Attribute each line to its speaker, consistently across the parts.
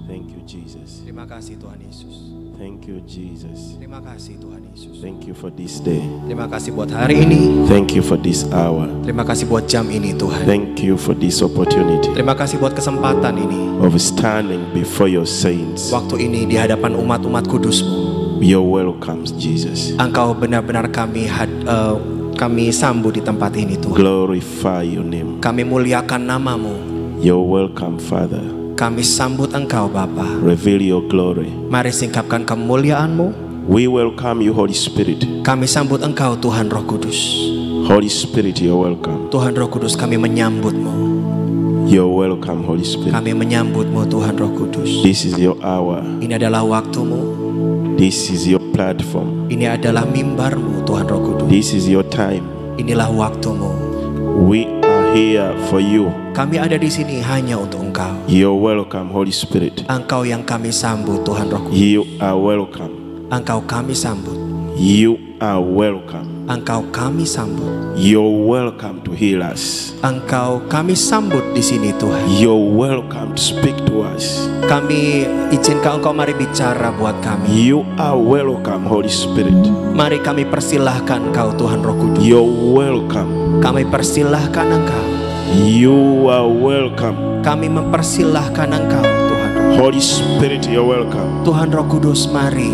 Speaker 1: Thank you, Jesus.
Speaker 2: Terima kasih Tuhan Yesus.
Speaker 1: Thank you, Jesus.
Speaker 2: Terima kasih Tuhan Yesus.
Speaker 1: Thank you for this day.
Speaker 2: Terima kasih buat hari ini.
Speaker 1: Thank you for this hour.
Speaker 2: Terima kasih buat jam ini Tuhan.
Speaker 1: Thank you for this opportunity
Speaker 2: Terima kasih buat kesempatan ini.
Speaker 1: of standing before your saints.
Speaker 2: Waktu ini di hadapan umat-umat kudus-Mu.
Speaker 1: You're welcome, Jesus.
Speaker 2: Engkau benar-benar kami sambut di tempat ini Tuhan.
Speaker 1: Glorify your name.
Speaker 2: Kami muliakan nama-Mu.
Speaker 1: You're welcome, Father.
Speaker 2: Kami sambut Engkau Bapa.
Speaker 1: Reveal your glory.
Speaker 2: Mari singkapkan kemuliaan-Mu.
Speaker 1: We welcome you, Holy Spirit.
Speaker 2: Kami sambut Engkau Tuhan Roh Kudus.
Speaker 1: Holy Spirit, you're welcome.
Speaker 2: Tuhan Roh Kudus, kami menyambut-Mu.
Speaker 1: You're welcome, Holy Spirit.
Speaker 2: Kami menyambut-Mu Tuhan Roh Kudus.
Speaker 1: This is your hour.
Speaker 2: Ini adalah waktu-Mu.
Speaker 1: This is your platform.
Speaker 2: Ini adalah mimbar-Mu Tuhan Roh Kudus.
Speaker 1: This is your time.
Speaker 2: Inilah waktu-Mu.
Speaker 1: We are here for you.
Speaker 2: Kami ada di sini hanya untuk Engkau.
Speaker 1: You're welcome, Holy Spirit.
Speaker 2: Engkau yang kami sambut Tuhan Roh Kudus.
Speaker 1: You are welcome.
Speaker 2: Engkau kami sambut.
Speaker 1: You are welcome.
Speaker 2: Engkau kami sambut.
Speaker 1: You're welcome to heal us.
Speaker 2: Engkau kami sambut di sini Tuhan.
Speaker 1: You're welcome to speak to us.
Speaker 2: Kami izinkan Engkau mari bicara buat kami.
Speaker 1: You are welcome, Holy Spirit.
Speaker 2: Mari kami persilahkan Engkau Tuhan Roh Kudus.
Speaker 1: You're welcome.
Speaker 2: Kami persilahkan Engkau.
Speaker 1: You are welcome.
Speaker 2: Kami mempersilahkan Engkau Tuhan.
Speaker 1: Holy Spirit, you're welcome.
Speaker 2: Tuhan Roh Kudus, mari.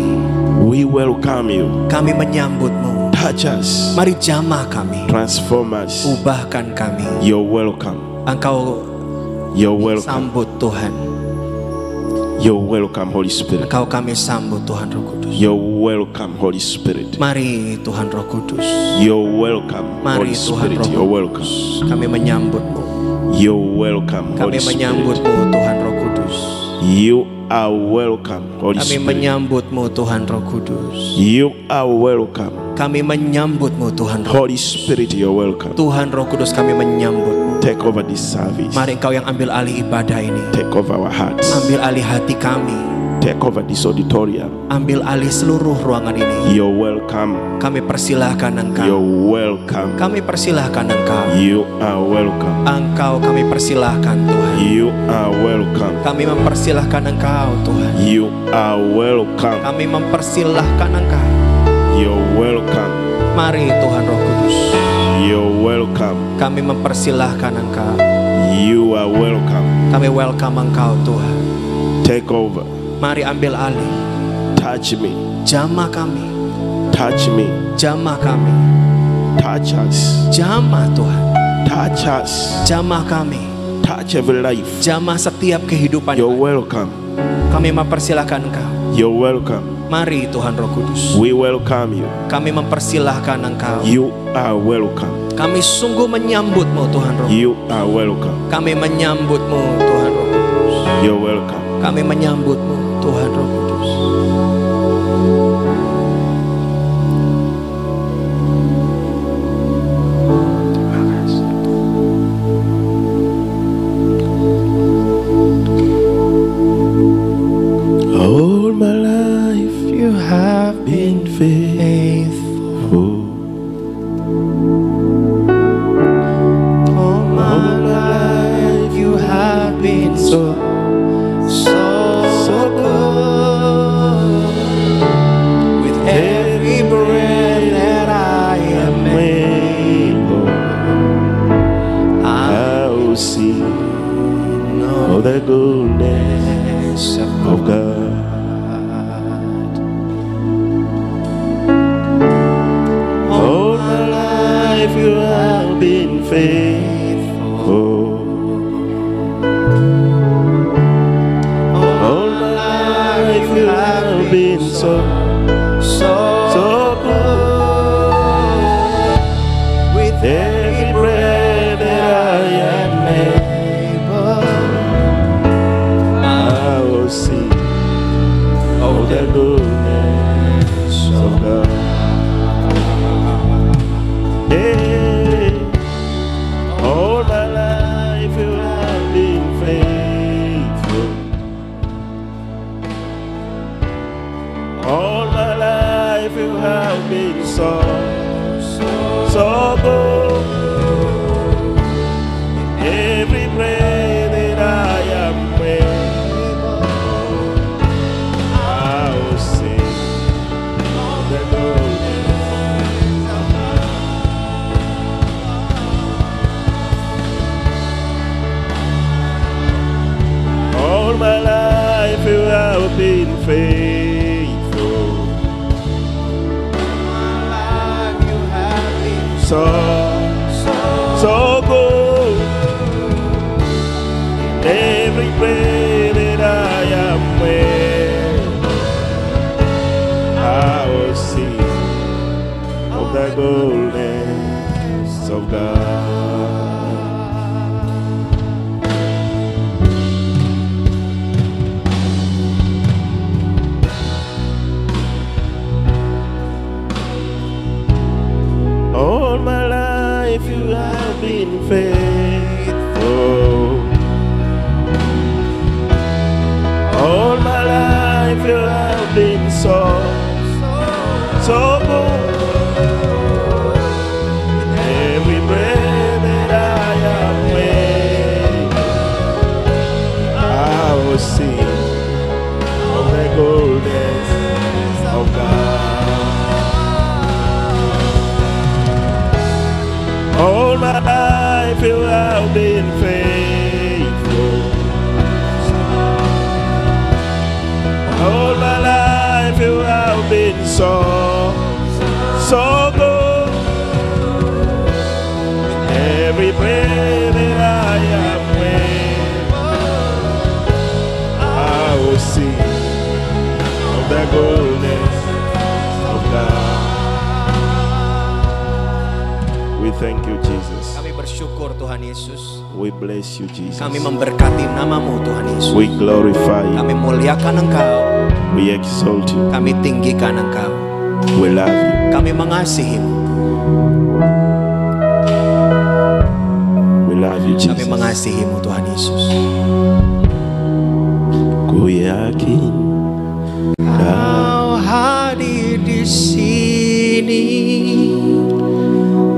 Speaker 1: We welcome you.
Speaker 2: Kami menyambut-Mu.
Speaker 1: Touch us.
Speaker 2: Mari jamah kami.
Speaker 1: Transform us.
Speaker 2: Ubahkan kami.
Speaker 1: You're welcome.
Speaker 2: Engkau
Speaker 1: You're welcome.
Speaker 2: sambut Tuhan.
Speaker 1: You're welcome, Holy Spirit.
Speaker 2: Engkau kami sambut Tuhan Roh Kudus.
Speaker 1: You're welcome, Holy Spirit.
Speaker 2: Mari Tuhan Roh Kudus.
Speaker 1: You're welcome,
Speaker 2: Mari
Speaker 1: Holy
Speaker 2: Tuhan
Speaker 1: Spirit.
Speaker 2: Roh
Speaker 1: You're
Speaker 2: Kudus.
Speaker 1: welcome.
Speaker 2: Kami menyambut-Mu.
Speaker 1: You're welcome,
Speaker 2: Kami
Speaker 1: Holy Spirit.
Speaker 2: menyambut-Mu Tuhan Roh Kudus.
Speaker 1: You are welcome, Holy
Speaker 2: Kami
Speaker 1: Spirit.
Speaker 2: menyambut-Mu Tuhan Roh Kudus.
Speaker 1: You are welcome,
Speaker 2: Kami menyambut-Mu Tuhan Roh.
Speaker 1: Holy Spirit. You're welcome.
Speaker 2: Tuhan Roh Kudus, kami menyambut-Mu.
Speaker 1: Take over this service.
Speaker 2: Mari Engkau yang ambil alih ibadah ini.
Speaker 1: Take over our hearts.
Speaker 2: Ambil alih hati kami.
Speaker 1: Take over this auditorium.
Speaker 2: Ambil alih seluruh ruangan ini.
Speaker 1: You're welcome.
Speaker 2: Kami persilahkan
Speaker 1: You're
Speaker 2: Engkau.
Speaker 1: welcome.
Speaker 2: Kami persilahkan Engkau.
Speaker 1: You are welcome.
Speaker 2: Engkau kami persilahkan Tuhan.
Speaker 1: You are welcome.
Speaker 2: Kami mempersilahkan Engkau Tuhan.
Speaker 1: You are welcome.
Speaker 2: Kami mempersilahkan Engkau.
Speaker 1: You're welcome.
Speaker 2: Mari Tuhan Roh Kudus.
Speaker 1: You're welcome.
Speaker 2: Kami mempersilahkan Engkau.
Speaker 1: You are welcome.
Speaker 2: Kami welcome Engkau Tuhan.
Speaker 1: Take over.
Speaker 2: Mari ambil alih.
Speaker 1: Touch me.
Speaker 2: Jamah kami.
Speaker 1: Touch me.
Speaker 2: Jamah kami.
Speaker 1: Touch us.
Speaker 2: Jamah Tuhan.
Speaker 1: Touch us.
Speaker 2: Jamah kami.
Speaker 1: Touch every life.
Speaker 2: Jamah setiap kehidupan.
Speaker 1: You're welcome.
Speaker 2: Kami mempersilahkan Engkau.
Speaker 1: You're welcome.
Speaker 2: Mari Tuhan Roh Kudus.
Speaker 1: We welcome you.
Speaker 2: Kami mempersilahkan Engkau.
Speaker 1: You are welcome.
Speaker 2: Kami sungguh menyambut-Mu Tuhan Roh.
Speaker 1: You are welcome.
Speaker 2: Kami menyambut-Mu Tuhan Roh Kudus.
Speaker 1: You're welcome.
Speaker 2: Kami menyambut-Mu Tuhan Roh Kudus.
Speaker 1: All my life you have been faithful.
Speaker 2: All my life you have been so good. With every breath that I am able, I
Speaker 1: I'll see
Speaker 2: know
Speaker 1: all the goodness of God. All my life you have been faithful. All my life you have been so good.
Speaker 2: With
Speaker 1: Every breath that I am able, I will see all the goodness of God. Hey, all my life you have been faithful. All my life you have been so good. Every breath that I am able, been faithful.
Speaker 2: You have been
Speaker 1: So good. Every prayer that I am with, I will sing of the goodness of God. All my life you have been faithful. All my life you have been so good. Every breath that I am with, I will sing of the goodness of God. All my life you have been faithful. All my life you have been so good. Every breath that I am with, I will sing of the goodness of God. We thank you, Jesus.
Speaker 2: Kami bersyukur Tuhan Yesus.
Speaker 1: We bless you, Jesus.
Speaker 2: Kami memberkati namamu Tuhan Yesus.
Speaker 1: We glorify you.
Speaker 2: Kami muliakan Engkau.
Speaker 1: We exalt you.
Speaker 2: Kami tinggikan Engkau.
Speaker 1: We love you.
Speaker 2: Kami mengasihimu.
Speaker 1: We love you,
Speaker 2: Kami
Speaker 1: Jesus.
Speaker 2: mengasihimu Tuhan Yesus.
Speaker 1: Ku yakin
Speaker 2: Kau hadir di sini.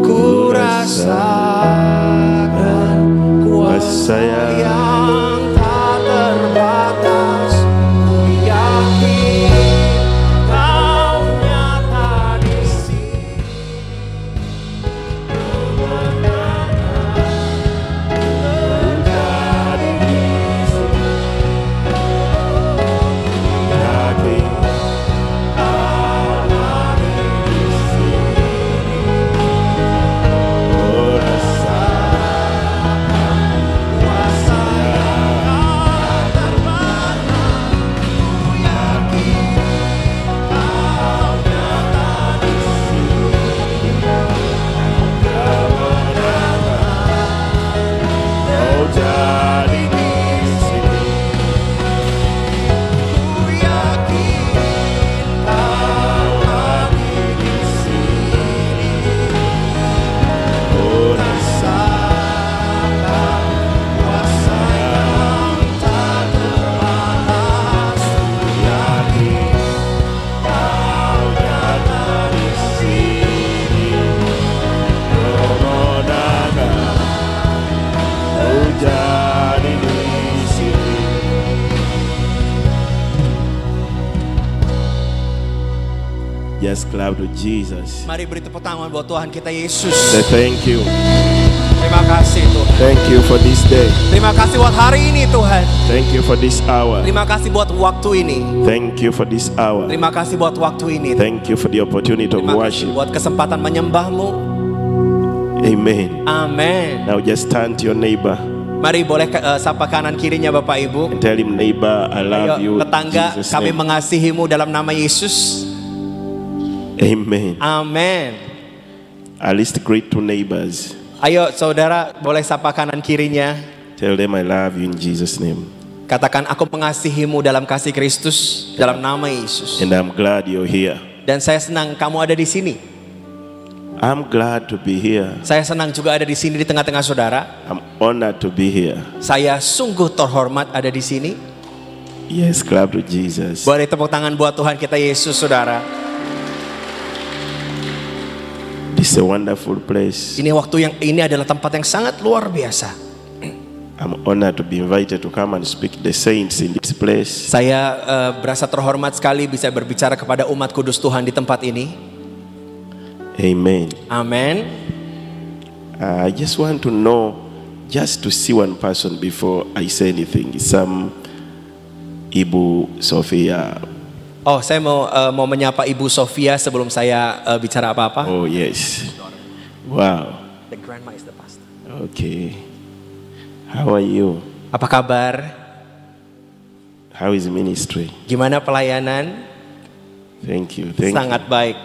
Speaker 2: Ku rasakan kuasa yang tak terbatas. Ku yakin Kau nyata di sini.
Speaker 1: Just clap to Jesus.
Speaker 2: Mari beri tepuk tangan buat Tuhan kita Yesus.
Speaker 1: Say thank you.
Speaker 2: Terima kasih Tuhan.
Speaker 1: Thank you for this day.
Speaker 2: Terima kasih buat hari ini Tuhan.
Speaker 1: Thank you for this hour.
Speaker 2: Terima kasih buat waktu ini.
Speaker 1: Thank you for this hour.
Speaker 2: Terima kasih buat waktu ini.
Speaker 1: Thank you for the opportunity of
Speaker 2: Terima kasih
Speaker 1: worship.
Speaker 2: buat kesempatan menyembahmu.
Speaker 1: Amen.
Speaker 2: Amin.
Speaker 1: Now just turn to your neighbor
Speaker 2: Mari boleh sapa kanan kirinya Bapak Ibu.
Speaker 1: and tell him, neighbor, I love you.
Speaker 2: Ayo
Speaker 1: In
Speaker 2: tetangga,
Speaker 1: Jesus'
Speaker 2: kami
Speaker 1: name.
Speaker 2: mengasihimu dalam nama Yesus.
Speaker 1: Amen.
Speaker 2: Amin.
Speaker 1: At least greet two neighbors.
Speaker 2: Ayo saudara boleh sapa kanan kirinya.
Speaker 1: Tell them I love you in Jesus' name.
Speaker 2: Katakan aku mengasihimu dalam kasih Kristus dalam nama Yesus.
Speaker 1: And I'm glad you're here.
Speaker 2: Dan saya senang kamu ada di sini.
Speaker 1: I'm glad to be here.
Speaker 2: Saya senang juga ada di sini di tengah-tengah saudara.
Speaker 1: I'm honored to be here.
Speaker 2: Saya sungguh terhormat ada di sini.
Speaker 1: Yes, clap to Jesus.
Speaker 2: Boleh tepuk tangan buat Tuhan kita Yesus saudara.
Speaker 1: This is a wonderful place.
Speaker 2: Ini adalah tempat yang sangat luar biasa.
Speaker 1: I'm honored to be invited to come and speak to the saints in this place.
Speaker 2: Saya berasa terhormat sekali bisa berbicara kepada umat kudus Tuhan di tempat ini.
Speaker 1: Amen.
Speaker 2: Amin.
Speaker 1: I just want to know, just to see one person before I say anything. Ibu Sofia.
Speaker 2: Oh, saya mau menyapa Ibu Sofia sebelum saya bicara apa-apa.
Speaker 1: Oh yes. Wow.
Speaker 2: The grandma is the pastor.
Speaker 1: Okay. How are you?
Speaker 2: Apa kabar?
Speaker 1: How is ministry?
Speaker 2: Gimana pelayanan?
Speaker 1: Thank you.
Speaker 2: Sangat baik.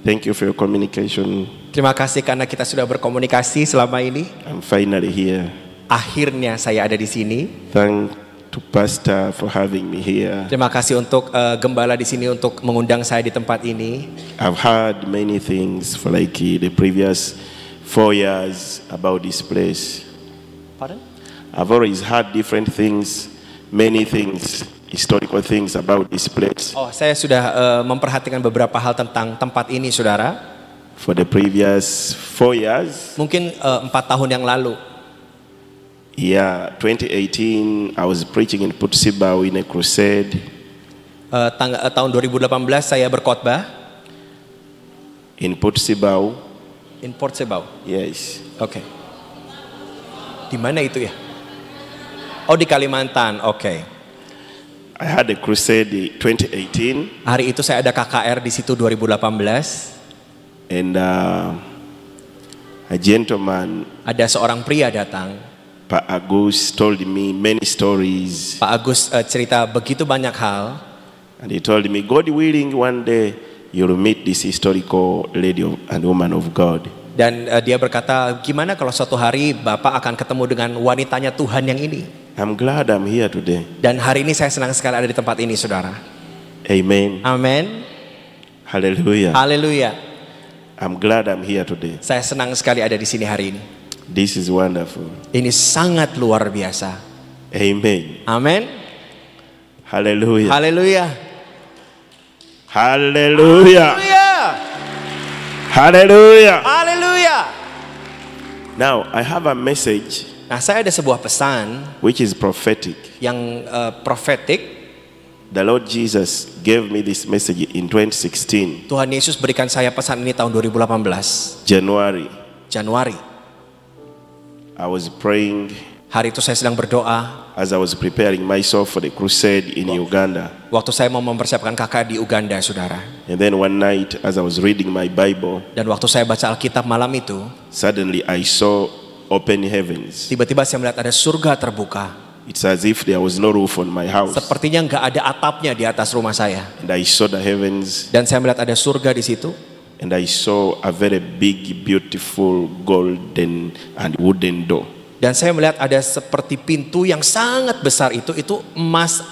Speaker 1: Thank you for your communication.
Speaker 2: Terima kasih karena kita sudah berkomunikasi selama ini.
Speaker 1: I'm finally here.
Speaker 2: Akhirnya saya ada di sini.
Speaker 1: Thank to Pastor for having me here.
Speaker 2: Terima kasih untuk gembala di sini untuk mengundang saya di tempat ini.
Speaker 1: I've heard many things for like the previous 4 years about this place.
Speaker 2: Pardon?
Speaker 1: I've always heard different things, many things, historical things about this place.
Speaker 2: Oh, saya sudah memperhatikan beberapa hal tentang tempat ini, saudara.
Speaker 1: For the previous 4 years.
Speaker 2: Mungkin 4 tahun yang lalu.
Speaker 1: Yeah, 2018 I was preaching in Port Sibau in a crusade.
Speaker 2: Tahun 2018 saya berkhotbah
Speaker 1: in Port Sibau.
Speaker 2: In Port Sibau.
Speaker 1: Yes.
Speaker 2: Oke. Di mana itu ya? Oh, di Kalimantan. Oke.
Speaker 1: I had a crusade in 2018.
Speaker 2: Hari itu saya ada KKR di situ 2018.
Speaker 1: And a gentleman,
Speaker 2: ada seorang pria datang.
Speaker 1: Pak Agus told me many stories.
Speaker 2: Pak Agus cerita begitu banyak hal.
Speaker 1: And he told me, God willing, one day you'll meet this historical lady and woman of God.
Speaker 2: Dan dia berkata, gimana kalau suatu hari Bapak akan ketemu dengan wanitanya Tuhan yang ini?
Speaker 1: I'm glad I'm here today.
Speaker 2: Dan hari ini saya senang sekali ada di tempat ini, saudara.
Speaker 1: Amen.
Speaker 2: Amen.
Speaker 1: Hallelujah.
Speaker 2: Haleluya.
Speaker 1: I'm glad I'm here today.
Speaker 2: Saya senang sekali ada di sini hari ini.
Speaker 1: This is wonderful.
Speaker 2: Ini sangat luar biasa.
Speaker 1: Amen.
Speaker 2: Amen.
Speaker 1: Hallelujah.
Speaker 2: Haleluya.
Speaker 1: Hallelujah.
Speaker 2: Haleluya.
Speaker 1: Hallelujah.
Speaker 2: Haleluya.
Speaker 1: Now I have a message.
Speaker 2: Nah, saya ada sebuah pesan
Speaker 1: which is prophetic.
Speaker 2: Yang profetik.
Speaker 1: The Lord Jesus gave me this message in 2016.
Speaker 2: Tuhan Yesus berikan saya pesan ini tahun 2018. Januari.
Speaker 1: I was praying.
Speaker 2: Hari itu saya sedang berdoa.
Speaker 1: As I was preparing myself for the crusade in Uganda.
Speaker 2: Waktu saya mau mempersiapkan KKR di Uganda, saudara.
Speaker 1: And then one night, as I was reading my Bible.
Speaker 2: Dan waktu saya baca Alkitab malam itu.
Speaker 1: Suddenly I saw open heavens.
Speaker 2: Tiba-tiba saya melihat ada surga terbuka.
Speaker 1: It's as if there was no roof on my house.
Speaker 2: Sepertinya nggak ada atapnya di atas rumah saya.
Speaker 1: And I saw the heavens.
Speaker 2: Dan saya melihat ada surga di situ.
Speaker 1: And I saw a very big, beautiful golden and wooden door.
Speaker 2: Dan saya melihat ada seperti pintu yang sangat besar itu emas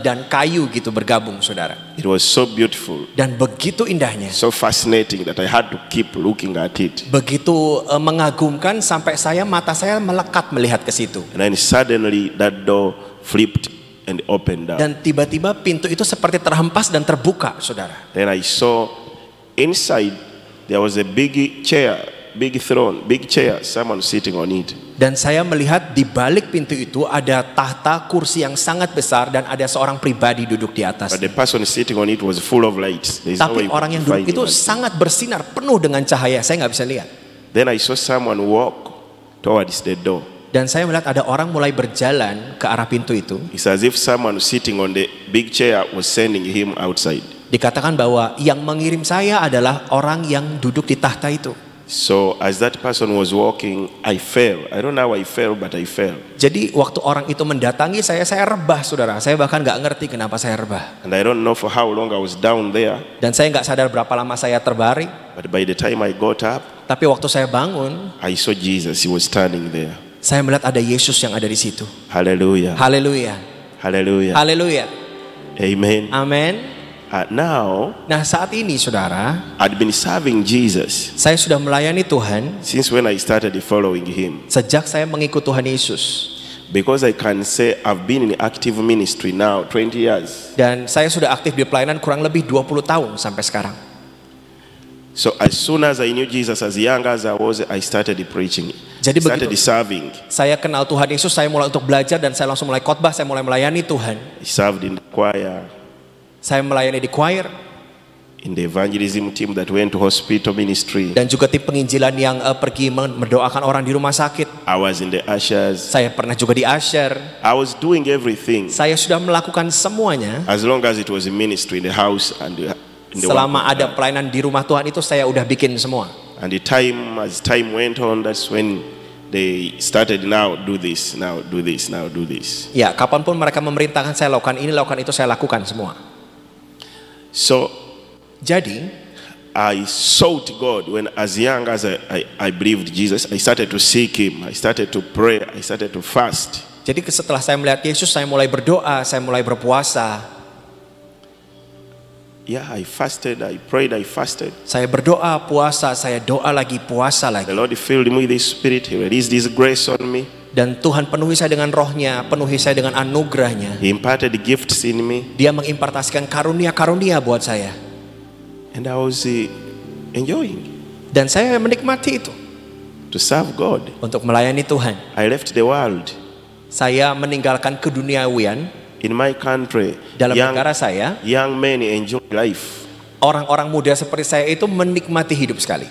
Speaker 2: dan kayu gitu bergabung, saudara.
Speaker 1: It was so beautiful.
Speaker 2: Dan begitu indahnya.
Speaker 1: So fascinating that I had to keep looking at it.
Speaker 2: Begitu mengagumkan sampai mata saya melekat melihat ke situ.
Speaker 1: And then suddenly that door flipped and opened up.
Speaker 2: Dan tiba-tiba pintu itu seperti terhempas dan terbuka, saudara.
Speaker 1: Then I saw inside there was a big chair, big throne, big chair, someone sitting on it.
Speaker 2: Dan saya melihat di balik pintu itu ada tahta kursi yang sangat besar dan ada seorang pribadi duduk di atas.
Speaker 1: But the person sitting on it was full of lights.
Speaker 2: Tapi orang yang duduk itu sangat bersinar, penuh dengan cahaya. Saya nggak bisa lihat.
Speaker 1: Then I saw someone walk towards the door.
Speaker 2: Dan saya melihat ada orang mulai berjalan ke arah pintu itu.
Speaker 1: It's as if someone sitting on the big chair was sending him outside.
Speaker 2: Dikatakan bahwa yang mengirim saya adalah orang yang duduk di tahta itu.
Speaker 1: So as that person was walking, I fell. I don't know how I fell, but I fell.
Speaker 2: Jadi waktu orang itu mendatangi saya rebah, saudara. Saya bahkan nggak ngerti kenapa saya rebah.
Speaker 1: And I don't know for how long I was down there.
Speaker 2: Dan saya nggak sadar berapa lama saya terbaring.
Speaker 1: But by the time I got up,
Speaker 2: tapi waktu saya bangun,
Speaker 1: I saw Jesus. He was standing there.
Speaker 2: Saya melihat ada Yesus yang ada di situ.
Speaker 1: Hallelujah.
Speaker 2: Haleluya.
Speaker 1: Hallelujah.
Speaker 2: Haleluya.
Speaker 1: Amen.
Speaker 2: Amen.
Speaker 1: Nah
Speaker 2: saat ini, saudara,
Speaker 1: I'd been serving Jesus.
Speaker 2: Saya sudah melayani Tuhan.
Speaker 1: Since when I started following Him.
Speaker 2: Sejak saya mengikut Tuhan Yesus.
Speaker 1: Because I can say I've been in active ministry now 20 years.
Speaker 2: Dan saya sudah aktif di pelayanan kurang lebih 20 tahun sampai sekarang.
Speaker 1: So as soon as I knew Jesus, as young as I was, I started preaching.
Speaker 2: Jadi
Speaker 1: started serving.
Speaker 2: Saya kenal Tuhan Yesus, saya mulai untuk belajar dan saya langsung mulai khotbah, saya mulai melayani Tuhan.
Speaker 1: I served in the choir.
Speaker 2: Saya melayani di choir.
Speaker 1: in the evangelism team that went to hospital ministry.
Speaker 2: Dan juga tim penginjilan yang pergi mendoakan orang di rumah sakit.
Speaker 1: I was in the ushers.
Speaker 2: Saya pernah juga di usher.
Speaker 1: I was doing everything
Speaker 2: Saya sudah melakukan semuanya.
Speaker 1: as long as it was a ministry in the house and in the
Speaker 2: Selama
Speaker 1: work of
Speaker 2: ada
Speaker 1: God.
Speaker 2: pelayanan di rumah Tuhan itu saya udah bikin semua.
Speaker 1: And as time went on, that's when they started, now do this, now do this, now do this.
Speaker 2: Ya, kapanpun mereka memerintahkan saya lakukan ini, lakukan itu, saya lakukan semua.
Speaker 1: So
Speaker 2: Jadi,
Speaker 1: I sought God when as young as I believed Jesus. I started to seek Him. I started to pray. I started to fast.
Speaker 2: jadi setelah saya melihat Yesus, saya mulai berdoa, saya mulai berpuasa.
Speaker 1: Yeah, I fasted. I prayed. I fasted.
Speaker 2: Saya berdoa, puasa, saya doa lagi, puasa
Speaker 1: The
Speaker 2: lagi.
Speaker 1: Lord filled me with His Spirit. He released His grace on me.
Speaker 2: Dan Tuhan penuhi saya dengan rohnya, penuhi saya dengan anugerahnya.
Speaker 1: He imparted gifts in me,
Speaker 2: Dia mengimpartasikan karunia-karunia buat saya.
Speaker 1: and I was enjoying
Speaker 2: Dan saya menikmati itu
Speaker 1: to serve God.
Speaker 2: untuk melayani Tuhan.
Speaker 1: I left the world
Speaker 2: Saya meninggalkan keduniawian.
Speaker 1: in my country.
Speaker 2: Dalam negara saya,
Speaker 1: Young men enjoy life.
Speaker 2: orang-orang muda seperti saya itu menikmati hidup sekali.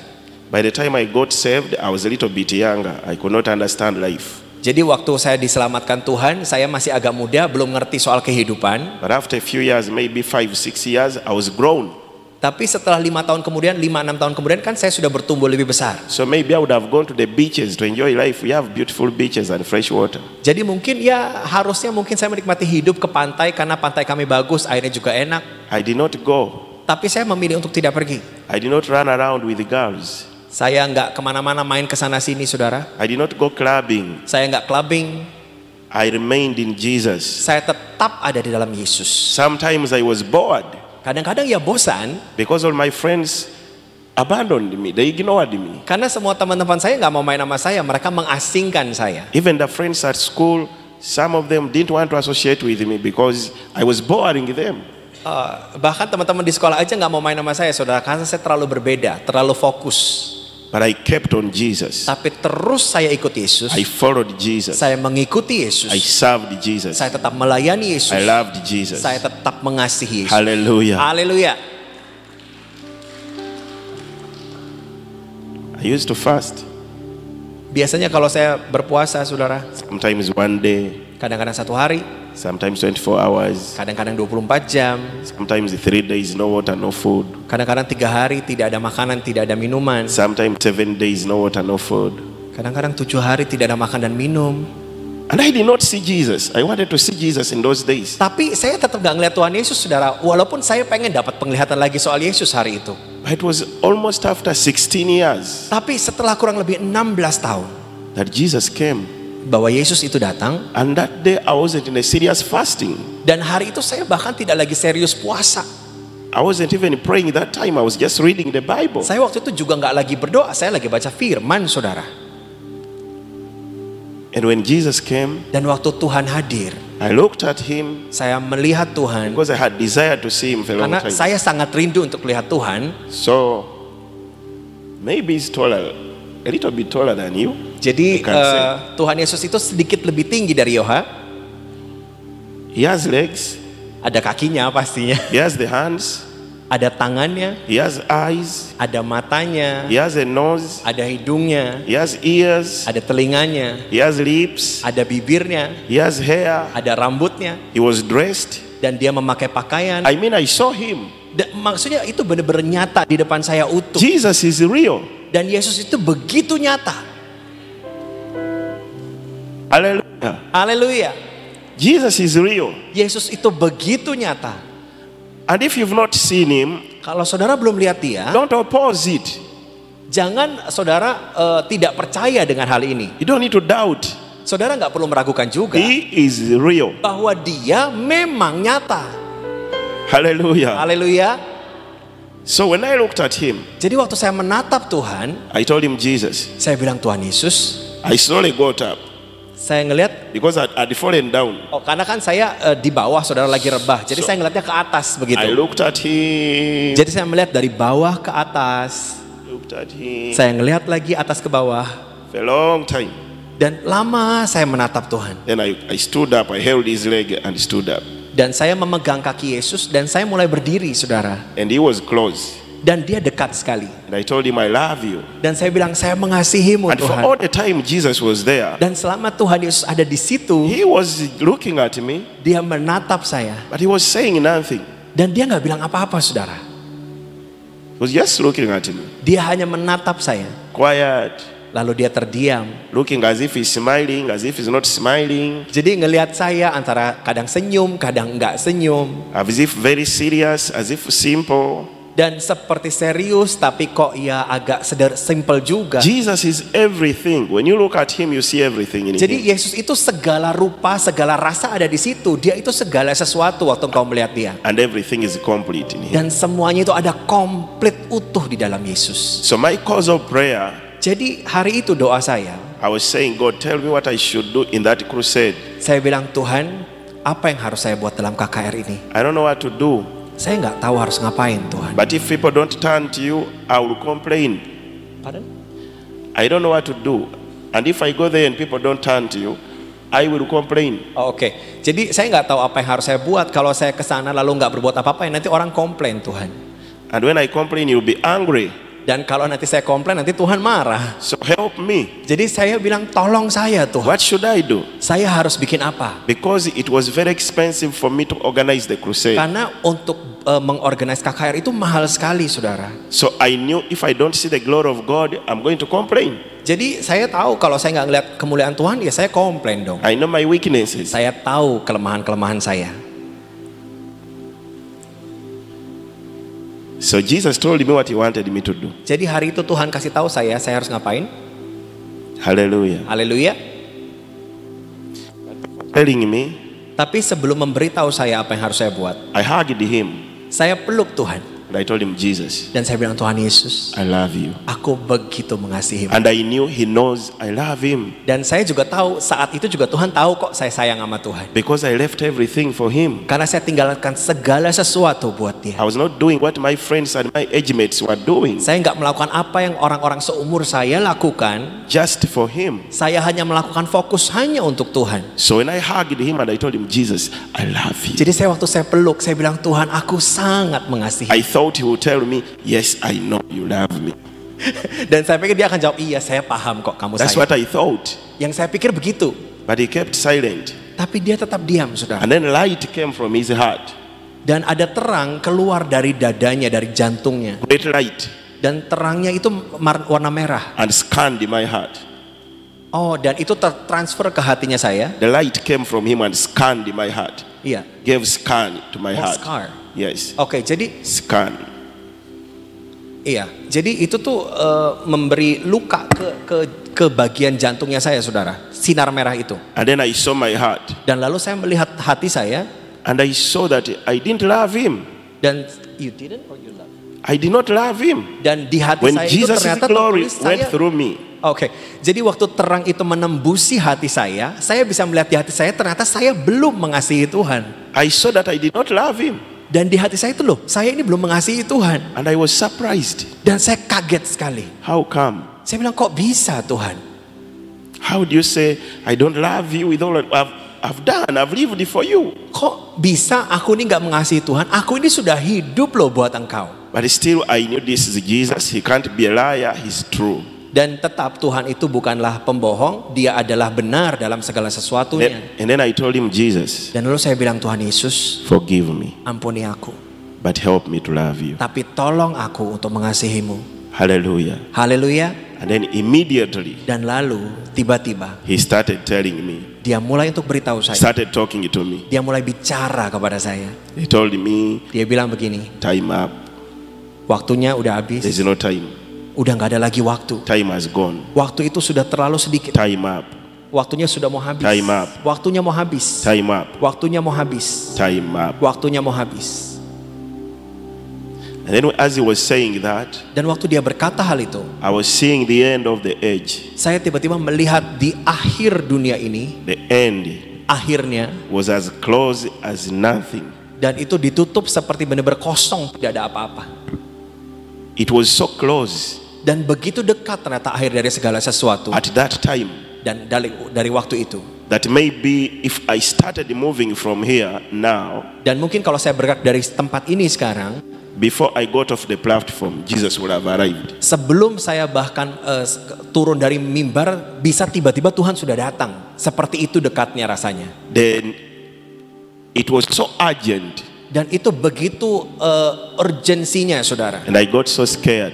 Speaker 1: By the time I got saved, I was a little bit younger. I could not understand life.
Speaker 2: Jadi waktu saya diselamatkan Tuhan, saya masih agak muda, belum ngerti soal kehidupan.
Speaker 1: But after a few years, maybe 5-6 years, I was grown.
Speaker 2: Tapi setelah 5 tahun kemudian, 5-6 tahun kemudian kan saya sudah bertumbuh lebih besar.
Speaker 1: So maybe I would have gone to the beaches to enjoy life. We have beautiful beaches and fresh water.
Speaker 2: Jadi mungkin ya harusnya mungkin saya menikmati hidup ke pantai karena pantai kami bagus, airnya juga enak.
Speaker 1: I did not go.
Speaker 2: Tapi saya memilih untuk tidak pergi.
Speaker 1: I did not run around with the girls.
Speaker 2: Saya nggak kemana-mana main ke sana sini, saudara.
Speaker 1: I did not go clubbing.
Speaker 2: Saya nggak clubbing.
Speaker 1: I remained in Jesus.
Speaker 2: Saya tetap ada di dalam Yesus.
Speaker 1: Sometimes I was bored
Speaker 2: Kadang-kadang ya bosan
Speaker 1: because all my friends abandoned me. They ignored me.
Speaker 2: karena semua teman-teman saya nggak mau main sama saya. Mereka mengasingkan saya.
Speaker 1: Even the friends at school, some of them didn't want to associate with me because I was boring them.
Speaker 2: Bahkan teman-teman di sekolah aja nggak mau main sama saya, saudara, karena saya terlalu berbeda, terlalu fokus.
Speaker 1: But I kept on Jesus.
Speaker 2: Tapi terus saya ikut Yesus.
Speaker 1: I followed Jesus.
Speaker 2: Saya mengikuti Yesus.
Speaker 1: I served Jesus.
Speaker 2: Saya tetap melayani Yesus.
Speaker 1: I loved Jesus.
Speaker 2: Saya tetap mengasihi Yesus.
Speaker 1: Hallelujah.
Speaker 2: Haleluya.
Speaker 1: I used to fast.
Speaker 2: Biasanya kalau saya berpuasa, saudara,
Speaker 1: Sometimes one day,
Speaker 2: kadang-kadang 1 hari,
Speaker 1: sometimes 24 hours,
Speaker 2: kadang-kadang 24 jam,
Speaker 1: sometimes 3 days, no water, no food.
Speaker 2: kadang-kadang 3 hari tidak ada makanan, tidak ada minuman,
Speaker 1: Sometimes 7 days, no water, no food.
Speaker 2: kadang-kadang 7 hari tidak ada makan dan minum.
Speaker 1: And I did not see Jesus. I wanted to see Jesus in those days.
Speaker 2: Tapi saya tetap gak ngeliat Tuhan Yesus, saudara. Walaupun saya pengen dapat penglihatan lagi soal Yesus hari itu.
Speaker 1: But it was almost after 16 years
Speaker 2: Tapi setelah kurang lebih 16 tahun
Speaker 1: that Jesus came.
Speaker 2: bahwa Yesus itu datang,
Speaker 1: And that day I wasn't in a serious fasting.
Speaker 2: dan hari itu saya bahkan tidak lagi serius puasa.
Speaker 1: I wasn't even praying that time. I was just reading the Bible.
Speaker 2: Saya waktu itu juga nggak lagi berdoa, saya lagi baca firman, saudara.
Speaker 1: And when Jesus came,
Speaker 2: Dan waktu Tuhan hadir,
Speaker 1: I looked at him
Speaker 2: saya melihat Tuhan
Speaker 1: because I had desire to see him for a long
Speaker 2: karena
Speaker 1: time.
Speaker 2: saya sangat rindu untuk lihat Tuhan.
Speaker 1: So maybe he's taller, a little bit taller than you.
Speaker 2: Jadi
Speaker 1: You can say.
Speaker 2: Tuhan Yesus itu sedikit lebih tinggi dari Yoha.
Speaker 1: He has legs,
Speaker 2: Ada kakinya pastinya,
Speaker 1: he has the hands,
Speaker 2: ada tangannya,
Speaker 1: he has eyes,
Speaker 2: ada matanya,
Speaker 1: he has a nose,
Speaker 2: ada hidungnya,
Speaker 1: he has ears,
Speaker 2: ada telinganya,
Speaker 1: he has lips,
Speaker 2: ada bibirnya,
Speaker 1: he has hair,
Speaker 2: ada rambutnya,
Speaker 1: he was dressed.
Speaker 2: dan dia memakai pakaian.
Speaker 1: I mean, I saw him.
Speaker 2: Maksudnya itu benar-benar nyata di depan saya utuh.
Speaker 1: Jesus is real.
Speaker 2: Dan Yesus itu begitu nyata.
Speaker 1: Hallelujah.
Speaker 2: Haleluya.
Speaker 1: Jesus is real.
Speaker 2: Yesus itu begitu nyata.
Speaker 1: And if you've not seen him,
Speaker 2: Kalau saudara belum lihat dia,
Speaker 1: don't oppose it.
Speaker 2: jangan saudara tidak percaya dengan hal ini.
Speaker 1: You don't need to doubt.
Speaker 2: Saudara nggak perlu meragukan juga
Speaker 1: He is real.
Speaker 2: bahwa dia memang nyata.
Speaker 1: Hallelujah.
Speaker 2: Haleluya.
Speaker 1: So when I looked at him,
Speaker 2: Jadi waktu saya menatap Tuhan,
Speaker 1: I told him, Jesus.
Speaker 2: saya bilang, Tuhan Yesus,
Speaker 1: I slowly got up
Speaker 2: saya ngelihat,
Speaker 1: because I'd fallen down.
Speaker 2: karena kan saya di bawah, saudara lagi rebah. Jadi saya ngelihatnya ke atas begitu.
Speaker 1: I looked at him.
Speaker 2: Jadi saya melihat dari bawah ke atas.
Speaker 1: Looked at him
Speaker 2: Saya ngelihat lagi atas ke bawah.
Speaker 1: for a long time.
Speaker 2: Dan lama saya menatap Tuhan.
Speaker 1: Then I stood up. I held his leg and stood up.
Speaker 2: Dan saya memegang kaki Yesus dan saya mulai berdiri, saudara.
Speaker 1: And he was close.
Speaker 2: Dan dia dekat sekali.
Speaker 1: And I told him, I love you.
Speaker 2: Dan saya bilang, saya mengasihimu,
Speaker 1: And for
Speaker 2: Tuhan.
Speaker 1: all the time Jesus was there,
Speaker 2: Dan selama Tuhan Yesus ada di situ,
Speaker 1: he was looking at me,
Speaker 2: dia menatap saya.
Speaker 1: but he was saying nothing.
Speaker 2: Dan dia nggak bilang apa-apa, saudara.
Speaker 1: He was just looking at me,
Speaker 2: Dia hanya menatap saya.
Speaker 1: quiet,
Speaker 2: Lalu dia terdiam.
Speaker 1: looking as if he's smiling, as if he's not smiling,
Speaker 2: Jadi ngelihat saya antara kadang senyum, kadang nggak senyum.
Speaker 1: as if very serious, as if simple.
Speaker 2: Dan seperti serius, tapi kok ya agak simple juga.
Speaker 1: Jesus is everything. When you look at him, you see everything in
Speaker 2: Jadi
Speaker 1: him.
Speaker 2: Yesus itu segala rupa, segala rasa ada di situ. Dia itu segala sesuatu waktu engkau melihat dia.
Speaker 1: And everything is complete in him.
Speaker 2: Dan semuanya itu ada komplit utuh di dalam Yesus.
Speaker 1: So my cause of prayer,
Speaker 2: Jadi hari itu doa saya.
Speaker 1: I was saying, God, tell me what I should do in that crusade.
Speaker 2: Saya bilang, Tuhan, apa yang harus saya buat dalam KKR ini?
Speaker 1: I don't know what to do.
Speaker 2: Saya nggak tahu harus ngapain, Tuhan.
Speaker 1: But if people don't turn to you, I will complain.
Speaker 2: Pardon?
Speaker 1: I don't know what to do. And if I go there and people don't turn to you, I will complain.
Speaker 2: Oh, Oke. Jadi saya nggak tahu apa yang harus saya buat. Kalau saya ke sana lalu nggak berbuat apa-apa, nanti orang komplain, Tuhan.
Speaker 1: And when I complain, you'll be angry.
Speaker 2: Dan kalau nanti saya komplain, nanti Tuhan marah.
Speaker 1: So help me.
Speaker 2: Jadi saya bilang, tolong saya, Tuhan.
Speaker 1: What should I do?
Speaker 2: Saya harus bikin apa?
Speaker 1: Because it was very expensive for me to organize the crusade.
Speaker 2: Karena untuk mengorganize KKR itu mahal sekali, saudara.
Speaker 1: So I knew if I don't see the glory of God, I'm going to complain.
Speaker 2: Jadi saya tahu kalau saya nggak ngeliat kemuliaan Tuhan, ya saya komplain dong.
Speaker 1: I know my weaknesses.
Speaker 2: Saya tahu kelemahan-kelemahan saya.
Speaker 1: So Jesus told me what he wanted me to do.
Speaker 2: Jadi hari itu Tuhan kasih tahu saya harus ngapain.
Speaker 1: Hallelujah.
Speaker 2: Haleluya.
Speaker 1: Telling me,
Speaker 2: Tapi sebelum memberitahu saya apa yang harus saya buat,
Speaker 1: I hugged him
Speaker 2: saya peluk Tuhan.
Speaker 1: and I told him, Jesus,
Speaker 2: Dan saya bilang, Tuhan Yesus,
Speaker 1: I love you.
Speaker 2: aku begitu mengasihimu.
Speaker 1: And I knew he knows I love him
Speaker 2: Dan saya juga tahu, saat itu juga Tuhan tahu kok saya sayang sama Tuhan.
Speaker 1: because I left everything for him.
Speaker 2: Karena saya tinggalkan segala sesuatu buat dia.
Speaker 1: I was not doing what my friends and my age mates were doing
Speaker 2: Saya nggak melakukan apa yang orang-orang seumur saya lakukan.
Speaker 1: just for him.
Speaker 2: Saya hanya melakukan fokus hanya untuk Tuhan.
Speaker 1: So when I hugged him and I told him, Jesus, I love you,
Speaker 2: Jadi waktu saya peluk, saya bilang, Tuhan, aku sangat mengasihi.
Speaker 1: I thought he would tell me, yes, I know you love me.
Speaker 2: Dan saya pikir dia akan jawab, iya saya paham kok kamu
Speaker 1: That's
Speaker 2: sayang.
Speaker 1: what I thought.
Speaker 2: Yang saya pikir begitu.
Speaker 1: But he kept silent.
Speaker 2: Tapi dia tetap diam, saudara.
Speaker 1: And then light came from his heart.
Speaker 2: Dan ada terang keluar dari dadanya, dari jantungnya.
Speaker 1: Great light.
Speaker 2: Dan terangnya itu warna merah.
Speaker 1: And scanned my heart.
Speaker 2: Oh, dan itu tertransfer ke hatinya saya.
Speaker 1: The light came from him and scanned my heart.
Speaker 2: Iya.
Speaker 1: Gave scan to my
Speaker 2: Oh,
Speaker 1: heart.
Speaker 2: scar.
Speaker 1: Yes.
Speaker 2: Oke, jadi
Speaker 1: Scan.
Speaker 2: iya. Jadi itu tuh memberi luka ke bagian jantungnya saya, saudara. Sinar merah itu.
Speaker 1: And then I saw my heart.
Speaker 2: Dan lalu saya melihat hati saya.
Speaker 1: And I saw that I didn't love him.
Speaker 2: Dan you didn't or you love?
Speaker 1: I did not love him.
Speaker 2: Dan di hati
Speaker 1: When
Speaker 2: saya itu
Speaker 1: Jesus'
Speaker 2: ternyata
Speaker 1: glory
Speaker 2: tertulis
Speaker 1: went
Speaker 2: saya.
Speaker 1: through me.
Speaker 2: Oke, jadi waktu terang itu menembusi hati saya bisa melihat di hati saya ternyata saya belum mengasihi Tuhan.
Speaker 1: I saw that I did not love him.
Speaker 2: Dan di hati saya itu loh, saya ini belum mengasihi Tuhan.
Speaker 1: And I was surprised.
Speaker 2: Dan saya kaget sekali.
Speaker 1: How come?
Speaker 2: Saya bilang, kok bisa Tuhan?
Speaker 1: How do you say, I don't love you with all that I've done, I've lived for you.
Speaker 2: Kok bisa aku ini gak mengasihi Tuhan? Aku ini sudah hidup loh buat engkau.
Speaker 1: But still I knew this is Jesus. He can't be a liar, he's true.
Speaker 2: Dan tetap Tuhan itu bukanlah pembohong, dia adalah benar dalam segala sesuatunya.
Speaker 1: And then I told him, Jesus,
Speaker 2: Dan lalu saya bilang, Tuhan Yesus,
Speaker 1: forgive me,
Speaker 2: ampuni aku.
Speaker 1: but help me to love you.
Speaker 2: Tapi tolong aku untuk mengasihimu.
Speaker 1: Hallelujah.
Speaker 2: Haleluya.
Speaker 1: And then immediately
Speaker 2: Dan lalu tiba-tiba
Speaker 1: he started telling me,
Speaker 2: dia mulai untuk beritahu saya.
Speaker 1: started talking to me.
Speaker 2: Dia mulai bicara kepada saya.
Speaker 1: He told me,
Speaker 2: Dia bilang begini,
Speaker 1: time up.
Speaker 2: waktunya udah habis.
Speaker 1: There's no time.
Speaker 2: Udah gak ada lagi waktu.
Speaker 1: Time has gone.
Speaker 2: Waktu itu sudah terlalu sedikit.
Speaker 1: Time up.
Speaker 2: Waktunya sudah mau habis.
Speaker 1: Time up.
Speaker 2: Waktunya mau habis.
Speaker 1: Time up.
Speaker 2: Waktunya mau habis.
Speaker 1: Time up.
Speaker 2: Waktunya mau habis.
Speaker 1: And then as he was saying that,
Speaker 2: Dan waktu dia berkata hal itu,
Speaker 1: I was seeing the end of the age.
Speaker 2: saya tiba-tiba melihat di akhir dunia ini,
Speaker 1: The end
Speaker 2: akhirnya,
Speaker 1: was as close as nothing.
Speaker 2: dan itu ditutup seperti benar-benar kosong, tidak ada apa-apa.
Speaker 1: It was so close
Speaker 2: Dan begitu dekat ternyata akhir dari segala sesuatu.
Speaker 1: at that time.
Speaker 2: Dan dari waktu itu.
Speaker 1: that maybe if I started moving from here now,
Speaker 2: Dan mungkin kalau saya bergerak dari tempat ini sekarang,
Speaker 1: before I got off the platform, Jesus would have arrived.
Speaker 2: sebelum saya bahkan turun dari mimbar, bisa tiba-tiba Tuhan sudah datang. Seperti itu dekatnya rasanya.
Speaker 1: Then it was so urgent,
Speaker 2: Dan itu begitu urgensinya, saudara.
Speaker 1: and I got so scared.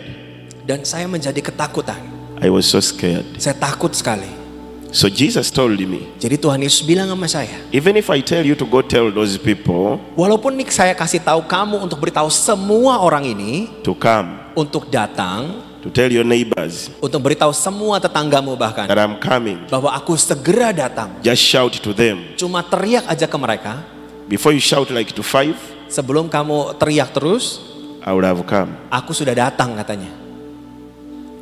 Speaker 2: Dan saya menjadi ketakutan.
Speaker 1: I was so scared.
Speaker 2: Saya takut sekali.
Speaker 1: So Jesus told me,
Speaker 2: Jadi Tuhan Yesus bilang sama saya,
Speaker 1: even if I tell you to go tell those people
Speaker 2: walaupun nih saya kasih tahu kamu untuk beritahu semua orang ini,
Speaker 1: to come,
Speaker 2: untuk datang,
Speaker 1: to tell your neighbors
Speaker 2: untuk beritahu semua tetanggamu bahkan,
Speaker 1: that I'm coming,
Speaker 2: bahwa aku segera datang.
Speaker 1: just shout to them.
Speaker 2: Cuma teriak aja ke mereka.
Speaker 1: Before you shout like to 5,
Speaker 2: Sebelum kamu teriak terus,
Speaker 1: I would have come.
Speaker 2: aku sudah datang katanya.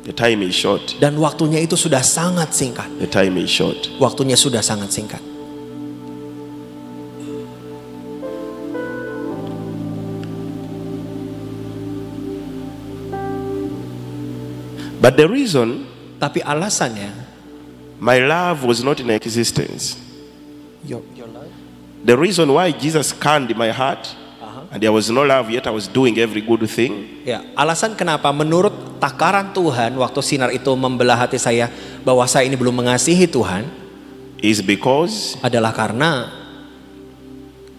Speaker 1: The time is short.
Speaker 2: Dan waktunya itu sudah sangat singkat.
Speaker 1: The time is short.
Speaker 2: Waktunya sudah sangat singkat.
Speaker 1: But the reason
Speaker 2: Tapi alasannya,
Speaker 1: my love was not in existence,
Speaker 2: your life?
Speaker 1: the reason why Jesus scanned my heart and there was no love yet I was doing every good thing,
Speaker 2: Ya, alasan kenapa menurut takaran Tuhan waktu sinar itu membelah hati saya bahwa saya ini belum mengasihi Tuhan
Speaker 1: is because
Speaker 2: adalah karena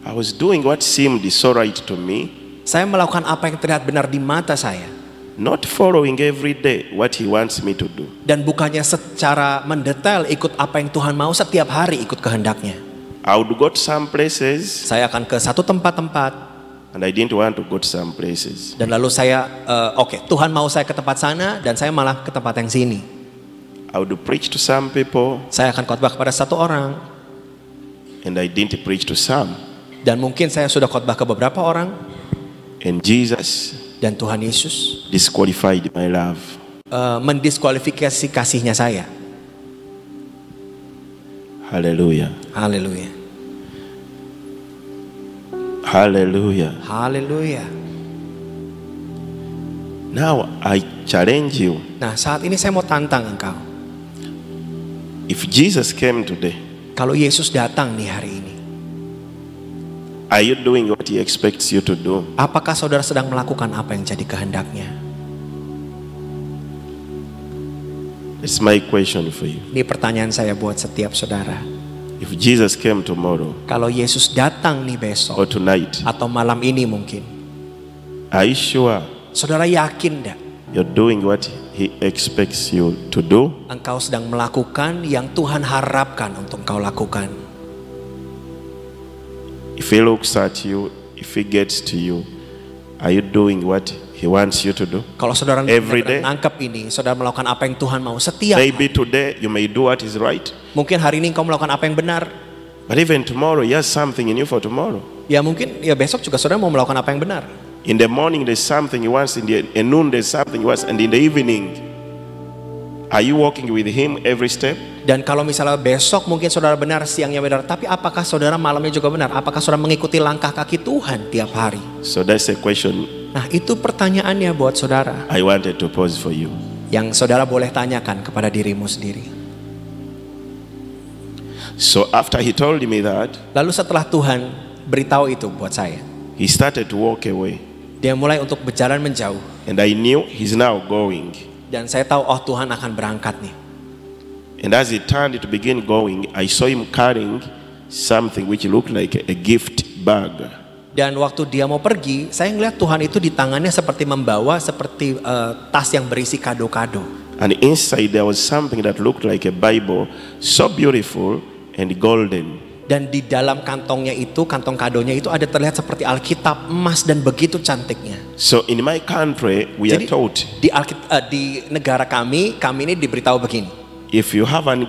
Speaker 1: I was doing what seemed so right to me,
Speaker 2: saya melakukan apa yang terlihat benar di mata saya
Speaker 1: not following every day what he wants me to do.
Speaker 2: dan bukannya secara mendetail ikut apa yang Tuhan mau setiap hari ikut kehendaknya.
Speaker 1: I would go to some places
Speaker 2: Saya akan ke satu tempat-tempat
Speaker 1: and I didn't want to go to some places.
Speaker 2: dan lalu saya oke, Tuhan mau saya ke tempat sana dan saya malah ke tempat yang sini.
Speaker 1: I would preach to some people
Speaker 2: Saya akan khotbah kepada satu orang
Speaker 1: and I didn't preach to some.
Speaker 2: dan mungkin saya sudah khotbah ke beberapa orang
Speaker 1: And Jesus
Speaker 2: dan Tuhan Yesus
Speaker 1: disqualified my love.
Speaker 2: mendiskualifikasi kasihnya saya.
Speaker 1: Hallelujah.
Speaker 2: Haleluya.
Speaker 1: Hallelujah.
Speaker 2: Haleluya.
Speaker 1: Now I challenge you.
Speaker 2: Nah, saat ini saya mau tantang engkau.
Speaker 1: If Jesus came today,
Speaker 2: Kalau Yesus datang nih hari ini,
Speaker 1: are you doing what he expects you to do?
Speaker 2: apakah saudara sedang melakukan apa yang jadi kehendaknya?
Speaker 1: It's my question for you.
Speaker 2: Ini pertanyaan saya buat setiap saudara.
Speaker 1: If Jesus came tomorrow
Speaker 2: Kalau Yesus datang nih
Speaker 1: or
Speaker 2: besok
Speaker 1: tonight,
Speaker 2: atau malam ini mungkin,
Speaker 1: are you sure
Speaker 2: saudara yakin enggak
Speaker 1: you're doing what he expects you to do?
Speaker 2: engkau sedang melakukan yang Tuhan harapkan untuk engkau lakukan?
Speaker 1: If he looks at you, if he gets to you, are you doing what he wants you to do?
Speaker 2: Kalau saudara
Speaker 1: Every day.
Speaker 2: nangkep ini, saudara melakukan apa yang Tuhan mau setiap
Speaker 1: Maybe
Speaker 2: hari.
Speaker 1: today you may do what is right,
Speaker 2: Mungkin hari ini engkau melakukan apa yang benar.
Speaker 1: but even tomorrow he has something in you for tomorrow.
Speaker 2: Ya mungkin ya besok juga saudara mau melakukan apa yang benar.
Speaker 1: In the morning there's something he wants, in the noon there's something he wants, and in the evening, are you walking with him every step?
Speaker 2: Dan kalau misalnya besok mungkin saudara benar, siangnya benar, tapi apakah saudara malamnya juga benar? Apakah saudara mengikuti langkah kaki Tuhan tiap hari?
Speaker 1: So that's a question
Speaker 2: Nah, itu pertanyaannya buat saudara
Speaker 1: I wanted to pose for you.
Speaker 2: yang saudara boleh tanyakan kepada dirimu sendiri.
Speaker 1: So after he told me that,
Speaker 2: Lalu setelah Tuhan beritahu itu buat saya,
Speaker 1: he started to walk away,
Speaker 2: dia mulai untuk berjalan menjauh.
Speaker 1: and I knew he's now going.
Speaker 2: Dan saya tahu, oh Tuhan akan berangkat nih.
Speaker 1: And as he turned to begin going, I saw him carrying something which looked like a gift bag.
Speaker 2: Dan waktu dia mau pergi, saya ngeliat Tuhan itu di tangannya seperti membawa seperti tas yang berisi kado-kado.
Speaker 1: And inside there was something that looked like a Bible, so beautiful and golden.
Speaker 2: Dan di dalam kantongnya itu, kantong kadonya itu ada terlihat seperti Alkitab emas dan begitu cantiknya.
Speaker 1: So in my country, we are
Speaker 2: Jadi
Speaker 1: taught,
Speaker 2: di negara kami ini diberitahu begini.
Speaker 1: if you have an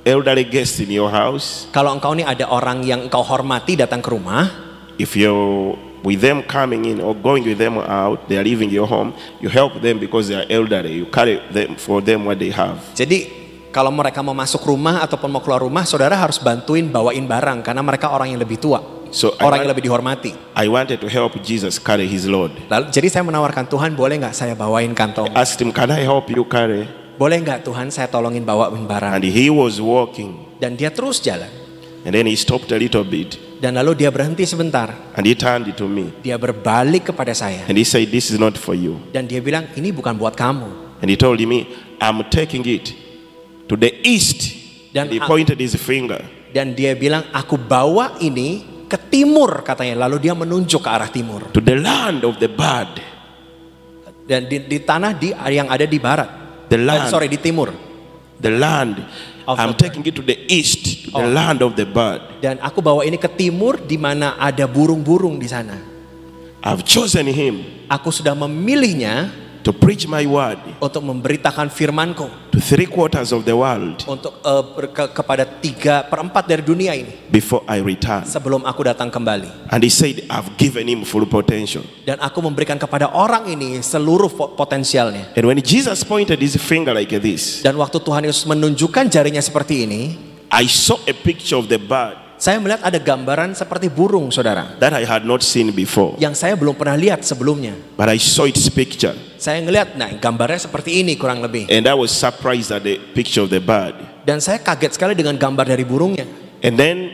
Speaker 1: elderly guest in your house,
Speaker 2: Kalau engkau ini ada orang yang engkau hormati datang ke rumah,
Speaker 1: if you're with them coming in or going with them out, they are leaving your home, you help them because they are elderly. You carry them for them what they have.
Speaker 2: jadi kalau mereka mau masuk rumah ataupun mau keluar rumah, saudara harus bantuin bawain barang karena mereka orang yang lebih tua,
Speaker 1: So
Speaker 2: orang yang lebih dihormati.
Speaker 1: I wanted to help Jesus carry his load.
Speaker 2: Lalu, jadi saya menawarkan, Tuhan boleh nggak saya bawain kantong?
Speaker 1: I asked him, can I help you carry?
Speaker 2: Boleh nggak Tuhan saya tolongin bawain barang?
Speaker 1: And he was walking.
Speaker 2: Dan dia terus jalan.
Speaker 1: And then he stopped a little bit
Speaker 2: Dan lalu dia berhenti sebentar.
Speaker 1: and he turned to me
Speaker 2: Dia berbalik kepada saya.
Speaker 1: and he said, "This is not for you."
Speaker 2: Dan dia bilang, ini bukan buat kamu.
Speaker 1: And he told me, "I'm taking it to the east."
Speaker 2: Dan
Speaker 1: And he pointed his finger.
Speaker 2: Dan dia bilang, aku bawa ini ke timur katanya. Lalu dia menunjuk ke arah timur.
Speaker 1: To the land of the bird.
Speaker 2: Dan di tanah yang ada di barat.
Speaker 1: The land.
Speaker 2: Di timur.
Speaker 1: The land.
Speaker 2: Of
Speaker 1: I'm
Speaker 2: the
Speaker 1: taking it to the east, to the land of the bird.
Speaker 2: Dan aku bawa ini ke timur di mana ada burung-burung di sana.
Speaker 1: I've chosen him
Speaker 2: Aku sudah memilihnya
Speaker 1: to preach my word
Speaker 2: untuk memberitakan firmanku.
Speaker 1: to 3/4 of the world
Speaker 2: Untuk kepada 3/4 dari dunia ini.
Speaker 1: before I return.
Speaker 2: Sebelum aku datang kembali.
Speaker 1: And he said, I've given him full potential.
Speaker 2: Dan aku memberikan kepada orang ini seluruh potensialnya.
Speaker 1: And when Jesus pointed his finger like this,
Speaker 2: Dan waktu Tuhan Yesus menunjukkan jarinya seperti ini,
Speaker 1: I saw a picture of the bird
Speaker 2: saya melihat ada gambaran seperti burung, saudara.
Speaker 1: that I had not seen before.
Speaker 2: Yang saya belum pernah lihat sebelumnya.
Speaker 1: But I saw its picture.
Speaker 2: Saya ngelihat, nah gambarnya seperti ini kurang lebih.
Speaker 1: And I was surprised at the picture of the bird.
Speaker 2: Dan saya kaget sekali dengan gambar dari burungnya.
Speaker 1: And then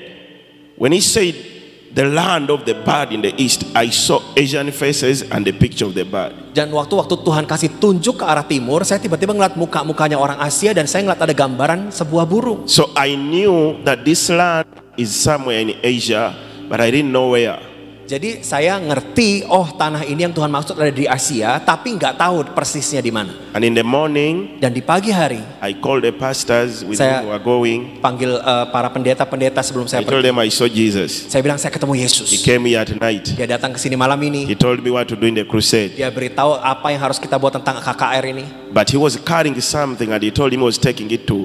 Speaker 1: when he said the land of the bird in the east, I saw Asian faces and the picture of the bird.
Speaker 2: Dan waktu Tuhan kasih tunjuk ke arah timur, saya tiba-tiba ngeliat muka-mukanya orang Asia dan saya ngeliat ada gambaran sebuah burung.
Speaker 1: So I knew that this land is somewhere in Asia, but I didn't know where.
Speaker 2: Jadi saya ngerti, oh tanah ini yang Tuhan maksud ada di Asia, tapi nggak tahu persisnya di mana.
Speaker 1: And in the morning,
Speaker 2: Dan di pagi hari,
Speaker 1: I called the pastors with
Speaker 2: Saya
Speaker 1: whom we were going.
Speaker 2: panggil para pendeta-pendeta sebelum
Speaker 1: I
Speaker 2: saya
Speaker 1: told
Speaker 2: pergi.
Speaker 1: them I saw Jesus.
Speaker 2: Saya bilang saya ketemu
Speaker 1: He
Speaker 2: Yesus.
Speaker 1: came here at night.
Speaker 2: Dia datang ke sini malam
Speaker 1: He
Speaker 2: ini.
Speaker 1: told me what to do in the crusade.
Speaker 2: Dia beritahu apa yang harus kita buat tentang KKR ini.
Speaker 1: But he was carrying something and he told him he was taking it to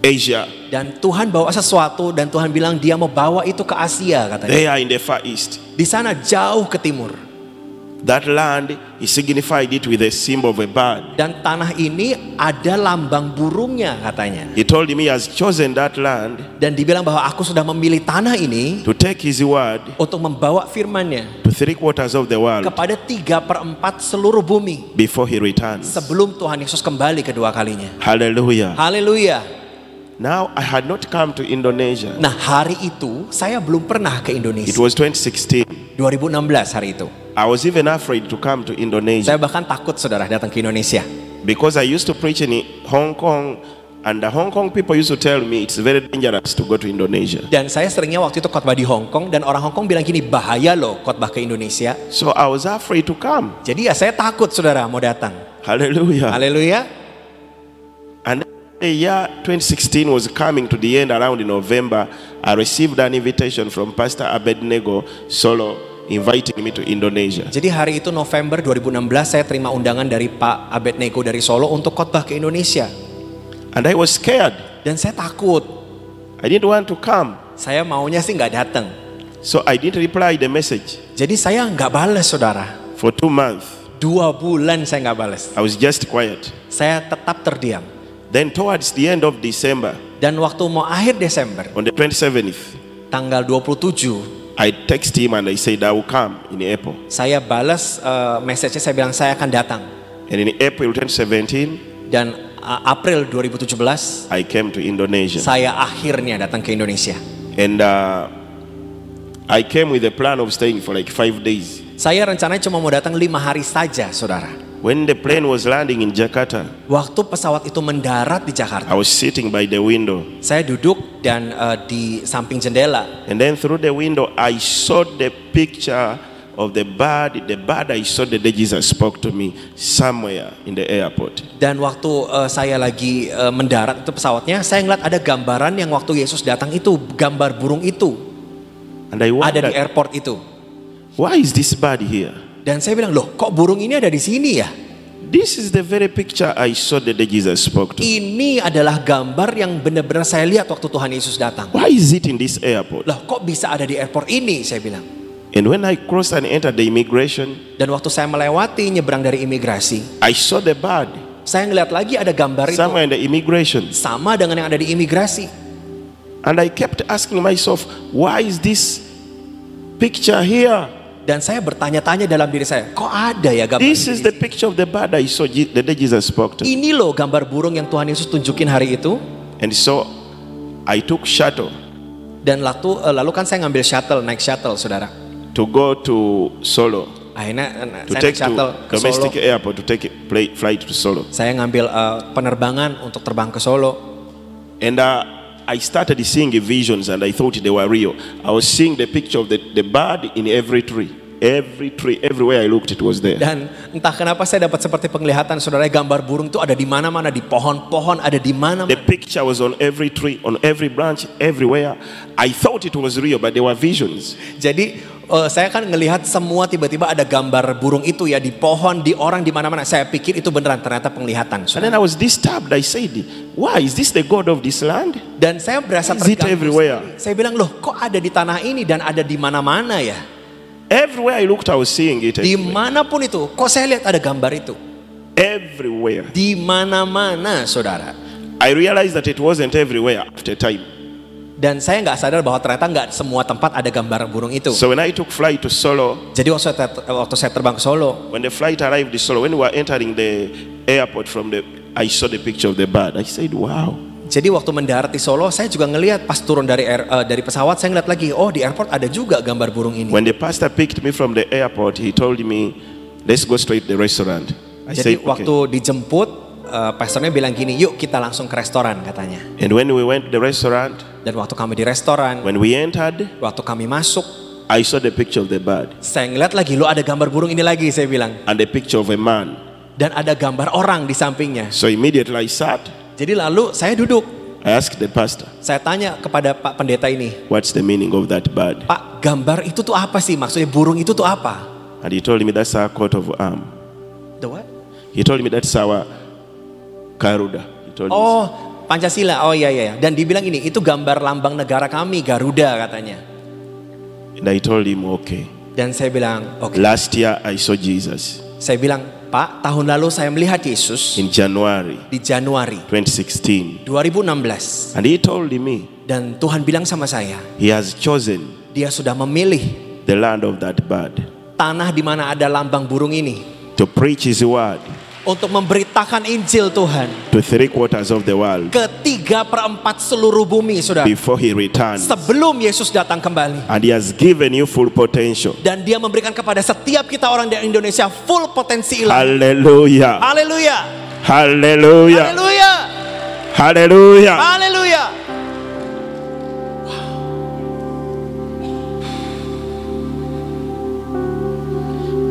Speaker 1: Asia.
Speaker 2: Dan Tuhan bawa sesuatu dan Tuhan bilang dia mau bawa itu ke Asia katanya.
Speaker 1: They are in the Far East.
Speaker 2: Di sana jauh ke timur.
Speaker 1: That land, he signified it with a symbol of a bird.
Speaker 2: Dan tanah ini ada lambang burungnya katanya.
Speaker 1: He told him he has chosen that land
Speaker 2: Dan dibilang bahwa aku sudah memilih tanah ini
Speaker 1: to take his word
Speaker 2: untuk membawa firman-Nya
Speaker 1: to 3/4 of the world
Speaker 2: kepada 3/4 seluruh bumi.
Speaker 1: before he returns.
Speaker 2: Sebelum Tuhan Yesus kembali kedua kalinya.
Speaker 1: Hallelujah.
Speaker 2: Haleluya.
Speaker 1: Now I had not come to Indonesia.
Speaker 2: Nah hari itu saya belum pernah ke
Speaker 1: It
Speaker 2: Indonesia.
Speaker 1: was 2016.
Speaker 2: 2016 hari itu.
Speaker 1: I was even afraid to come to Indonesia
Speaker 2: Saya bahkan takut saudara datang ke Indonesia.
Speaker 1: because I used to preach in Hong Kong, and the Hong Kong people used to tell me it's very dangerous to go to Indonesia.
Speaker 2: Dan saya seringnya waktu itu khotbah di Hong Kong dan orang Hong Kong bilang gini, bahaya loh khotbah ke Indonesia.
Speaker 1: So I was afraid to come.
Speaker 2: Jadi ya saya takut saudara mau datang.
Speaker 1: Hallelujah.
Speaker 2: Haleluya.
Speaker 1: And the year 2016 was coming to the end around in November. I received an invitation from Pastor Abednego Solo inviting me to Indonesia.
Speaker 2: Jadi hari itu November 2016 saya terima undangan dari Pak Abednego dari Solo untuk khotbah ke Indonesia.
Speaker 1: And I was scared.
Speaker 2: Dan saya takut.
Speaker 1: I didn't want to come.
Speaker 2: Saya maunya sih nggak datang.
Speaker 1: So I didn't reply the message
Speaker 2: Jadi saya nggak balas saudara.
Speaker 1: for 2 months.
Speaker 2: 2 bulan saya nggak balas.
Speaker 1: I was just quiet.
Speaker 2: Saya tetap terdiam.
Speaker 1: Then towards the end of December,
Speaker 2: Dan waktu mau akhir Desember,
Speaker 1: on the 27th,
Speaker 2: tanggal 27,
Speaker 1: I text him and I said I will come in April.
Speaker 2: saya balas message-nya, saya bilang saya akan datang.
Speaker 1: And in April 2017,
Speaker 2: Dan April 2017,
Speaker 1: I came to Indonesia.
Speaker 2: saya akhirnya datang ke Indonesia.
Speaker 1: And I came with a plan of staying for like 5 days.
Speaker 2: Saya rencananya cuma mau datang 5 hari saja saudara.
Speaker 1: When the plane was landing in Jakarta,
Speaker 2: Waktu pesawat itu mendarat di Jakarta,
Speaker 1: I was sitting by the window.
Speaker 2: saya duduk dan di samping jendela.
Speaker 1: And then through the window, I saw the picture of the bird. The bird I saw the day Jesus spoke to me somewhere in the airport.
Speaker 2: Dan waktu saya lagi mendarat itu pesawatnya, saya ngeliat ada gambaran yang waktu Yesus datang itu, gambar burung itu
Speaker 1: And I
Speaker 2: ada di
Speaker 1: wondered,
Speaker 2: airport itu.
Speaker 1: why is this bird here?
Speaker 2: Dan saya bilang, loh kok burung ini ada di sini ya?
Speaker 1: This is the very picture I saw the day Jesus spoke to me.
Speaker 2: Ini adalah gambar yang benar-benar saya lihat waktu Tuhan Yesus datang.
Speaker 1: Why is it in this airport?
Speaker 2: Loh kok bisa ada di airport ini, saya bilang.
Speaker 1: And when I crossed and entered the immigration,
Speaker 2: Dan waktu saya melewati nyebrang dari imigrasi,
Speaker 1: I saw the bird
Speaker 2: saya ngeliat lagi ada gambar itu.
Speaker 1: somewhere in the immigration.
Speaker 2: Sama dengan yang ada di imigrasi.
Speaker 1: And I kept asking myself, why is this picture here?
Speaker 2: Dan saya bertanya-tanya dalam diri saya, kok ada ya gambar
Speaker 1: This
Speaker 2: ini
Speaker 1: is
Speaker 2: di
Speaker 1: the picture of the bird I saw the day Jesus spoke to me.
Speaker 2: Ini loh gambar burung yang Tuhan Yesus tunjukin hari itu.
Speaker 1: And so I took shuttle
Speaker 2: Dan lalu kan saya ngambil naik shuttle, saudara.
Speaker 1: to go to Solo,
Speaker 2: Akhirnya
Speaker 1: to
Speaker 2: saya naik
Speaker 1: take
Speaker 2: shuttle
Speaker 1: to
Speaker 2: ke
Speaker 1: domestic
Speaker 2: Solo.
Speaker 1: airport to take flight to Solo.
Speaker 2: Saya ngambil penerbangan untuk terbang ke Solo.
Speaker 1: And I started seeing visions and I thought they were real. I was seeing the picture of the bird in every tree. Every tree, everywhere I looked, it was there.
Speaker 2: Dan entah kenapa saya dapat seperti penglihatan, saudara, gambar burung itu ada di mana-mana, di pohon-pohon, ada di
Speaker 1: The
Speaker 2: mana-mana.
Speaker 1: picture was on every tree, on every branch, everywhere. I thought it was real, but they were visions.
Speaker 2: Jadi saya kan ngelihat semua tiba-tiba ada gambar burung itu ya di pohon, di orang, di mana-mana. Saya pikir itu beneran, ternyata penglihatan.
Speaker 1: And then I was disturbed. I said, why is this the God of this land?
Speaker 2: Dan saya berasa
Speaker 1: Is it
Speaker 2: terganggu
Speaker 1: everywhere?
Speaker 2: sekali. Saya bilang, loh kok ada di tanah ini dan ada di mana-mana ya?
Speaker 1: Everywhere I looked, I was seeing it.
Speaker 2: Dimanapun itu, kok saya lihat ada gambar itu?
Speaker 1: Everywhere.
Speaker 2: Di mana-mana, saudara.
Speaker 1: I realized that it wasn't everywhere after time.
Speaker 2: Dan saya nggak sadar bahwa ternyata nggak semua tempat ada gambar burung itu.
Speaker 1: So when I took flight to Solo,
Speaker 2: Jadi waktu saya terbang ke Solo,
Speaker 1: when the flight arrived in Solo, when we were entering the airport I saw the picture of the bird. I said, wow.
Speaker 2: jadi waktu mendarat di Solo, saya juga ngelihat pas turun dari pesawat, saya ngeliat lagi, oh di airport ada juga gambar burung ini.
Speaker 1: When the pastor picked me from the airport, he told me, let's go straight to the restaurant. I
Speaker 2: Jadi
Speaker 1: said, okay.
Speaker 2: waktu dijemput, pastornya bilang gini, yuk kita langsung ke restoran katanya.
Speaker 1: And when we went to the restaurant,
Speaker 2: Dan waktu kami di restoran,
Speaker 1: when we entered,
Speaker 2: waktu kami masuk,
Speaker 1: I saw the picture of the bird
Speaker 2: saya ngeliat lagi, lo ada gambar burung ini lagi, saya bilang.
Speaker 1: and the picture of a man.
Speaker 2: Dan ada gambar orang di sampingnya.
Speaker 1: So immediately I sat.
Speaker 2: Jadi lalu saya duduk,
Speaker 1: I asked the pastor,
Speaker 2: saya tanya kepada Pak Pendeta ini,
Speaker 1: what's the meaning of that bird?
Speaker 2: Pak, gambar itu tuh apa sih? Maksudnya burung itu tuh apa?
Speaker 1: And he told me that's our coat of arm.
Speaker 2: The what?
Speaker 1: He told me that's our Garuda. He told me.
Speaker 2: Oh, Pancasila. Oh iya iya. Dan dibilang ini, itu gambar lambang negara kami, Garuda katanya.
Speaker 1: And I told him, okay.
Speaker 2: Dan saya bilang, oke.
Speaker 1: Last year I saw Jesus
Speaker 2: Saya bilang, Pak, tahun lalu saya melihat Yesus
Speaker 1: in January
Speaker 2: di Januari
Speaker 1: 2016.
Speaker 2: 2016.
Speaker 1: And he told me
Speaker 2: Dan Tuhan bilang sama saya,
Speaker 1: he has chosen
Speaker 2: Dia sudah memilih
Speaker 1: the land of that bird
Speaker 2: tanah di mana ada lambang burung ini
Speaker 1: to preach his word
Speaker 2: untuk memberitakan Injil Tuhan
Speaker 1: to 3/4 of the world
Speaker 2: ke 3/4 seluruh bumi, saudara.
Speaker 1: before he returns.
Speaker 2: Sebelum Yesus datang kembali.
Speaker 1: And he has given you full potential.
Speaker 2: Dan dia memberikan kepada setiap kita orang di Indonesia full potensi ilahi.
Speaker 1: Hallelujah.
Speaker 2: Haleluya.
Speaker 1: Hallelujah.
Speaker 2: Haleluya.
Speaker 1: Hallelujah.
Speaker 2: Haleluya.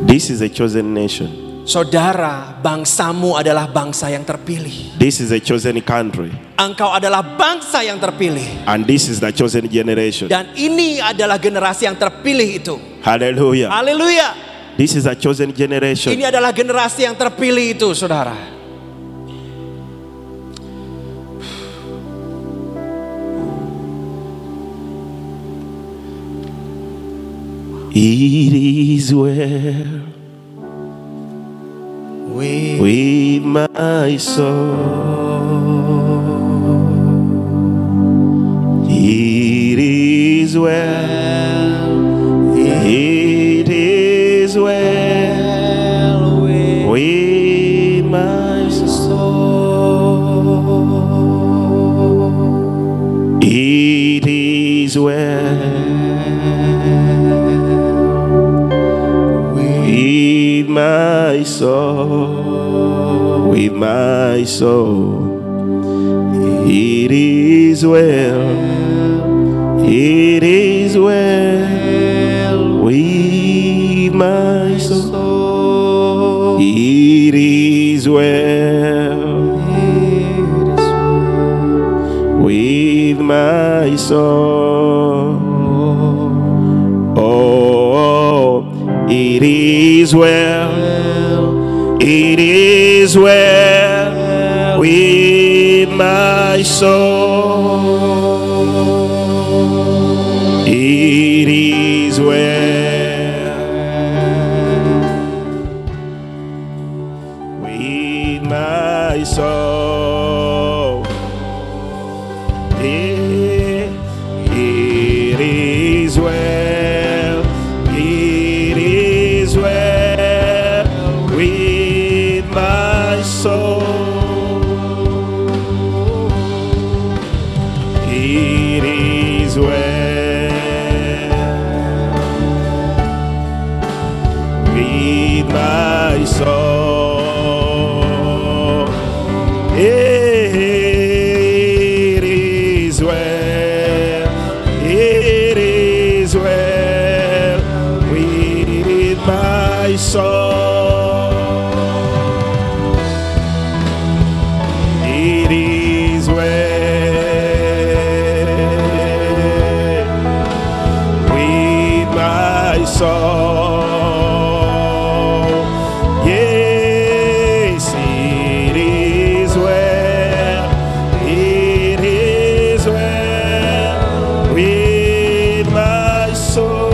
Speaker 1: This is a chosen nation.
Speaker 2: Saudara, bangsamu adalah bangsa yang terpilih.
Speaker 1: This is a chosen country.
Speaker 2: Engkau adalah bangsa yang terpilih.
Speaker 1: And this is the chosen generation.
Speaker 2: Dan ini adalah generasi yang terpilih itu.
Speaker 1: Hallelujah.
Speaker 2: Haleluya.
Speaker 1: This is a chosen generation.
Speaker 2: Ini adalah generasi yang terpilih itu, saudara.
Speaker 1: It is well with my soul. It is well. It is well with my soul. It is well with my soul, with my soul. It is well, it is well with my soul. It is well with my soul. Oh, it is well, it is well with my soul. It is well with my soul. It is well, it is well with my soul. It is well. with my soul. It is well, it is well with my soul. It is well with my soul. Yes, it is well. It is well with my soul.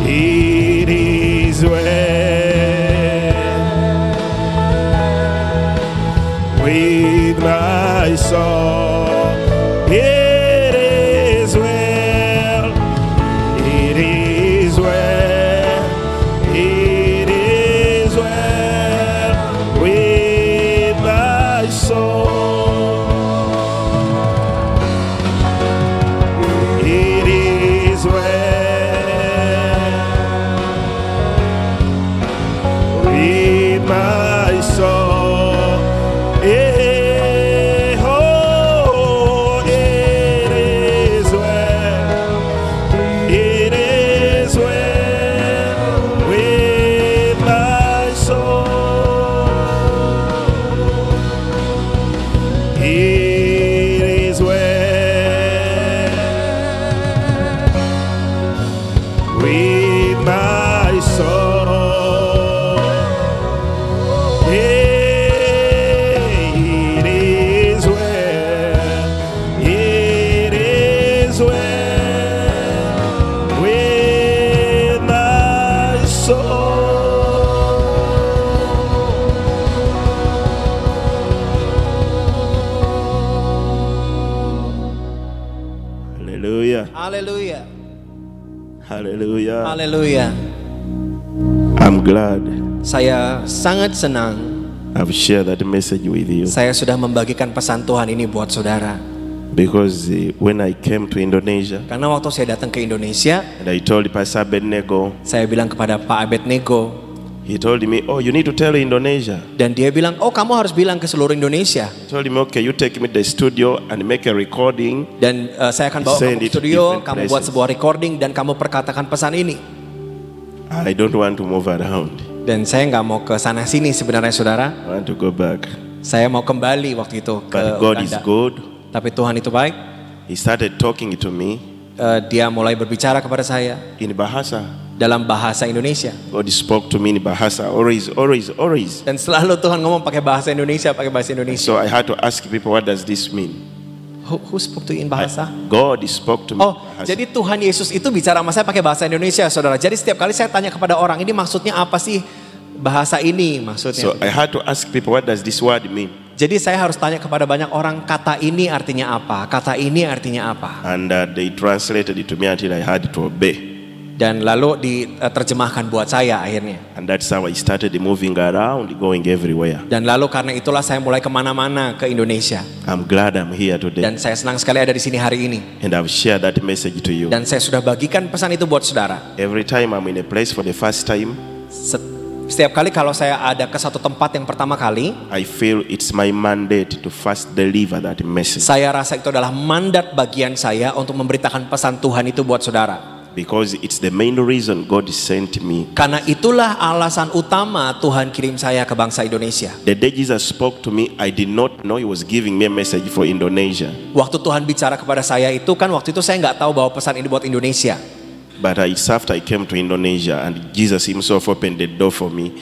Speaker 1: It is well with my soul. It is well. It is well. It is well with my soul. It is well with my soul. Oh, it is well. It is well with my soul. It is well with my soul. It is well. It is well with my soul. Hallelujah.
Speaker 2: Haleluya.
Speaker 1: Hallelujah.
Speaker 2: Haleluya.
Speaker 1: I'm glad
Speaker 2: Saya sangat senang
Speaker 1: I've shared that message with you
Speaker 2: saya sudah membagikan pesan Tuhan ini buat saudara.
Speaker 1: because when I came to Indonesia
Speaker 2: Karena waktu saya datang ke Indonesia,
Speaker 1: and I told Pastor Abednego,
Speaker 2: saya bilang kepada Pak Abednego,
Speaker 1: he told me, "Oh, you need to tell Indonesia."
Speaker 2: dan dia bilang, oh kamu harus bilang ke seluruh Indonesia.
Speaker 1: I told him, "Okay, you take me to the studio and make a recording."
Speaker 2: Dan saya akan bawa
Speaker 1: Send
Speaker 2: kamu ke
Speaker 1: it to
Speaker 2: studio,
Speaker 1: different
Speaker 2: kamu buat
Speaker 1: places.
Speaker 2: sebuah recording dan kamu perkatakan pesan ini.
Speaker 1: I don't want to move around.
Speaker 2: Dan saya nggak mau ke sana sini sebenarnya saudara.
Speaker 1: I want to go back.
Speaker 2: Saya mau kembali waktu itu ke
Speaker 1: But God is
Speaker 2: Uganda.
Speaker 1: good.
Speaker 2: Tapi Tuhan itu baik.
Speaker 1: He started talking to me
Speaker 2: Dia mulai berbicara kepada saya
Speaker 1: in Bahasa.
Speaker 2: dalam bahasa Indonesia.
Speaker 1: God spoke to me in Bahasa. Always, always, always.
Speaker 2: Dan selalu Tuhan ngomong pakai bahasa Indonesia, pakai bahasa Indonesia.
Speaker 1: So I had to ask people, what does this mean?
Speaker 2: Who spoke to you in bahasa?
Speaker 1: God spoke to me.
Speaker 2: Oh,
Speaker 1: in Bahasa.
Speaker 2: jadi Tuhan Yesus itu bicara sama saya pakai bahasa Indonesia, saudara. Jadi setiap kali saya tanya kepada orang, ini maksudnya apa sih bahasa ini maksudnya?
Speaker 1: So I had to ask people, what does this word mean?
Speaker 2: Jadi saya harus tanya kepada banyak orang, kata ini artinya apa? Kata ini artinya apa?
Speaker 1: And they translated it to me until I had to obey.
Speaker 2: Dan lalu diterjemahkan buat saya akhirnya.
Speaker 1: And that's how I started moving around, going everywhere.
Speaker 2: Dan lalu karena itulah saya mulai kemana-mana ke Indonesia.
Speaker 1: I'm glad I'm here today.
Speaker 2: Dan saya senang sekali ada di sini hari ini.
Speaker 1: And I've shared that message to you.
Speaker 2: Dan saya sudah bagikan pesan itu buat saudara.
Speaker 1: Every time I'm in a place for the first time,
Speaker 2: Setiap kali kalau saya ada ke satu tempat yang pertama kali,
Speaker 1: I feel it's my mandate to first deliver that message.
Speaker 2: saya rasa itu adalah mandat bagian saya untuk memberitakan pesan Tuhan itu buat saudara.
Speaker 1: Because it's the main reason God sent me.
Speaker 2: Karena itulah alasan utama Tuhan kirim saya ke bangsa Indonesia.
Speaker 1: The day Jesus spoke to me, I did not know He was giving me a message for Indonesia.
Speaker 2: Waktu Tuhan bicara kepada saya itu kan waktu itu saya nggak tahu bahwa pesan ini buat Indonesia.
Speaker 1: But it's after I came to Indonesia and Jesus Himself opened the door for me,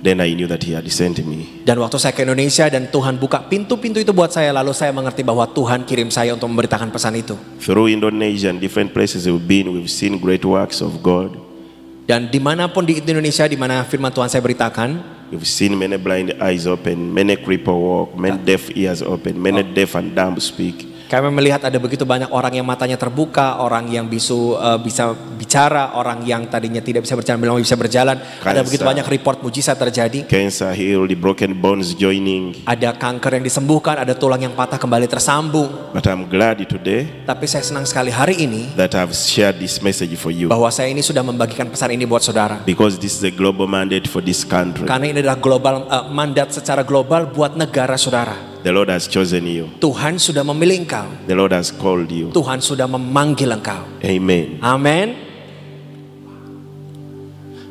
Speaker 1: then I knew that He had sent me.
Speaker 2: Dan waktu saya ke Indonesia dan Tuhan buka pintu-pintu itu buat saya, lalu saya mengerti bahwa Tuhan kirim saya untuk memberitakan pesan itu.
Speaker 1: Through Indonesia and different places we've been, we've seen great works of God.
Speaker 2: Dan dimanapun di Indonesia, di mana firman Tuhan saya beritakan,
Speaker 1: We've seen many blind eyes open, many cripple walk, many deaf ears open, many deaf and dumb speak.
Speaker 2: Kami melihat ada begitu banyak orang yang matanya terbuka, orang yang bisa bicara, orang yang tadinya tidak bisa berjalan belum bisa berjalan. Ada begitu banyak report mujizat terjadi.
Speaker 1: Cancer healed, the broken bones joining.
Speaker 2: Ada kanker yang disembuhkan, ada tulang yang patah kembali tersambung.
Speaker 1: But I'm glad today
Speaker 2: Tapi saya senang sekali hari ini
Speaker 1: that I've shared this message for you.
Speaker 2: bahwa saya ini sudah membagikan pesan ini buat saudara.
Speaker 1: Because this is a global mandate for this country.
Speaker 2: Karena ini adalah mandat secara global buat negara saudara.
Speaker 1: The Lord has chosen you.
Speaker 2: Tuhan sudah memilih engkau.
Speaker 1: The Lord has called you.
Speaker 2: Tuhan sudah memanggil engkau.
Speaker 1: Amen.
Speaker 2: Amin.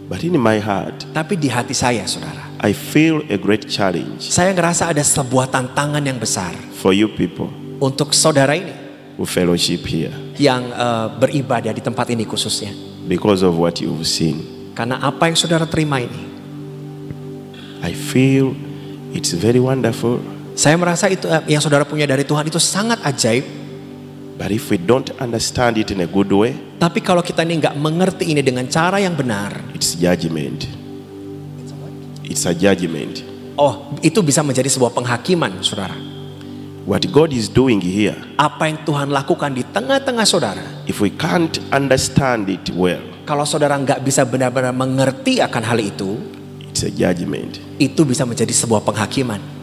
Speaker 1: But in my heart,
Speaker 2: Tapi di hati saya, saudara,
Speaker 1: I feel a great challenge
Speaker 2: saya ngerasa ada sebuah tantangan yang besar
Speaker 1: for you people
Speaker 2: untuk saudara ini
Speaker 1: who fellowship here
Speaker 2: yang beribadah di tempat ini khususnya.
Speaker 1: because of what you've seen.
Speaker 2: Karena apa yang saudara terima ini,
Speaker 1: I feel it's very wonderful.
Speaker 2: saya merasa itu yang saudara punya dari Tuhan itu sangat ajaib.
Speaker 1: But if we don't understand it in a good way,
Speaker 2: Tapi kalau kita ini nggak mengerti ini dengan cara yang benar,
Speaker 1: it's judgment. It's a judgment.
Speaker 2: oh itu bisa menjadi sebuah penghakiman, saudara.
Speaker 1: What God is doing here,
Speaker 2: Apa yang Tuhan lakukan di tengah-tengah saudara,
Speaker 1: if we can't understand it well,
Speaker 2: kalau saudara nggak bisa benar-benar mengerti akan hal itu
Speaker 1: it's a judgment.
Speaker 2: bisa menjadi sebuah penghakiman.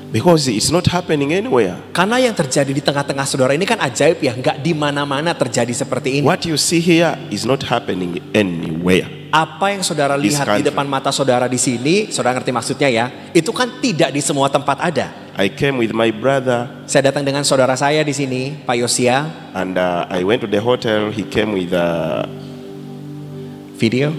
Speaker 1: Because it's not happening anywhere.
Speaker 2: Karena yang terjadi di tengah-tengah saudara ini kan ajaib ya, nggak di mana-mana terjadi seperti ini.
Speaker 1: What you see here is not happening anywhere.
Speaker 2: Apa yang saudara
Speaker 1: This
Speaker 2: lihat di
Speaker 1: country.
Speaker 2: depan mata saudara di sini, saudara ngerti maksudnya ya? Itu kan tidak di semua tempat ada.
Speaker 1: I came with my brother
Speaker 2: Saya datang dengan saudara saya di sini, Pak Yosia.
Speaker 1: and I went to the hotel. He came with
Speaker 2: Video.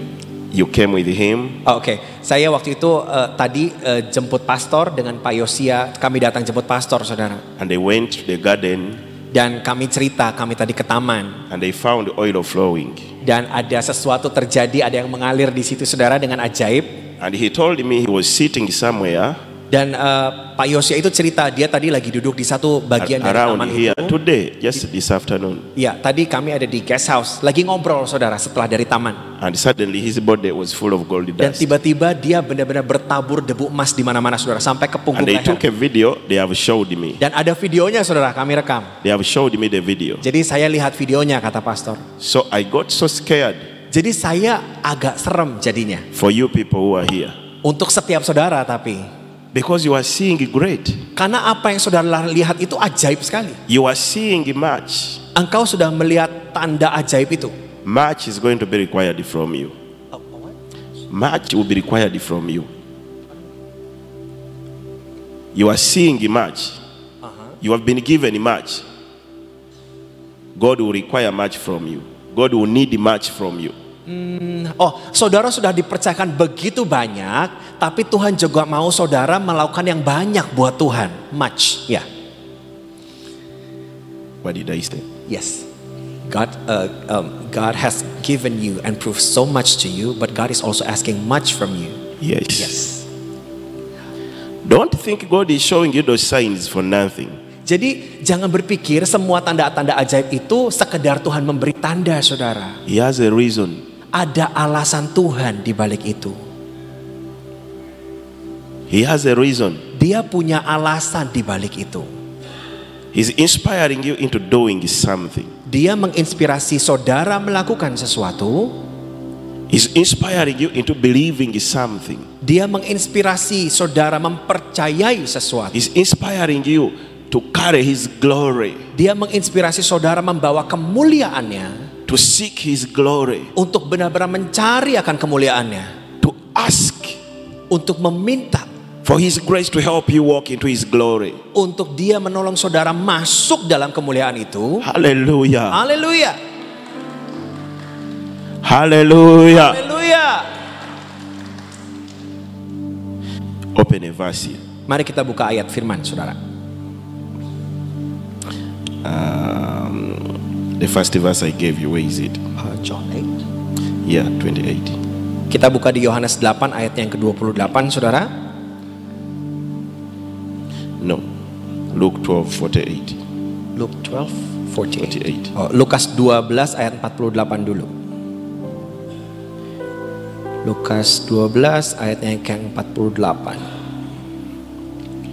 Speaker 1: you came with him.
Speaker 2: Oh, Oke, saya waktu itu tadi jemput pastor dengan Pak Yosia. Kami datang jemput pastor, saudara.
Speaker 1: And they went to the garden
Speaker 2: Dan kami cerita, kami tadi ke taman.
Speaker 1: and they found oil flowing.
Speaker 2: Dan ada sesuatu terjadi, ada yang mengalir di situ, saudara, dengan ajaib.
Speaker 1: And he told me he was sitting somewhere
Speaker 2: Dan Pak Yosia itu cerita, dia tadi lagi duduk di satu bagian dari taman
Speaker 1: around here
Speaker 2: itu.
Speaker 1: today, just this afternoon.
Speaker 2: Ya, tadi kami ada di guest house, lagi ngobrol, saudara, setelah dari taman.
Speaker 1: And suddenly his body was full of gold
Speaker 2: Dan
Speaker 1: dust.
Speaker 2: tiba-tiba dia benar-benar bertabur debu emas di mana-mana, saudara, sampai ke punggung
Speaker 1: And they took
Speaker 2: leher.
Speaker 1: a video, they have showed me.
Speaker 2: Dan ada videonya, saudara, kami rekam.
Speaker 1: They have showed me the video.
Speaker 2: Jadi saya lihat videonya, kata pastor.
Speaker 1: So I got so scared
Speaker 2: Jadi saya agak serem jadinya.
Speaker 1: for you people who are here.
Speaker 2: Untuk setiap saudara tapi.
Speaker 1: Because you are seeing great.
Speaker 2: Karena apa yang saudara lihat itu ajaib sekali.
Speaker 1: You are seeing much.
Speaker 2: Engkau sudah melihat tanda ajaib itu.
Speaker 1: Much is going to be required from you. Much will be required from you. You are seeing much. You have been given much. God will require much from you. God will need much from you.
Speaker 2: Oh, saudara sudah dipercayakan begitu banyak, tapi Tuhan juga mau saudara melakukan yang banyak buat Tuhan. Much, ya.
Speaker 1: What did I say?
Speaker 2: Yes. God has given you and proved so much to you, but God is also asking much from you.
Speaker 1: Yes.
Speaker 2: Yes.
Speaker 1: Don't think God is showing you those signs for nothing.
Speaker 2: Jadi jangan berpikir semua tanda-tanda ajaib itu sekedar Tuhan memberi tanda, saudara.
Speaker 1: He has a reason.
Speaker 2: Ada alasan Tuhan di balik itu.
Speaker 1: He has a reason.
Speaker 2: Dia punya alasan di balik itu.
Speaker 1: He's inspiring you into doing something.
Speaker 2: Dia menginspirasi saudara melakukan sesuatu.
Speaker 1: He's inspiring you into believing something.
Speaker 2: Dia menginspirasi saudara mempercayai sesuatu.
Speaker 1: He's inspiring you to carry His glory,
Speaker 2: Dia menginspirasi saudara membawa kemuliaannya,
Speaker 1: to seek His glory,
Speaker 2: untuk benar-benar mencari akan kemuliaannya,
Speaker 1: to ask
Speaker 2: untuk meminta
Speaker 1: for His grace to help you walk into His glory.
Speaker 2: untuk dia menolong saudara masuk dalam kemuliaan itu.
Speaker 1: Hallelujah.
Speaker 2: Haleluya.
Speaker 1: Hallelujah.
Speaker 2: Haleluya.
Speaker 1: Open a verse here.
Speaker 2: Mari kita buka ayat firman, saudara.
Speaker 1: The first verse I gave you, where is it?
Speaker 2: John 8.
Speaker 1: Yeah, 28.
Speaker 2: Kita buka di Yohanes 8 ayat yang ke-28, saudara.
Speaker 1: No, Luke 12:48.
Speaker 2: Luke 12:48.
Speaker 1: 48.
Speaker 2: Oh, Lukas 12 ayat 48 dulu. Lukas 12 ayat yang ke-48.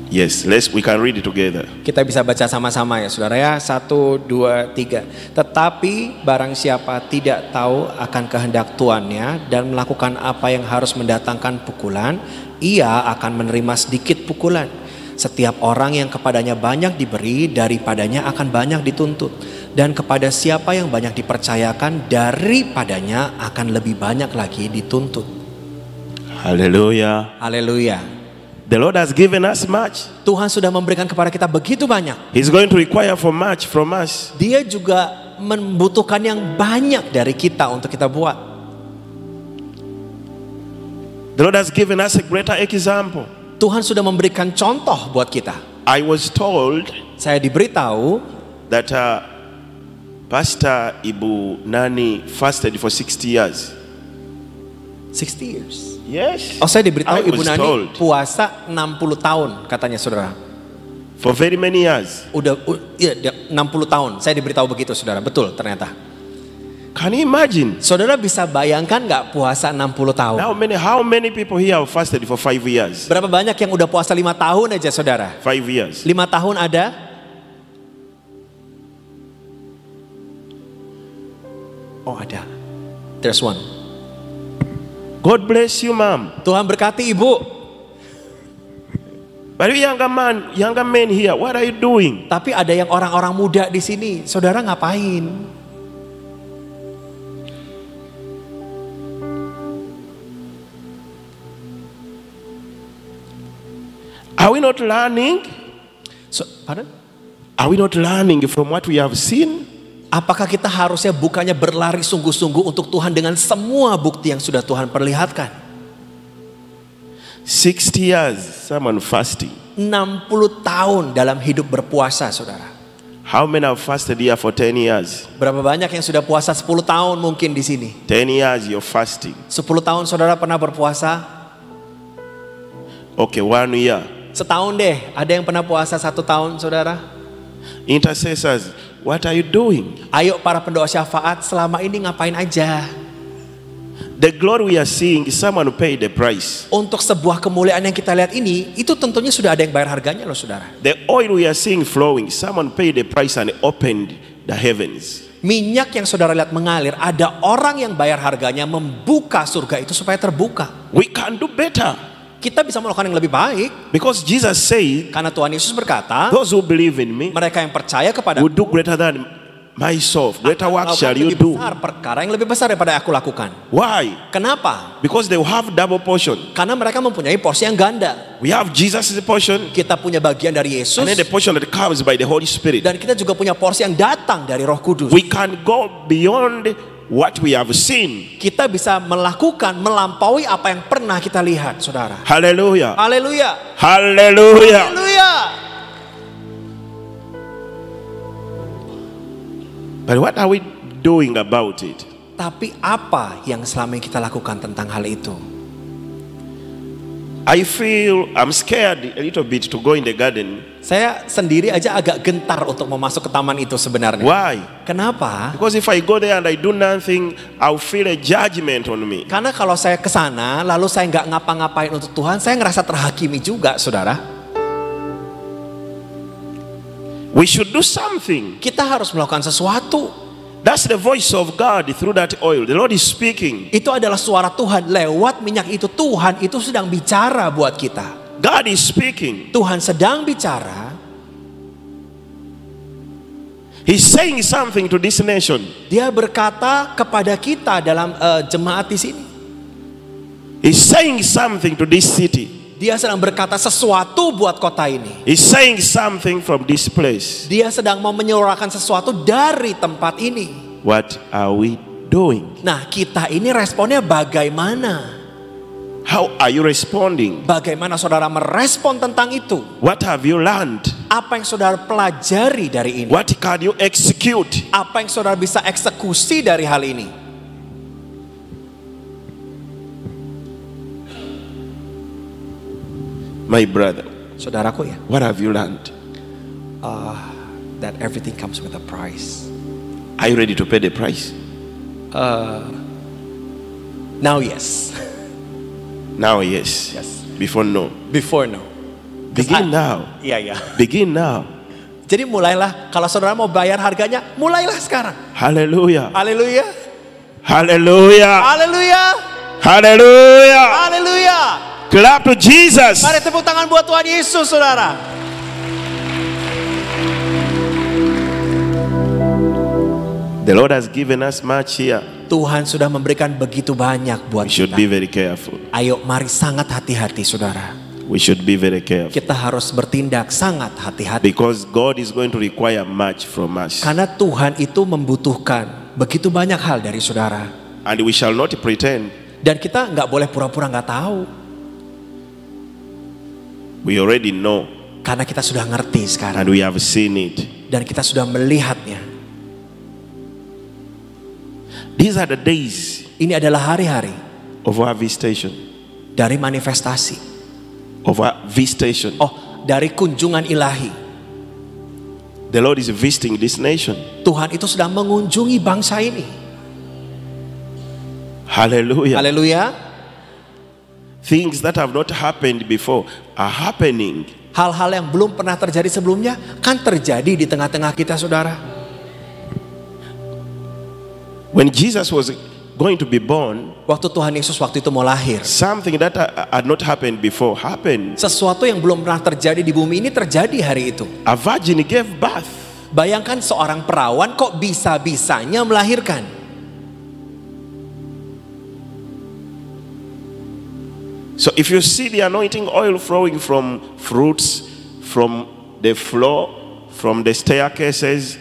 Speaker 1: Yes, we can read it together.
Speaker 2: Kita bisa baca sama-sama ya saudara ya. 1, 2, 3. Tetapi barang siapa tidak tahu akan kehendak tuannya dan melakukan apa yang harus mendatangkan pukulan, ia akan menerima sedikit pukulan. Setiap orang yang kepadanya banyak diberi, daripadanya akan banyak dituntut. Dan kepada siapa yang banyak dipercayakan, daripadanya akan lebih banyak lagi dituntut.
Speaker 1: Hallelujah.
Speaker 2: Haleluya.
Speaker 1: The Lord has given us much.
Speaker 2: Tuhan sudah memberikan kepada kita begitu banyak.
Speaker 1: He's going to require for much from us.
Speaker 2: Dia juga membutuhkan yang banyak dari kita untuk kita buat.
Speaker 1: The Lord has given us a greater example.
Speaker 2: Tuhan sudah memberikan contoh buat kita.
Speaker 1: I was told
Speaker 2: Saya diberitahu
Speaker 1: that Pastor Ibu Nani fasted for 60 years.
Speaker 2: 60 years.
Speaker 1: Yes.
Speaker 2: Oh, saya diberitahu
Speaker 1: I
Speaker 2: Ibu
Speaker 1: was
Speaker 2: Nani
Speaker 1: told.
Speaker 2: puasa 60 tahun katanya saudara.
Speaker 1: For very many years.
Speaker 2: Iya, 60 tahun. Saya diberitahu begitu saudara. Betul ternyata.
Speaker 1: Can you imagine?
Speaker 2: Saudara bisa bayangkan nggak puasa 60 tahun?
Speaker 1: How many people here have fasted for 5 years?
Speaker 2: Berapa banyak yang udah puasa 5 tahun aja saudara?
Speaker 1: 5 years.
Speaker 2: 5 tahun ada? Oh ada. There's one.
Speaker 1: God bless you, ma'am.
Speaker 2: Tuhan berkati ibu.
Speaker 1: But you younger men here, what are you doing?
Speaker 2: Tapi ada yang orang-orang muda di sini. Saudara ngapain?
Speaker 1: Are we not learning?
Speaker 2: Pardon?
Speaker 1: Are we not learning from what we have seen?
Speaker 2: Apakah kita harusnya bukannya berlari sungguh-sungguh untuk Tuhan dengan semua bukti yang sudah Tuhan perlihatkan?
Speaker 1: 60 years, someone fasting.
Speaker 2: 60 tahun dalam hidup berpuasa, saudara.
Speaker 1: How many have fasted here for 10 years?
Speaker 2: Berapa banyak yang sudah puasa 10 tahun mungkin di sini?
Speaker 1: 10 years you're fasting.
Speaker 2: 10 tahun saudara pernah berpuasa?
Speaker 1: Okay, 1 year.
Speaker 2: Setahun deh, ada yang pernah puasa 1 tahun saudara?
Speaker 1: Intercessors, what are you doing?
Speaker 2: Ayo para pendoa syafaat, selama ini ngapain aja?
Speaker 1: The glory we are seeing is someone who paid the price.
Speaker 2: Untuk sebuah kemuliaan yang kita lihat ini, itu tentunya sudah ada yang bayar harganya loh saudara.
Speaker 1: The oil we are seeing flowing, someone paid the price and opened the heavens.
Speaker 2: Minyak yang saudara lihat mengalir, ada orang yang bayar harganya membuka surga itu supaya terbuka.
Speaker 1: We can do better.
Speaker 2: Kita bisa melakukan yang lebih baik.
Speaker 1: Because Jesus said,
Speaker 2: Karena Tuhan Yesus berkata,
Speaker 1: those who believe in me
Speaker 2: mereka yang percaya kepada
Speaker 1: will do greater than myself. Greater work shall you do.
Speaker 2: Perkara yang lebih besar daripada aku lakukan.
Speaker 1: Why?
Speaker 2: Kenapa?
Speaker 1: Because they will have double portion.
Speaker 2: Karena mereka mempunyai porsi yang ganda.
Speaker 1: We have Jesus' portion,
Speaker 2: Kita punya bagian dari Yesus,
Speaker 1: and then the portion that comes by the Holy Spirit.
Speaker 2: dan kita juga punya porsi yang datang dari Roh Kudus.
Speaker 1: We can go beyond what we have seen.
Speaker 2: Kita bisa melakukan, melampaui apa yang pernah kita lihat, saudara.
Speaker 1: Hallelujah.
Speaker 2: Haleluya.
Speaker 1: Hallelujah.
Speaker 2: Haleluya.
Speaker 1: But what are we doing about it?
Speaker 2: Tapi apa yang selama ini kita lakukan tentang hal itu?
Speaker 1: I'm scared a little bit to go in the garden.
Speaker 2: Saya sendiri aja agak gentar untuk masuk ke taman itu sebenarnya.
Speaker 1: Why?
Speaker 2: Kenapa?
Speaker 1: Because if I go there and I do nothing, I'll feel a judgment on me.
Speaker 2: Karena kalau saya ke sana lalu saya nggak ngapa-ngapain untuk Tuhan, saya ngerasa terhakimi juga, saudara.
Speaker 1: We should do something.
Speaker 2: Kita harus melakukan sesuatu.
Speaker 1: That's the voice of God through that oil. The Lord is speaking.
Speaker 2: Itu adalah suara Tuhan lewat minyak itu. Tuhan itu sedang bicara buat kita.
Speaker 1: God is speaking.
Speaker 2: Tuhan sedang bicara.
Speaker 1: He's saying something to this nation.
Speaker 2: Dia berkata kepada kita dalam jemaat di sini.
Speaker 1: He's saying something to this city.
Speaker 2: Dia sedang berkata sesuatu buat kota ini.
Speaker 1: He's saying something from this place.
Speaker 2: Dia sedang mau menyuarakan sesuatu dari tempat ini.
Speaker 1: What are we doing?
Speaker 2: Nah, kita ini responnya bagaimana?
Speaker 1: How are you responding?
Speaker 2: Bagaimana saudara merespon tentang itu?
Speaker 1: What have you learned?
Speaker 2: Apa yang saudara pelajari dari ini?
Speaker 1: What can you execute?
Speaker 2: Apa yang saudara bisa eksekusi dari hal ini?
Speaker 1: My brother,
Speaker 2: Saudaraku ya,
Speaker 1: what have you learned?
Speaker 2: that everything comes with a price.
Speaker 1: Are you ready to pay the price?
Speaker 2: Now yes.
Speaker 1: Now, yes.
Speaker 2: Yes.
Speaker 1: Before, no.
Speaker 2: Before no.
Speaker 1: Begin now.
Speaker 2: Iya.
Speaker 1: Begin now.
Speaker 2: Jadi mulailah, kalau saudara mau bayar harganya, mulailah sekarang.
Speaker 1: Hallelujah.
Speaker 2: Haleluya.
Speaker 1: Hallelujah.
Speaker 2: Haleluya.
Speaker 1: Hallelujah.
Speaker 2: Haleluya.
Speaker 1: Clap to Jesus.
Speaker 2: Mari tepuk tangan buat Tuhan Yesus, saudara.
Speaker 1: The Lord has given us much here.
Speaker 2: Tuhan sudah memberikan begitu banyak buat
Speaker 1: We should
Speaker 2: kita.
Speaker 1: be very careful.
Speaker 2: Ayo mari sangat hati-hati, saudara.
Speaker 1: We should be very careful.
Speaker 2: Kita harus bertindak sangat hati-hati.
Speaker 1: Because God is going to require much from us.
Speaker 2: Karena Tuhan itu membutuhkan begitu banyak hal dari saudara.
Speaker 1: And we shall not pretend.
Speaker 2: Dan kita nggak boleh pura-pura nggak tahu.
Speaker 1: We already know.
Speaker 2: Karena kita sudah ngerti sekarang.
Speaker 1: And we have seen it.
Speaker 2: Dan kita sudah melihatnya.
Speaker 1: These are the days
Speaker 2: Ini adalah hari-hari
Speaker 1: of our visitation.
Speaker 2: dari manifestasi.
Speaker 1: Of our visitation.
Speaker 2: Oh, dari kunjungan ilahi.
Speaker 1: The Lord is visiting this nation.
Speaker 2: Tuhan itu sedang mengunjungi bangsa ini.
Speaker 1: Hallelujah.
Speaker 2: Haleluya.
Speaker 1: Things that have not happened before are happening.
Speaker 2: Hal-hal yang belum pernah terjadi sebelumnya kan terjadi di tengah-tengah kita, saudara.
Speaker 1: When Jesus was going to be born,
Speaker 2: Waktu Tuhan Yesus waktu itu mau lahir,
Speaker 1: something that had not happened before happened.
Speaker 2: sesuatu yang belum pernah terjadi di bumi ini terjadi hari itu.
Speaker 1: A virgin gave birth.
Speaker 2: Bayangkan seorang perawan kok bisa-bisanya melahirkan.
Speaker 1: So if you see the anointing oil flowing from fruits, from the floor, from the staircases,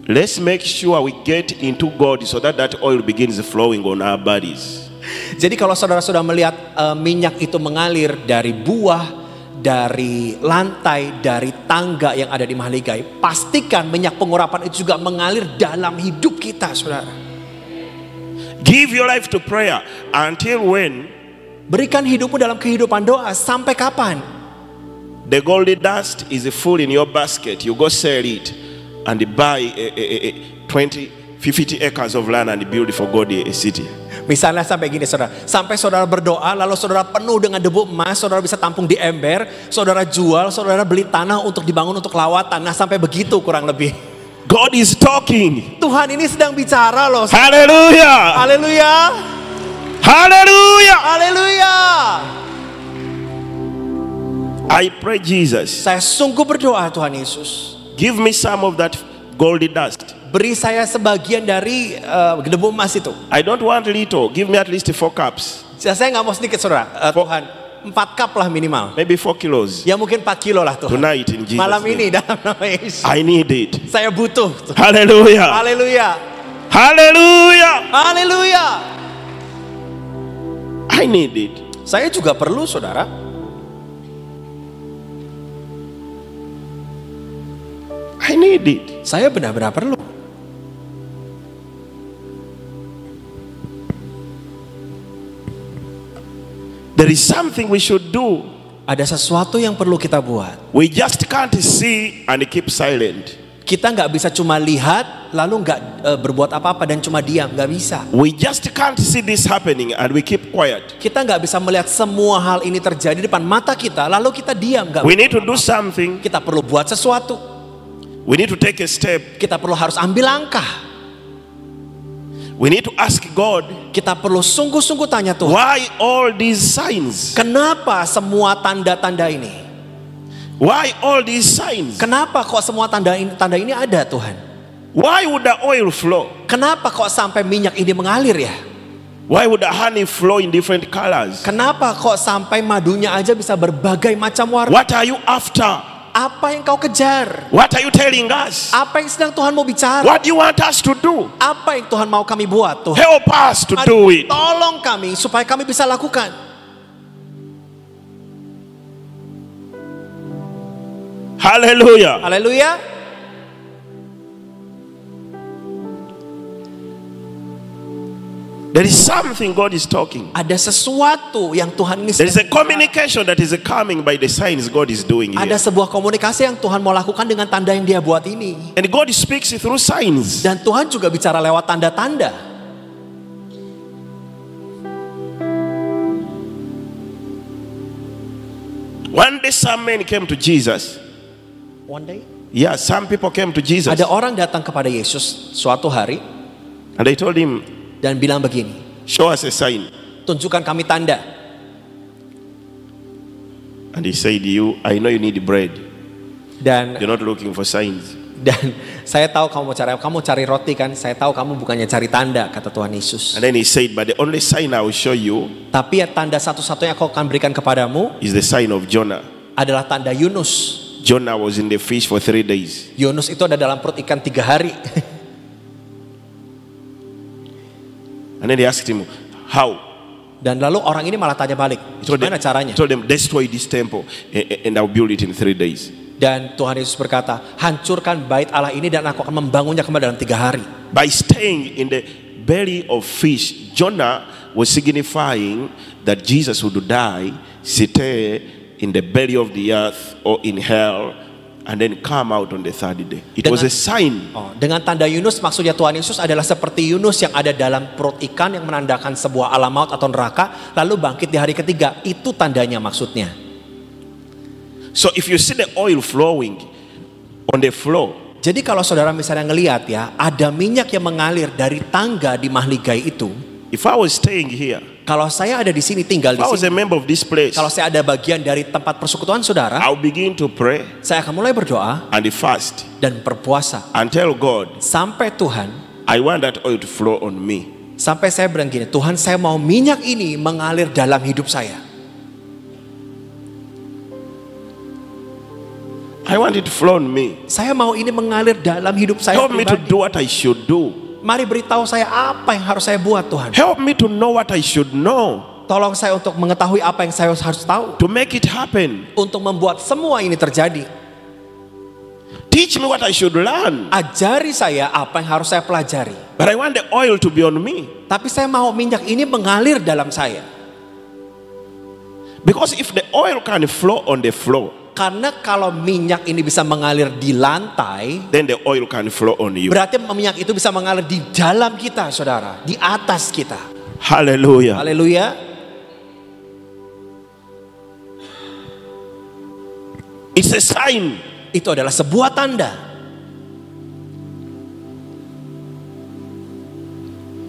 Speaker 1: let's make sure we get into God so that that oil begins flowing on our bodies.
Speaker 2: Jadi kalau saudara sudah melihat minyak itu mengalir dari buah, dari lantai, dari tangga yang ada di Mahligai, pastikan minyak pengurapan itu juga mengalir dalam hidup kita, saudara.
Speaker 1: Give your life to prayer until when
Speaker 2: Berikan hidupmu dalam kehidupan doa sampai kapan?
Speaker 1: the golden dust is full in your basket. You go sell it and buy 50 acres of land and build for God a city.
Speaker 2: Misalnya sampai gini, saudara. Sampai saudara berdoa, lalu saudara penuh dengan debu emas, saudara bisa tampung di ember, saudara jual, saudara beli tanah untuk dibangun untuk lawatan. Nah, sampai begitu kurang lebih.
Speaker 1: God is talking.
Speaker 2: Tuhan ini sedang bicara loh.
Speaker 1: Hallelujah.
Speaker 2: Haleluya.
Speaker 1: Hallelujah.
Speaker 2: Haleluya.
Speaker 1: I pray Jesus,
Speaker 2: Saya sungguh berdoa, Tuhan Yesus,
Speaker 1: give me some of that golden dust.
Speaker 2: beri saya sebagian dari debu emas itu.
Speaker 1: I don't want little. Give me at least 4 cups.
Speaker 2: Saya nggak mau sedikit, saudara. Tuhan, 4 cup lah minimal.
Speaker 1: Maybe 4 kilos.
Speaker 2: Ya mungkin 4 kilo lah, Tuhan.
Speaker 1: Tonight in Jesus'
Speaker 2: Malam
Speaker 1: name.
Speaker 2: ini dalam nama Yesus.
Speaker 1: I need it.
Speaker 2: Saya butuh.
Speaker 1: Hallelujah.
Speaker 2: Haleluya.
Speaker 1: Hallelujah.
Speaker 2: Haleluya.
Speaker 1: I need it.
Speaker 2: Saya juga perlu, saudara.
Speaker 1: I need it.
Speaker 2: Saya benar-benar perlu.
Speaker 1: There is something we should do.
Speaker 2: Ada sesuatu yang perlu kita buat.
Speaker 1: We just can't see and keep silent.
Speaker 2: Kita nggak bisa cuma lihat lalu nggak berbuat apa-apa dan cuma diam, nggak bisa.
Speaker 1: We just can't see this happening and we keep quiet.
Speaker 2: Kita nggak bisa melihat semua hal ini terjadi di depan mata kita lalu kita diam, nggak.
Speaker 1: We need to do something.
Speaker 2: Kita perlu buat sesuatu.
Speaker 1: We need to take a step.
Speaker 2: Kita perlu harus ambil langkah.
Speaker 1: We need to ask God,
Speaker 2: Kita perlu sungguh-sungguh tanya Tuhan,
Speaker 1: why all these signs?
Speaker 2: kenapa semua tanda-tanda ini?
Speaker 1: Why all these signs?
Speaker 2: Kenapa kok semua tanda ini ada, Tuhan?
Speaker 1: Why would the oil flow?
Speaker 2: Kenapa kok sampai minyak ini mengalir ya?
Speaker 1: Why would the honey flow in different colors?
Speaker 2: Kenapa kok sampai madunya aja bisa berbagai macam warna?
Speaker 1: What are you after?
Speaker 2: Apa yang kau kejar?
Speaker 1: What are you telling us?
Speaker 2: Apa yang sedang Tuhan mau bicara?
Speaker 1: What do you want us to do?
Speaker 2: Apa yang Tuhan mau kami buat, Tuhan?
Speaker 1: Help us to do it.
Speaker 2: Tolong kami supaya kami bisa lakukan.
Speaker 1: Hallelujah.
Speaker 2: Haleluya.
Speaker 1: There is something God is talking.
Speaker 2: Ada sesuatu yang Tuhan ini
Speaker 1: There is a
Speaker 2: sedang bicara.
Speaker 1: communication that is coming by the signs God is doing
Speaker 2: Ada
Speaker 1: here.
Speaker 2: sebuah komunikasi yang Tuhan mau lakukan dengan tanda yang Dia buat ini.
Speaker 1: And God speaks through signs.
Speaker 2: Dan Tuhan juga bicara lewat tanda-tanda.
Speaker 1: One day some men came to Jesus.
Speaker 2: One day,
Speaker 1: Yeah, some people came to Jesus.
Speaker 2: ada orang datang kepada Yesus suatu hari
Speaker 1: And they told him,
Speaker 2: dan bilang begini,
Speaker 1: show us a sign.
Speaker 2: tunjukkan kami tanda.
Speaker 1: And he said, I know you need bread.
Speaker 2: Dan
Speaker 1: You're not looking for signs.
Speaker 2: saya tahu kamu cari roti kan? Saya tahu kamu bukannya cari tanda, kata Tuhan Yesus.
Speaker 1: And then he said, but the only sign I will show you
Speaker 2: Tapi ya tanda satu-satunya aku akan berikan kepadamu
Speaker 1: is the sign of Jonah.
Speaker 2: adalah tanda Yunus.
Speaker 1: Jonah was in the fish for 3 days.
Speaker 2: Yunus itu ada dalam perut ikan 3 hari.
Speaker 1: And then they asked him, how?
Speaker 2: Dan lalu orang ini malah tanya balik, gimana caranya?
Speaker 1: He told them, destroy this temple and I'll build it in 3 days.
Speaker 2: Dan Tuhan Yesus berkata, hancurkan bait Allah ini dan aku akan membangunnya kembali dalam 3 hari.
Speaker 1: By staying in the belly of fish, Jonah was signifying that Jesus would die, stay in the belly of the earth or in hell, and then come out on the 3rd day. It was a sign.
Speaker 2: Dengan tanda Yunus, maksudnya Tuhan Yesus adalah seperti Yunus yang ada dalam perut ikan yang menandakan sebuah alam maut atau neraka, lalu bangkit di hari ketiga. Itu tandanya maksudnya.
Speaker 1: So if you see the oil flowing on the floor,
Speaker 2: Jadi kalau saudara misalnya ngelihat ya, ada minyak yang mengalir dari tangga di Mahligai itu.
Speaker 1: if I was staying here,
Speaker 2: Kalau saya ada di sini, tinggal
Speaker 1: if
Speaker 2: di
Speaker 1: I was a
Speaker 2: sini,
Speaker 1: member of this place,
Speaker 2: kalau saya ada bagian dari tempat persekutuan saudara,
Speaker 1: I'll begin to pray
Speaker 2: saya akan mulai berdoa
Speaker 1: and fast
Speaker 2: dan berpuasa
Speaker 1: and tell God,
Speaker 2: sampai Tuhan,
Speaker 1: I want that oil to flow on me.
Speaker 2: sampai saya bilang gini, Tuhan, saya mau minyak ini mengalir dalam hidup saya.
Speaker 1: I want it to flow on me.
Speaker 2: Saya mau ini mengalir dalam hidup saya
Speaker 1: Help me to
Speaker 2: pribadi.
Speaker 1: do what I should do.
Speaker 2: Mari beritahu saya apa yang harus saya buat, Tuhan.
Speaker 1: Help me to know what I should know
Speaker 2: Tolong saya untuk mengetahui apa yang saya harus tahu,
Speaker 1: to make it happen.
Speaker 2: untuk membuat semua ini terjadi.
Speaker 1: Teach me what I should learn.
Speaker 2: Ajari saya apa yang harus saya pelajari.
Speaker 1: But I want the oil to be on me.
Speaker 2: Tapi saya mau minyak ini mengalir dalam saya.
Speaker 1: Because if the oil can flow on the floor,
Speaker 2: Karena kalau minyak ini bisa mengalir di lantai,
Speaker 1: then the oil can flow on you.
Speaker 2: berarti minyak itu bisa mengalir di dalam kita, saudara, di atas kita.
Speaker 1: Hallelujah.
Speaker 2: Haleluya.
Speaker 1: It's a sign.
Speaker 2: Itu adalah sebuah tanda.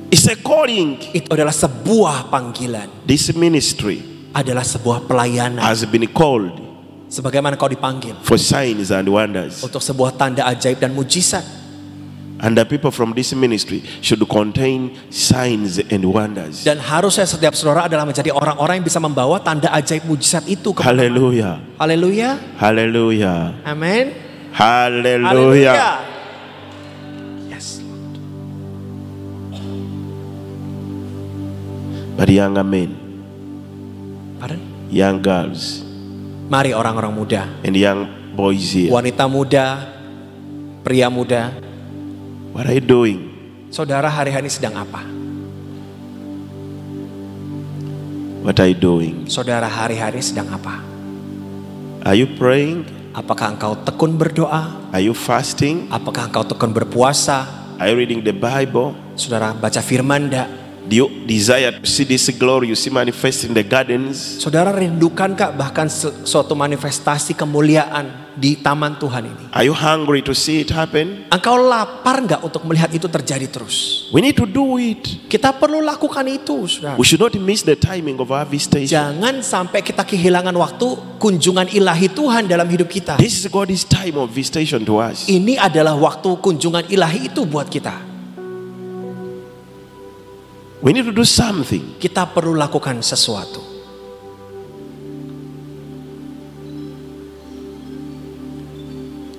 Speaker 1: It's a calling.
Speaker 2: Itu adalah sebuah panggilan.
Speaker 1: This ministry
Speaker 2: Adalah sebuah pelayanan.
Speaker 1: has been called
Speaker 2: Sebagaimana kau dipanggil
Speaker 1: for signs and wonders.
Speaker 2: untuk sebuah tanda ajaib dan mujizat.
Speaker 1: And the people from this ministry should contain signs and wonders.
Speaker 2: Dan harusnya setiap saudara adalah menjadi orang-orang yang bisa membawa tanda ajaib mujizat itu.
Speaker 1: Hallelujah.
Speaker 2: Haleluya.
Speaker 1: Hallelujah.
Speaker 2: Amin.
Speaker 1: Hallelujah.
Speaker 2: Yes.
Speaker 1: But young men,
Speaker 2: Pardon?
Speaker 1: young girls,
Speaker 2: Mari orang-orang muda,
Speaker 1: and young boys here,
Speaker 2: wanita muda, pria muda,
Speaker 1: what are you doing?
Speaker 2: saudara hari-hari sedang apa?
Speaker 1: What are you doing?
Speaker 2: Saudara hari-hari sedang apa?
Speaker 1: Are you praying?
Speaker 2: Apakah engkau tekun berdoa?
Speaker 1: Are you fasting?
Speaker 2: Apakah engkau tekun berpuasa?
Speaker 1: Are you reading the Bible?
Speaker 2: Saudara baca firman enggak?
Speaker 1: Do you desire to see this glory you see manifest in the gardens?
Speaker 2: Saudara rindukan kak bahkan suatu manifestasi kemuliaan di taman Tuhan ini?
Speaker 1: Are you hungry to see it happen?
Speaker 2: Engkau lapar nggak untuk melihat itu terjadi terus?
Speaker 1: We need to do it.
Speaker 2: Kita perlu lakukan itu, saudara.
Speaker 1: We should not miss the timing of our visitation.
Speaker 2: Jangan sampai kita kehilangan waktu kunjungan ilahi Tuhan dalam hidup kita.
Speaker 1: This is God's time of visitation to us.
Speaker 2: Ini adalah waktu kunjungan ilahi itu buat kita.
Speaker 1: We need to do something.
Speaker 2: Kita perlu lakukan sesuatu.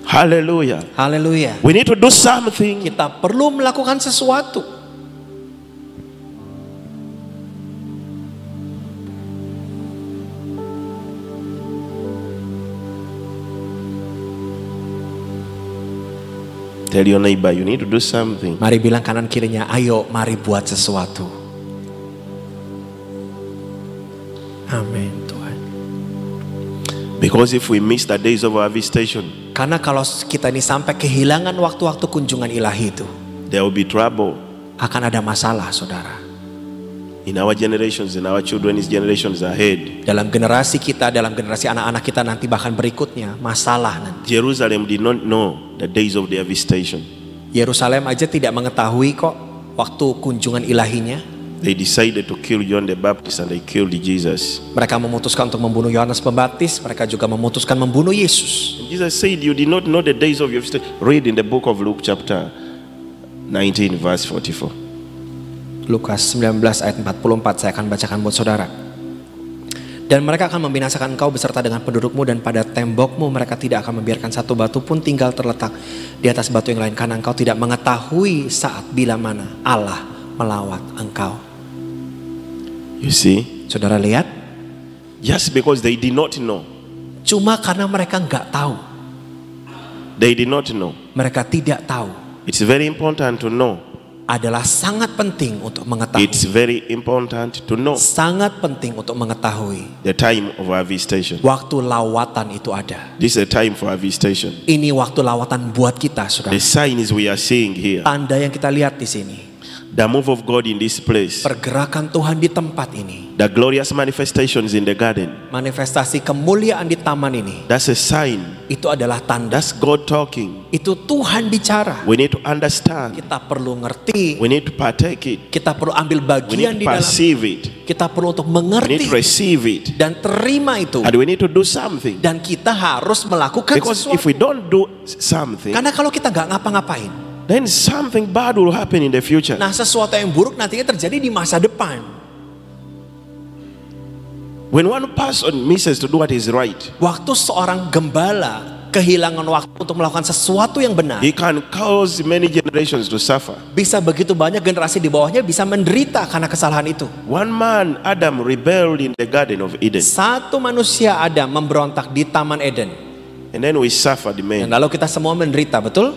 Speaker 1: Hallelujah.
Speaker 2: Haleluya.
Speaker 1: We need to do something.
Speaker 2: Kita perlu melakukan sesuatu.
Speaker 1: Tell your neighbor, you need to do something.
Speaker 2: Mari bilang kanan kirinya, ayo mari buat sesuatu. Amin Tuhan.
Speaker 1: Because if we miss the days of our visitation,
Speaker 2: Karena kalau kita ini sampai kehilangan waktu-waktu kunjungan ilahi itu,
Speaker 1: there will be trouble.
Speaker 2: akan ada masalah, saudara.
Speaker 1: in our generations, in our children's generations ahead.
Speaker 2: Dalam generasi kita, dalam generasi anak-anak kita nanti bahkan berikutnya, masalah nanti.
Speaker 1: Jerusalem did not know the days of their visitation.
Speaker 2: Yerusalem aja tidak mengetahui kok waktu kunjungan ilahinya.
Speaker 1: They decided to kill John the Baptist and they killed Jesus.
Speaker 2: Mereka memutuskan untuk membunuh Yohanes Pembaptis, mereka juga memutuskan membunuh Yesus.
Speaker 1: And Jesus said, you did not know the days of your visitation. Read in the book of Luke chapter 19 verse 44.
Speaker 2: Lukas 19 ayat 44 saya akan bacakan buat saudara. Dan mereka akan membinasakan engkau beserta dengan pendudukmu, dan pada tembokmu mereka tidak akan membiarkan satu batu pun tinggal terletak di atas batu yang lain, karena engkau tidak mengetahui saat bila mana Allah melawat engkau.
Speaker 1: You see?
Speaker 2: Saudara lihat,
Speaker 1: Just because they did not know.
Speaker 2: cuma karena mereka nggak tahu.
Speaker 1: They did not know.
Speaker 2: Mereka tidak tahu.
Speaker 1: It's very important to know.
Speaker 2: Adalah sangat penting untuk mengetahui.
Speaker 1: It's very important to know
Speaker 2: Sangat penting untuk mengetahui
Speaker 1: the time of our visitation.
Speaker 2: waktu lawatan itu ada.
Speaker 1: This is a time for our visitation.
Speaker 2: Ini waktu lawatan buat kita, saudara.
Speaker 1: The signs we are seeing here,
Speaker 2: Tanda yang kita lihat di sini,
Speaker 1: the move of God in this place,
Speaker 2: pergerakan Tuhan di tempat ini,
Speaker 1: the glorious manifestations in the garden,
Speaker 2: manifestasi kemuliaan di taman ini,
Speaker 1: that's a sign.
Speaker 2: itu adalah tanda.
Speaker 1: That's God talking.
Speaker 2: Itu Tuhan bicara.
Speaker 1: We need to understand.
Speaker 2: Kita perlu ngerti,
Speaker 1: We need to partake it.
Speaker 2: kita perlu ambil
Speaker 1: We
Speaker 2: bagian
Speaker 1: need
Speaker 2: di
Speaker 1: to
Speaker 2: dalam,
Speaker 1: perceive it.
Speaker 2: kita perlu untuk
Speaker 1: We need
Speaker 2: mengerti
Speaker 1: to receive it.
Speaker 2: dan terima itu.
Speaker 1: And we need to do something.
Speaker 2: Dan kita harus melakukan
Speaker 1: Because
Speaker 2: sesuatu.
Speaker 1: if we don't do something,
Speaker 2: Karena kalau kita nggak ngapa-ngapain,
Speaker 1: then something bad will happen in the future.
Speaker 2: nah sesuatu yang buruk nantinya terjadi di masa depan.
Speaker 1: When one person misses to do what is right,
Speaker 2: Waktu seorang gembala kehilangan waktu untuk melakukan sesuatu yang benar,
Speaker 1: he can cause many generations to suffer.
Speaker 2: bisa begitu banyak generasi di bawahnya bisa menderita karena kesalahan itu.
Speaker 1: One man, Adam, rebelled in the Garden of Eden.
Speaker 2: Satu manusia Adam memberontak di Taman Eden,
Speaker 1: And then we suffered,
Speaker 2: dan
Speaker 1: man.
Speaker 2: lalu kita semua menderita, betul?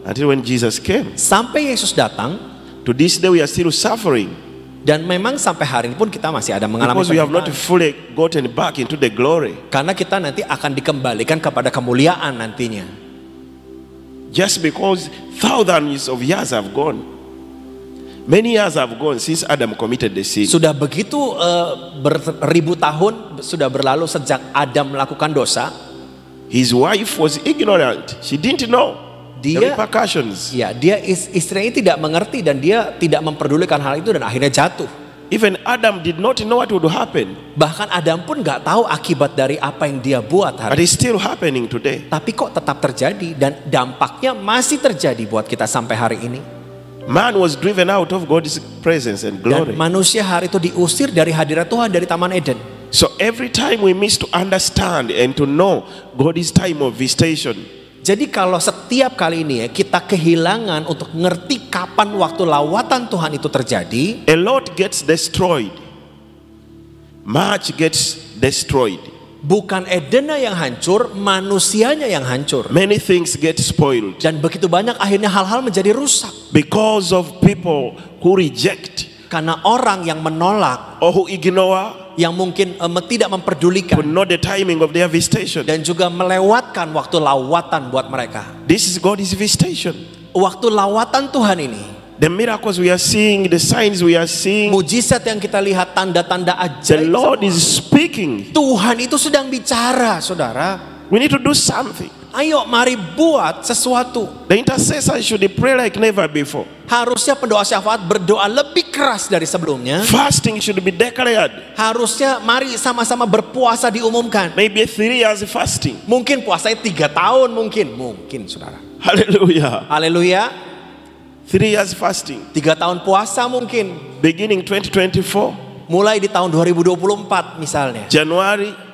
Speaker 1: Until when Jesus came.
Speaker 2: Sampai Yesus datang,
Speaker 1: To this day we are still suffering.
Speaker 2: dan memang sampai hari ini pun kita masih ada mengalami
Speaker 1: Because we have not
Speaker 2: penderitaan.
Speaker 1: fully gotten back into the glory.
Speaker 2: Karena kita nanti akan dikembalikan kepada kemuliaan nantinya.
Speaker 1: Just because thousands of years have gone. Many years have gone since Adam committed the sin.
Speaker 2: Sudah begitu beribu tahun sudah berlalu sejak Adam melakukan dosa.
Speaker 1: His wife was ignorant. She didn't know the
Speaker 2: Dia
Speaker 1: repercussions.
Speaker 2: Ya, istrinya tidak mengerti dan dia tidak memperdulikan hal itu dan akhirnya jatuh.
Speaker 1: Even Adam did not know what would happen.
Speaker 2: Bahkan Adam pun nggak tahu akibat dari apa yang dia buat
Speaker 1: But
Speaker 2: hari.
Speaker 1: it's still happening today.
Speaker 2: Tapi kok tetap terjadi dan dampaknya masih terjadi buat kita sampai hari ini.
Speaker 1: Man was driven out of God's presence and
Speaker 2: Dan
Speaker 1: glory.
Speaker 2: manusia hari itu diusir dari hadirat Tuhan dari Taman Eden.
Speaker 1: So every time we miss to understand and to know God's time of visitation,
Speaker 2: Jadi kalau setiap kali ini ya, kita kehilangan untuk ngerti kapan waktu lawatan Tuhan itu terjadi,
Speaker 1: a lot gets destroyed. Much gets destroyed.
Speaker 2: bukan Edennya yang hancur, manusianya yang hancur.
Speaker 1: Many things get spoiled
Speaker 2: Dan begitu banyak akhirnya hal-hal menjadi rusak.
Speaker 1: because of people who reject
Speaker 2: Karena orang yang menolak,
Speaker 1: or who ignore
Speaker 2: yang mungkin tidak
Speaker 1: to
Speaker 2: memperdulikan,
Speaker 1: know the timing of their visitation.
Speaker 2: dan juga melewatkan waktu lawatan buat mereka.
Speaker 1: This is God's visitation.
Speaker 2: Waktu lawatan Tuhan ini,
Speaker 1: The miracles we are seeing, the signs we are seeing,
Speaker 2: mujizat yang kita lihat, tanda-tanda
Speaker 1: the
Speaker 2: ajaib,
Speaker 1: Lord
Speaker 2: semua.
Speaker 1: is speaking.
Speaker 2: Tuhan itu sedang bicara, saudara.
Speaker 1: We need to do something.
Speaker 2: Ayo mari buat sesuatu.
Speaker 1: The intercessor should pray like never before.
Speaker 2: Harusnya pendoa syafaat berdoa lebih keras dari sebelumnya.
Speaker 1: Fasting should be declared.
Speaker 2: Harusnya mari sama-sama berpuasa diumumkan.
Speaker 1: Maybe 3 years fasting.
Speaker 2: Mungkin puasanya 3 tahun mungkin saudara.
Speaker 1: Hallelujah.
Speaker 2: Haleluya.
Speaker 1: 3 years fasting.
Speaker 2: 3 tahun puasa mungkin.
Speaker 1: Beginning 2024,
Speaker 2: Mulai di tahun 2024 misalnya. Januari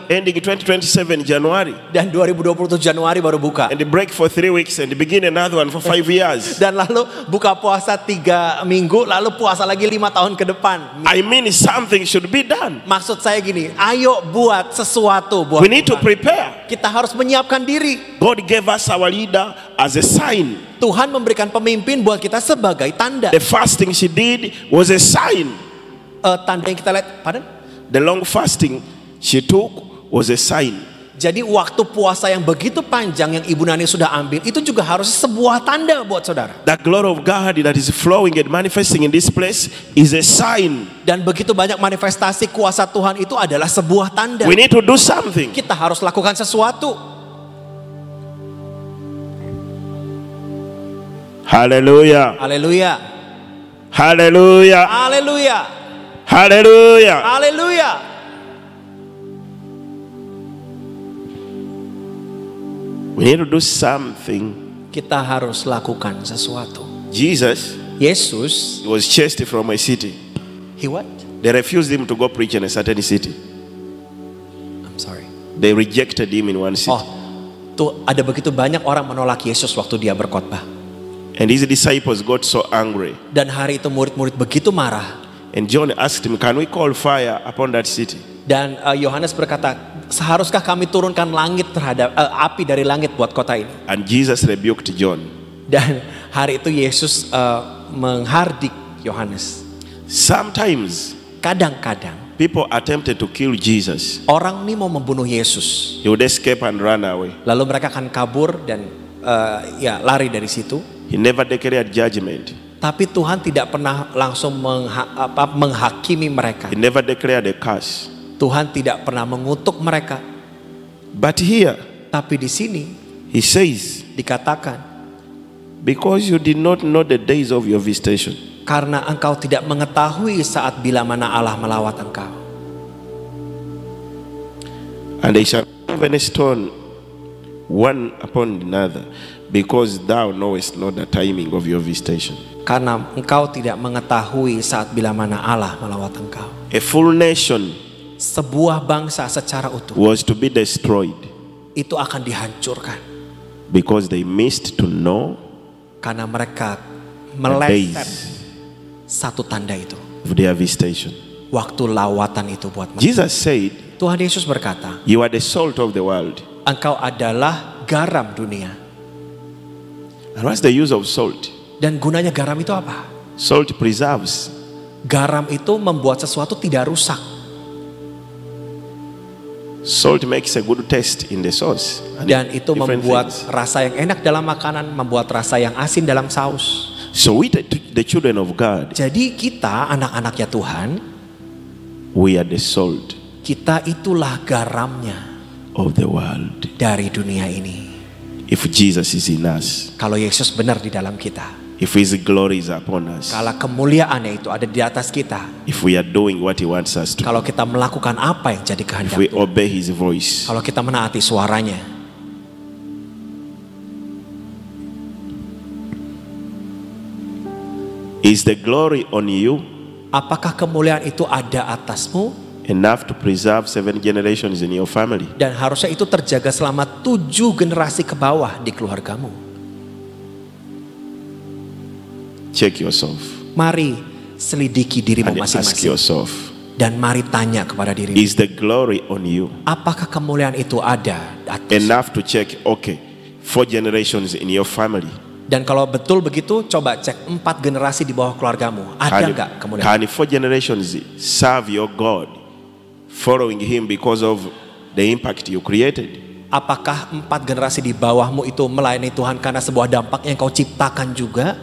Speaker 1: ending 2027 January.
Speaker 2: dan 2027 Januari baru buka.
Speaker 1: And they break for 3 weeks and they begin another one for 5 years.
Speaker 2: Dan lalu buka puasa 3 minggu, lalu puasa lagi 5 tahun ke depan.
Speaker 1: I mean something should be done.
Speaker 2: Maksud saya gini, ayo buat sesuatu buat
Speaker 1: We need to
Speaker 2: Tuhan.
Speaker 1: prepare.
Speaker 2: Kita harus menyiapkan diri.
Speaker 1: God gave us our leader as a sign.
Speaker 2: Tuhan memberikan pemimpin buat kita sebagai tanda.
Speaker 1: The fasting she did was a sign.
Speaker 2: Tanda yang kita lihat, pardon?
Speaker 1: The long fasting she took was a sign.
Speaker 2: Jadi waktu puasa yang begitu panjang yang Ibu Nani sudah ambil, itu juga harus sebuah tanda buat saudara.
Speaker 1: The glory of God that is flowing and manifesting in this place is a sign.
Speaker 2: Dan begitu banyak manifestasi kuasa Tuhan itu adalah sebuah tanda.
Speaker 1: We need to do something.
Speaker 2: Kita harus lakukan sesuatu.
Speaker 1: Hallelujah.
Speaker 2: Haleluya.
Speaker 1: Hallelujah.
Speaker 2: Haleluya.
Speaker 1: Hallelujah.
Speaker 2: Haleluya.
Speaker 1: We need to do something.
Speaker 2: Kita harus lakukan sesuatu.
Speaker 1: Jesus
Speaker 2: Yesus,
Speaker 1: was chased from a city.
Speaker 2: he what?
Speaker 1: They refused him to go preach in a certain city.
Speaker 2: I'm sorry.
Speaker 1: They rejected him in one city.
Speaker 2: Oh, tuh ada begitu banyak orang menolak Yesus waktu dia berkhotbah.
Speaker 1: And his disciples got so angry.
Speaker 2: Dan hari itu murid-murid begitu marah.
Speaker 1: And John asked him, can we call fire upon that city?
Speaker 2: Dan Yohanes berkata, seharuskah kami turunkan langit terhadap api dari langit buat kota ini?
Speaker 1: And Jesus rebuked John.
Speaker 2: Dan hari itu Yesus menghardik Yohanes.
Speaker 1: Sometimes
Speaker 2: Kadang-kadang
Speaker 1: people attempted to kill Jesus.
Speaker 2: orang ini mau membunuh Yesus.
Speaker 1: He would escape and run away.
Speaker 2: Lalu mereka akan kabur dan ya lari dari situ.
Speaker 1: He never declared judgment.
Speaker 2: Tapi Tuhan tidak pernah langsung menghakimi mereka.
Speaker 1: He never declared a curse.
Speaker 2: Tuhan tidak pernah mengutuk mereka.
Speaker 1: But here
Speaker 2: Tapi di sini
Speaker 1: he says,
Speaker 2: dikatakan,
Speaker 1: because you did not know the days of your visitation.
Speaker 2: karena engkau tidak mengetahui saat bila mana Allah melawat engkau.
Speaker 1: And they shall even stone one upon another, because thou knowest not the timing of your visitation.
Speaker 2: Karena engkau tidak mengetahui saat bila mana Allah melawat engkau.
Speaker 1: A full nation
Speaker 2: Sebuah bangsa secara utuh
Speaker 1: was to be destroyed
Speaker 2: itu akan dihancurkan
Speaker 1: because they missed to know
Speaker 2: karena mereka
Speaker 1: the
Speaker 2: meleset
Speaker 1: days
Speaker 2: satu tanda itu,
Speaker 1: of their visitation.
Speaker 2: waktu lawatan itu buat mereka.
Speaker 1: Jesus said,
Speaker 2: Tuhan Yesus berkata,
Speaker 1: you are the salt of the world.
Speaker 2: engkau adalah garam dunia.
Speaker 1: And what's the use of salt?
Speaker 2: Dan gunanya garam itu apa?
Speaker 1: Salt preserves.
Speaker 2: Garam itu membuat sesuatu tidak rusak.
Speaker 1: Salt makes a good taste in the sauce. And
Speaker 2: Dan itu
Speaker 1: different
Speaker 2: membuat
Speaker 1: things.
Speaker 2: rasa yang enak dalam makanan, membuat rasa yang asin dalam saus.
Speaker 1: So we, the children of God,
Speaker 2: Jadi kita anak-anaknya Tuhan,
Speaker 1: we are the salt
Speaker 2: kita itulah garamnya
Speaker 1: of the world.
Speaker 2: dari dunia ini.
Speaker 1: If Jesus is in us,
Speaker 2: Kalau Yesus benar di dalam kita,
Speaker 1: if His glory is upon us,
Speaker 2: kalau kemuliaannya itu ada di atas kita,
Speaker 1: if we are doing what He wants us to,
Speaker 2: kalau kita melakukan apa yang jadi
Speaker 1: if
Speaker 2: kehendak
Speaker 1: we
Speaker 2: Tuhan,
Speaker 1: obey His voice,
Speaker 2: kalau kita menaati suaranya,
Speaker 1: is the glory on you
Speaker 2: apakah kemuliaan itu ada atasmu
Speaker 1: enough to preserve 7 generations in your family?
Speaker 2: dan harusnya itu terjaga selama 7 generasi ke bawah di keluargamu?
Speaker 1: Check yourself
Speaker 2: Mari selidiki dirimu
Speaker 1: and ask
Speaker 2: masing-masing
Speaker 1: yourself,
Speaker 2: dan mari tanya kepada dirimu,
Speaker 1: is the glory on you
Speaker 2: apakah kemuliaan itu ada atas?
Speaker 1: enough to check, okay, 4 generations in your family?
Speaker 2: Dan kalau betul begitu, coba cek 4 generasi di bawah keluargamu, ada nggak kemuliaan?
Speaker 1: Can 4 generations serve your God, following Him because of the impact you created?
Speaker 2: Apakah 4 generasi di bawahmu itu melayani Tuhan karena sebuah dampak yang kau ciptakan juga?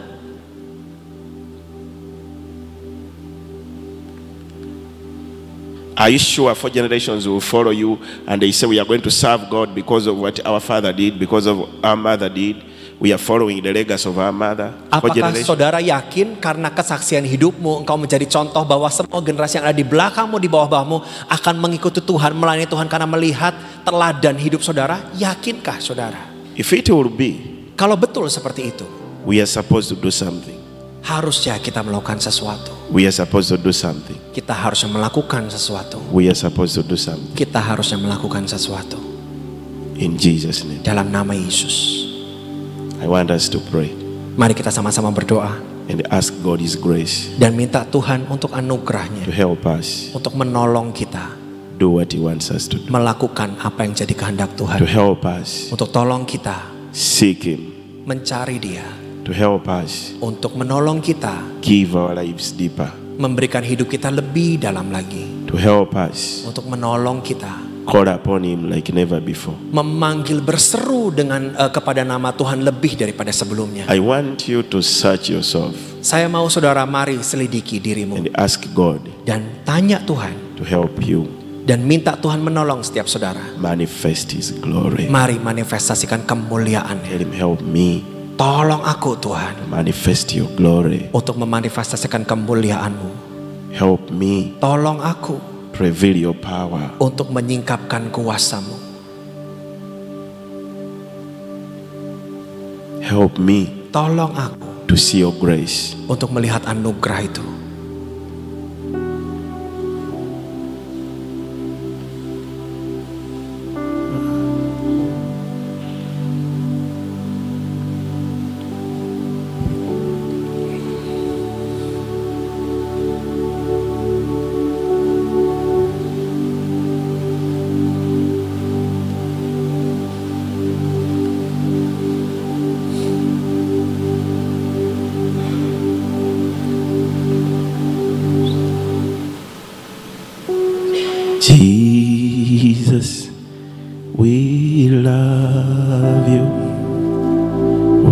Speaker 1: Are you sure 4 generations will follow you and they say we are going to serve God because of what our father did, because of our mother did? We are following the legacy of our mother. 4
Speaker 2: Apakah
Speaker 1: generations.
Speaker 2: saudara yakin karena kesaksian hidupmu engkau menjadi contoh bahwa semua generasi yang ada di belakangmu, di bawah-bawahmu akan mengikuti Tuhan, melayani Tuhan karena melihat teladan hidup saudara? Yakinkah saudara?
Speaker 1: If it will be,
Speaker 2: Kalau betul seperti itu,
Speaker 1: we are supposed to do something.
Speaker 2: harusnya kita melakukan sesuatu.
Speaker 1: We are supposed to do something.
Speaker 2: Kita harusnya melakukan sesuatu.
Speaker 1: We are supposed to do something.
Speaker 2: Kita harusnya melakukan sesuatu.
Speaker 1: In Jesus' name.
Speaker 2: Dalam nama Yesus.
Speaker 1: I want us to pray
Speaker 2: Mari kita sama-sama berdoa
Speaker 1: and ask God His grace
Speaker 2: dan minta Tuhan untuk
Speaker 1: to
Speaker 2: anugerahnya,
Speaker 1: help us
Speaker 2: untuk menolong kita
Speaker 1: do what He wants us to do.
Speaker 2: melakukan apa yang jadi kehendak
Speaker 1: To
Speaker 2: Tuhan,
Speaker 1: help us
Speaker 2: untuk tolong kita
Speaker 1: seek Him.
Speaker 2: mencari Dia,
Speaker 1: To help us
Speaker 2: untuk menolong kita
Speaker 1: give our lives deeper.
Speaker 2: memberikan hidup kita lebih dalam lagi,
Speaker 1: To help us
Speaker 2: untuk menolong kita
Speaker 1: call upon him like never before.
Speaker 2: Memanggil berseru dengan kepada nama Tuhan lebih daripada sebelumnya.
Speaker 1: I want you to search yourself
Speaker 2: Saya mau saudara mari selidiki dirimu
Speaker 1: and ask God
Speaker 2: dan tanya Tuhan
Speaker 1: to help you
Speaker 2: dan minta Tuhan menolong setiap saudara.
Speaker 1: manifest his glory.
Speaker 2: Mari manifestasikan kemuliaan-Nya.
Speaker 1: Let him help me
Speaker 2: Tolong aku Tuhan
Speaker 1: manifest your glory.
Speaker 2: untuk memanifestasikan kemuliaan-Mu.
Speaker 1: Help me
Speaker 2: Tolong aku
Speaker 1: reveal your power.
Speaker 2: untuk menyingkapkan kuasa-Mu.
Speaker 1: Help me
Speaker 2: Tolong aku
Speaker 1: to see your grace.
Speaker 2: untuk melihat anugerah itu.
Speaker 1: Jesus, we love you.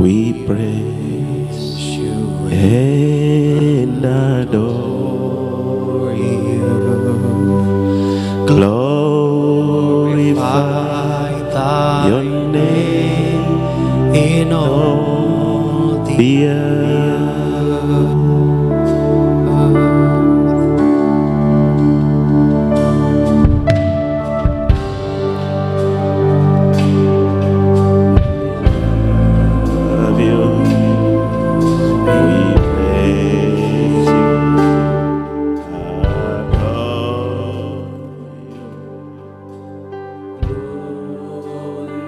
Speaker 1: We praise you and adore you. Glorify your name
Speaker 2: in all
Speaker 1: the earth. Love you. We praise you. Adore you.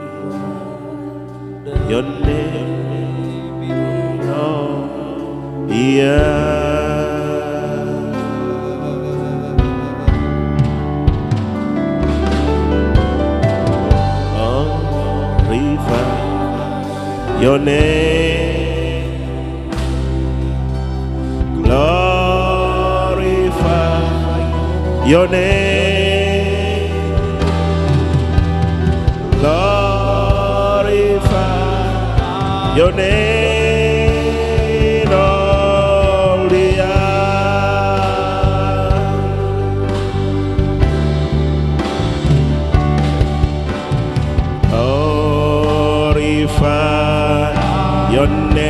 Speaker 1: Your name in all the earth. Glorify your name. Glorify your name. Glorify your name, all the earth. Glorify your name.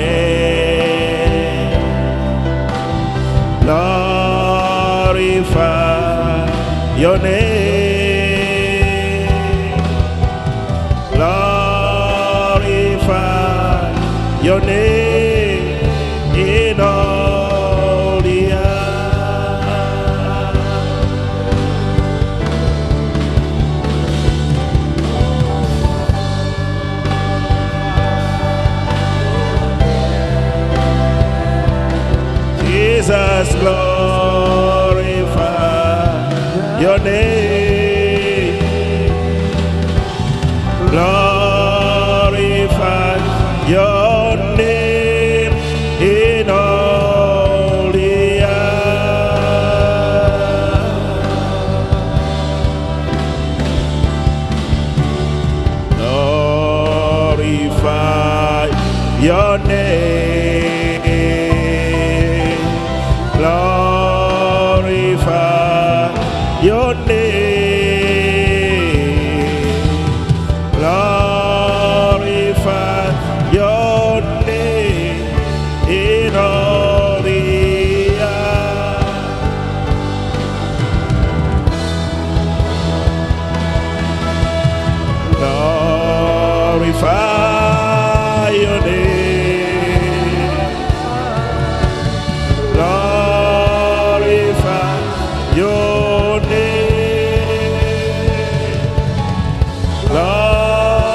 Speaker 1: Glorify your name. Glorify your name in all the earth. Jesus, glorify your name. Glorify your name in all the earth. Glorify your name. Glorify your name. Glorify your name in all the earth. Glorify your name. Glorify your name.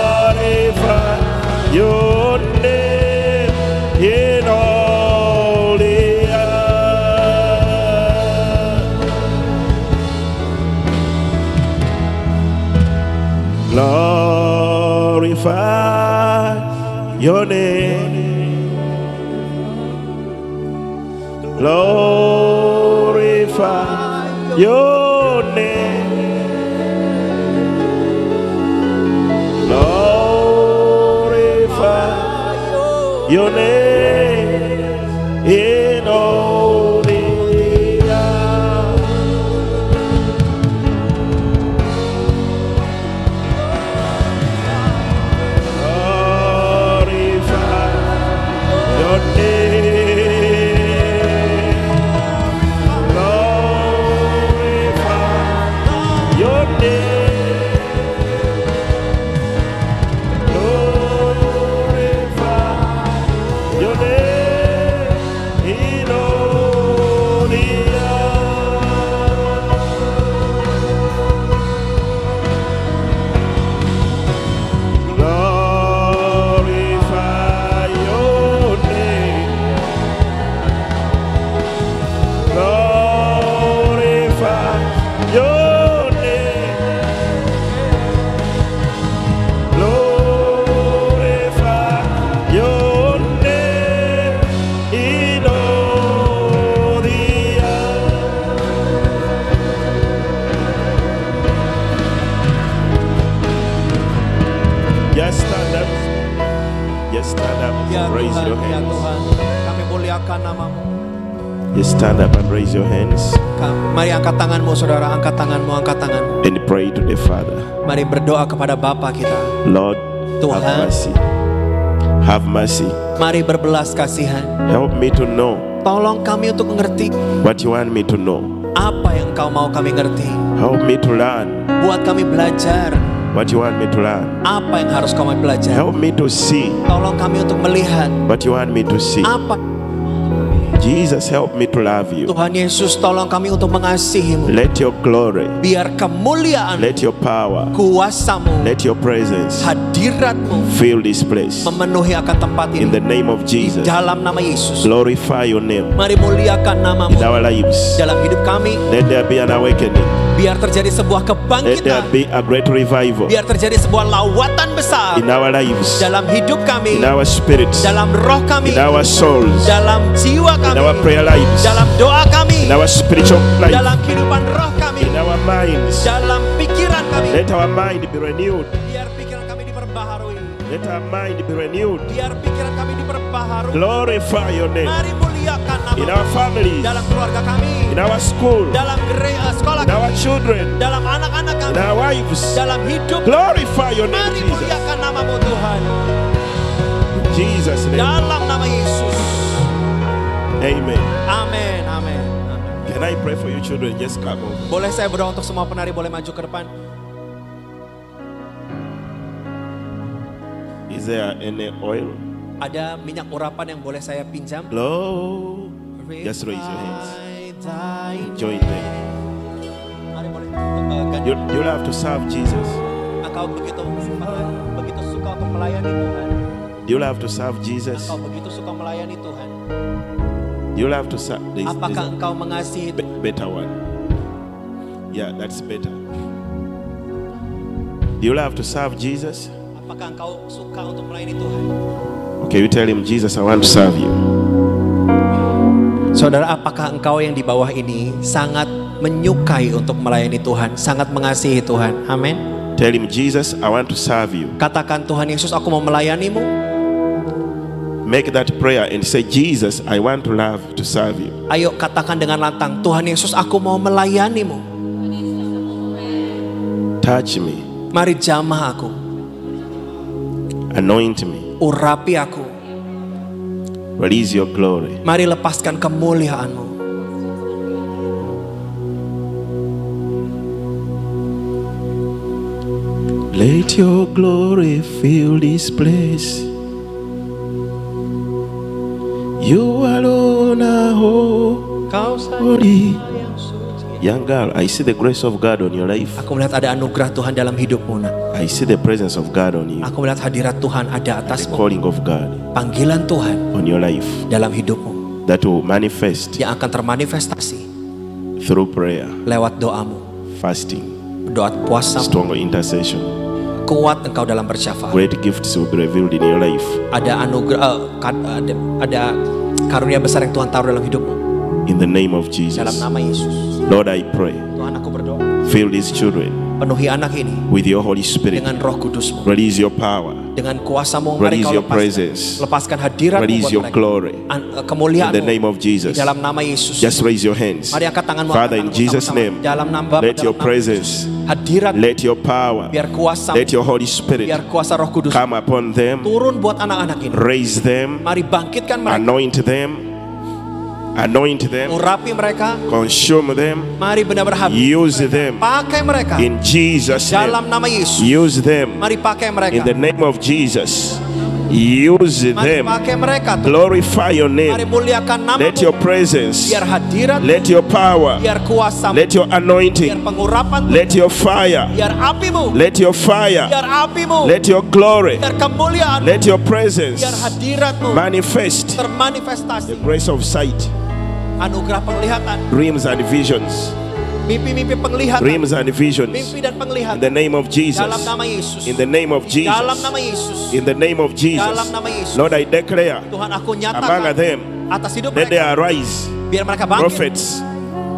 Speaker 1: Glorify your name in all the earth. Glorify your name. Glorify your name. your name in all the earth. Glorify your name. Glorify your name. Raise your hands.
Speaker 2: Kami muliakan namamu.
Speaker 1: Just stand up and raise your hands.
Speaker 2: Mari angkat tanganmu saudara, angkat tanganmu, angkat tanganmu.
Speaker 1: And pray to the Father.
Speaker 2: Mari berdoa kepada Bapa kita.
Speaker 1: Lord,
Speaker 2: Tuhan,
Speaker 1: have mercy. Have mercy.
Speaker 2: Mari berbelas kasihan.
Speaker 1: Help me to know.
Speaker 2: Tolong kami untuk mengerti
Speaker 1: what you want me to know.
Speaker 2: Apa yang kau mau kami ngerti.
Speaker 1: Help me to learn.
Speaker 2: Buat kami belajar.
Speaker 1: What you want me to learn.
Speaker 2: Apa yang harus kami belajar.
Speaker 1: Help me to see.
Speaker 2: Tolong kami untuk melihat.
Speaker 1: What you want me to see.
Speaker 2: Apa.
Speaker 1: Jesus, help me to love you.
Speaker 2: Tuhan Yesus, tolong kami untuk mengasihimu.
Speaker 1: Let your glory.
Speaker 2: Biar kemuliaan.
Speaker 1: Let your power.
Speaker 2: Kuasamu.
Speaker 1: Let your presence.
Speaker 2: Hadiratmu.
Speaker 1: Fill this place.
Speaker 2: Memenuhi akan tempat ini.
Speaker 1: In the name of Jesus.
Speaker 2: Di dalam nama Yesus.
Speaker 1: Glorify your name.
Speaker 2: Mari muliakan namamu.
Speaker 1: In our lives.
Speaker 2: Dalam hidup kami.
Speaker 1: Let there be an awakening.
Speaker 2: Biar terjadi sebuah
Speaker 1: Let there
Speaker 2: kebangkitan.
Speaker 1: be a great revival.
Speaker 2: Biar terjadi sebuah lawatan besar.
Speaker 1: In our lives.
Speaker 2: Dalam hidup kami.
Speaker 1: In our spirits.
Speaker 2: Dalam roh kami.
Speaker 1: In our souls.
Speaker 2: Dalam jiwa kami.
Speaker 1: In our prayer lives.
Speaker 2: Dalam doa kami.
Speaker 1: In our spiritual life.
Speaker 2: Dalam kehidupan roh kami.
Speaker 1: In our minds.
Speaker 2: Dalam pikiran kami.
Speaker 1: Let our mind be renewed.
Speaker 2: Biar pikiran kami diperbaharui.
Speaker 1: Let our mind be renewed.
Speaker 2: Biar pikiran kami diperbaharui.
Speaker 1: Glorify your name.
Speaker 2: Mari muliakan namamu.
Speaker 1: In our families.
Speaker 2: Dalam keluarga kami.
Speaker 1: In our school.
Speaker 2: Dalam sekolah
Speaker 1: in
Speaker 2: kami.
Speaker 1: our children.
Speaker 2: Dalam anak-anak kami.
Speaker 1: In our wives.
Speaker 2: Dalam hidup.
Speaker 1: Glorify your name,
Speaker 2: Mari
Speaker 1: Jesus.
Speaker 2: muliakan namamu Tuhan.
Speaker 1: In Jesus' name.
Speaker 2: Dalam nama Yesus.
Speaker 1: Amen.
Speaker 2: Amin. Amin.
Speaker 1: Can I pray for you children? Just come over.
Speaker 2: Boleh saya berdoa untuk semua penari, boleh maju ke depan.
Speaker 1: Is there any oil?
Speaker 2: Ada minyak urapan yang boleh saya pinjam?
Speaker 1: Lord, just raise your hands. Join them.
Speaker 2: Mari boleh.
Speaker 1: You'll have to serve Jesus.
Speaker 2: Engkau begitu suka untuk melayani Tuhan.
Speaker 1: You'll have to serve Jesus.
Speaker 2: Engkau begitu suka melayani Tuhan.
Speaker 1: You'll have to serve.
Speaker 2: Apakah engkau mengasihi
Speaker 1: better one? Yeah, that's better. You'll have to serve Jesus.
Speaker 2: Apakah engkau suka untuk melayani Tuhan?
Speaker 1: Okay, you tell him, Jesus, I want to serve you.
Speaker 2: Saudara, apakah engkau yang di bawah ini sangat menyukai untuk melayani Tuhan, sangat mengasihi Tuhan? Amin.
Speaker 1: Tell him, Jesus, I want to serve you.
Speaker 2: Katakan, Tuhan Yesus, aku mau melayanimu.
Speaker 1: Make that prayer and say, Jesus, I want to love to serve you.
Speaker 2: Ayo katakan dengan lantang, Tuhan Yesus, aku mau melayanimu.
Speaker 1: Touch me.
Speaker 2: Mari jamah aku.
Speaker 1: Anoint me.
Speaker 2: Urapi aku.
Speaker 1: Release your glory.
Speaker 2: Mari lepaskan kemuliaanmu.
Speaker 1: Let your glory fill this place. You alone are holy. Young girl, I see the grace of God on your life.
Speaker 2: Aku melihat ada anugerah Tuhan dalam hidupmu, nak.
Speaker 1: I see the presence of God on you.
Speaker 2: Aku melihat hadirat Tuhan ada
Speaker 1: The
Speaker 2: atasmu.
Speaker 1: calling of God
Speaker 2: Panggilan Tuhan
Speaker 1: on your life
Speaker 2: dalam hidupmu
Speaker 1: that will manifest
Speaker 2: yang akan termanifestasi
Speaker 1: through prayer,
Speaker 2: lewat doamu,
Speaker 1: fasting,
Speaker 2: doa puasa,
Speaker 1: stronger intercession.
Speaker 2: kuat engkau dalam bersyafaat.
Speaker 1: Great gifts will be revealed in your life.
Speaker 2: Ada anugerah, ada karunia besar yang Tuhan taruh dalam hidupmu.
Speaker 1: In the name of
Speaker 2: Dalam
Speaker 1: Jesus.
Speaker 2: nama Yesus.
Speaker 1: Lord, I pray.
Speaker 2: Tuhan, aku berdoa.
Speaker 1: Fill these children
Speaker 2: Penuhi anak ini
Speaker 1: with your Holy Spirit.
Speaker 2: dengan Roh Kudus-Mu.
Speaker 1: Release your power.
Speaker 2: Dengan kuasa-Mu mari
Speaker 1: Release
Speaker 2: Kau
Speaker 1: your presence.
Speaker 2: lepaskan hadirat-Mu
Speaker 1: Release
Speaker 2: buat
Speaker 1: your
Speaker 2: mereka.
Speaker 1: glory.
Speaker 2: Kemuliaan-Mu
Speaker 1: In the name of Jesus.
Speaker 2: di dalam nama Yesus.
Speaker 1: Just raise your hands.
Speaker 2: Mari angkat tanganmu.
Speaker 1: Father,
Speaker 2: angkat
Speaker 1: in
Speaker 2: tanganmu
Speaker 1: Jesus'
Speaker 2: sama-sama.
Speaker 1: name,
Speaker 2: Dalam nama Bapa,
Speaker 1: let
Speaker 2: dalam
Speaker 1: your
Speaker 2: nama
Speaker 1: presence,
Speaker 2: Yesus. Hadirat,
Speaker 1: let your power,
Speaker 2: biar kuasa,
Speaker 1: let your Holy Spirit
Speaker 2: biar kuasa Roh Kudus
Speaker 1: come upon them,
Speaker 2: turun buat anak-anak ini.
Speaker 1: raise them,
Speaker 2: Mari bangkitkan mereka,
Speaker 1: anoint them,
Speaker 2: urapi mereka,
Speaker 1: consume them,
Speaker 2: mari benar-benar
Speaker 1: use them
Speaker 2: pakai mereka
Speaker 1: in Jesus'
Speaker 2: dalam
Speaker 1: name.
Speaker 2: nama Yesus.
Speaker 1: Use them
Speaker 2: Mari pakai mereka.
Speaker 1: in the name of Jesus. Use
Speaker 2: Mari
Speaker 1: them.
Speaker 2: pakai mereka.
Speaker 1: Glorify your
Speaker 2: Mari
Speaker 1: name.
Speaker 2: muliakan nama.
Speaker 1: Let your presence,
Speaker 2: Biar hadirat,
Speaker 1: let your power,
Speaker 2: biar kuasa,
Speaker 1: let your
Speaker 2: biar
Speaker 1: anointing,
Speaker 2: pengurapan,
Speaker 1: let your fire,
Speaker 2: biar apimu,
Speaker 1: let your fire,
Speaker 2: biar apimu,
Speaker 1: let your glory,
Speaker 2: biar kemuliaan,
Speaker 1: let your presence
Speaker 2: biar hadiratmu
Speaker 1: manifest
Speaker 2: termanifestasi.
Speaker 1: the grace of sight,
Speaker 2: Anugerah penglihatan,
Speaker 1: dreams and visions,
Speaker 2: mimpi-mimpi penglihatan,
Speaker 1: dreams and visions.
Speaker 2: mimpi dan
Speaker 1: In
Speaker 2: penglihatan
Speaker 1: the name of Jesus.
Speaker 2: dalam nama Yesus.
Speaker 1: In the name of
Speaker 2: Dalam
Speaker 1: Jesus.
Speaker 2: nama Yesus.
Speaker 1: In the name of Jesus.
Speaker 2: Dalam nama Yesus.
Speaker 1: Lord, I declare
Speaker 2: Tuhan, aku
Speaker 1: among
Speaker 2: nyatakan
Speaker 1: them,
Speaker 2: atas hidup
Speaker 1: let they
Speaker 2: mereka,
Speaker 1: arise,
Speaker 2: biar mereka bangkit,
Speaker 1: prophets,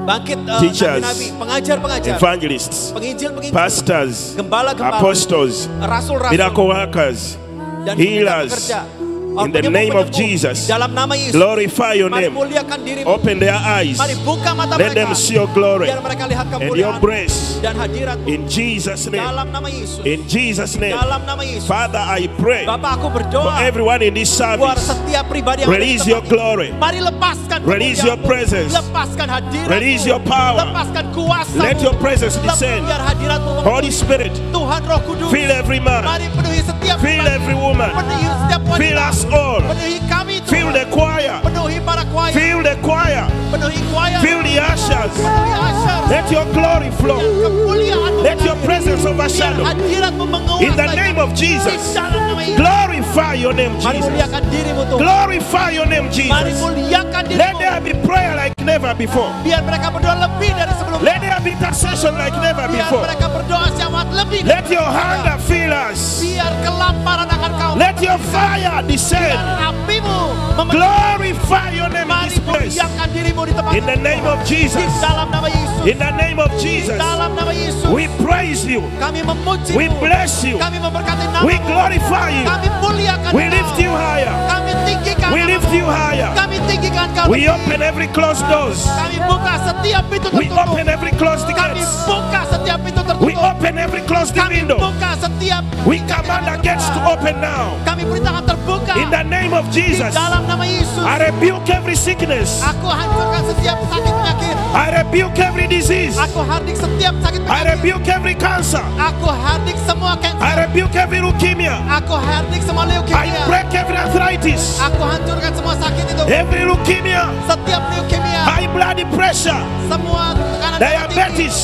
Speaker 2: bangkit
Speaker 1: teachers,
Speaker 2: nabi-nabi, pengajar-pengajar,
Speaker 1: evangelists,
Speaker 2: penginjil-penginjil,
Speaker 1: pastors,
Speaker 2: gembala-gembala,
Speaker 1: apostles,
Speaker 2: rasul-rasul,
Speaker 1: miracle workers,
Speaker 2: dan
Speaker 1: healers.
Speaker 2: pekerja.
Speaker 1: In the name of Jesus,
Speaker 2: dalam nama Yesus,
Speaker 1: glorify your
Speaker 2: mari
Speaker 1: name.
Speaker 2: muliakan dirimu,
Speaker 1: Open their eyes.
Speaker 2: mari buka mata
Speaker 1: Let
Speaker 2: mereka,
Speaker 1: them see your glory
Speaker 2: biar mereka lihat
Speaker 1: and your
Speaker 2: kemuliaan
Speaker 1: grace.
Speaker 2: dan hadiratmu
Speaker 1: In Jesus' name.
Speaker 2: dalam nama Yesus.
Speaker 1: In Jesus' name.
Speaker 2: Dalam nama Yesus.
Speaker 1: Father, I pray
Speaker 2: Bapak, aku
Speaker 1: for
Speaker 2: berdoa
Speaker 1: everyone in this
Speaker 2: buat
Speaker 1: service.
Speaker 2: setiap pribadi yang ada di
Speaker 1: Release
Speaker 2: tempat
Speaker 1: your
Speaker 2: ini.
Speaker 1: glory.
Speaker 2: Mari lepaskan
Speaker 1: Release your
Speaker 2: kemuliaan-Mu.
Speaker 1: presence.
Speaker 2: Lepaskan hadirat-Mu.
Speaker 1: Release your power.
Speaker 2: Lepaskan kuasa.
Speaker 1: Let your presence descend.
Speaker 2: Biar hadirat-Mu
Speaker 1: Holy Spirit,
Speaker 2: Tuhan Roh Kudus.
Speaker 1: fill every man,
Speaker 2: Mari penuhi setiap
Speaker 1: fill
Speaker 2: pribadi.
Speaker 1: every woman,
Speaker 2: Penuhi setiap
Speaker 1: fill
Speaker 2: wanita.
Speaker 1: us all,
Speaker 2: Penuhi kami Tuhan.
Speaker 1: fill the choir,
Speaker 2: Penuhi para choir.
Speaker 1: fill the choir,
Speaker 2: Penuhi choir.
Speaker 1: fill the ushers.
Speaker 2: Penuhi usher.
Speaker 1: Let your glory flow.
Speaker 2: Biar kemuliaan-Mu
Speaker 1: Let your
Speaker 2: mengalir.
Speaker 1: presence
Speaker 2: Biar
Speaker 1: overshadow.
Speaker 2: hadirat-Mu menguasai.
Speaker 1: In the name of
Speaker 2: Di
Speaker 1: Jesus,
Speaker 2: dalam nama Yesus.
Speaker 1: glorify your name,
Speaker 2: Mari
Speaker 1: Jesus.
Speaker 2: muliakan dirimu Tuhan.
Speaker 1: Glorify your name,
Speaker 2: Mari
Speaker 1: Jesus.
Speaker 2: muliakan
Speaker 1: Let
Speaker 2: dirimu.
Speaker 1: there be prayer like never before.
Speaker 2: Biar mereka berdoa lebih dari sebelumnya.
Speaker 1: Let there be intercession like never
Speaker 2: Biar
Speaker 1: before.
Speaker 2: mereka berdoa syahwat lebih dari
Speaker 1: Let your hunger fill us.
Speaker 2: biar kelaparan akan kau.
Speaker 1: Let your fire
Speaker 2: Biar
Speaker 1: descend.
Speaker 2: apimu memenuhi.
Speaker 1: Glorify your name in
Speaker 2: Mari
Speaker 1: this place.
Speaker 2: muliakan dirimu di tempat
Speaker 1: In the name of
Speaker 2: di
Speaker 1: Jesus.
Speaker 2: dalam nama Yesus.
Speaker 1: In the name of
Speaker 2: Di
Speaker 1: Jesus.
Speaker 2: dalam nama Yesus.
Speaker 1: We praise you.
Speaker 2: Kami memuji.
Speaker 1: We bless you.
Speaker 2: Kami memberkati nama.
Speaker 1: We glorify you.
Speaker 2: Kami muliakan.
Speaker 1: We
Speaker 2: Engkau.
Speaker 1: lift you higher.
Speaker 2: Kami tinggikan.
Speaker 1: We lift you higher.
Speaker 2: Kami tinggikan kau.
Speaker 1: We open every closed doors.
Speaker 2: Kami buka setiap pintu
Speaker 1: We
Speaker 2: tertutup.
Speaker 1: open every closed
Speaker 2: Kami
Speaker 1: gates.
Speaker 2: buka setiap pintu tertutup.
Speaker 1: We open every closed
Speaker 2: Kami
Speaker 1: window.
Speaker 2: buka setiap.
Speaker 1: We command the gates to open now.
Speaker 2: Kami perintahkan terbuka.
Speaker 1: In the name of
Speaker 2: Di
Speaker 1: Jesus.
Speaker 2: dalam nama Yesus.
Speaker 1: I rebuke every sickness.
Speaker 2: Aku hancurkan setiap sakit penyakit.
Speaker 1: I rebuke every disease.
Speaker 2: Aku hardik setiap sakit
Speaker 1: I
Speaker 2: penyakit.
Speaker 1: rebuke every cancer.
Speaker 2: Aku hardik semua
Speaker 1: I
Speaker 2: kanker.
Speaker 1: rebuke every leukemia.
Speaker 2: Aku hardik semua
Speaker 1: I
Speaker 2: leukemia.
Speaker 1: break every arthritis.
Speaker 2: Aku hancurkan semua sakit itu.
Speaker 1: Every leukemia.
Speaker 2: Setiap leukemia.
Speaker 1: High blood pressure.
Speaker 2: Semua tekanan darah tinggi.
Speaker 1: Diabetes.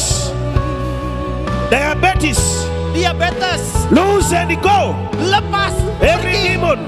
Speaker 1: Diabetes.
Speaker 2: Diabetes.
Speaker 1: Lose and go.
Speaker 2: Lepas.
Speaker 1: Every
Speaker 2: Pergi.
Speaker 1: demon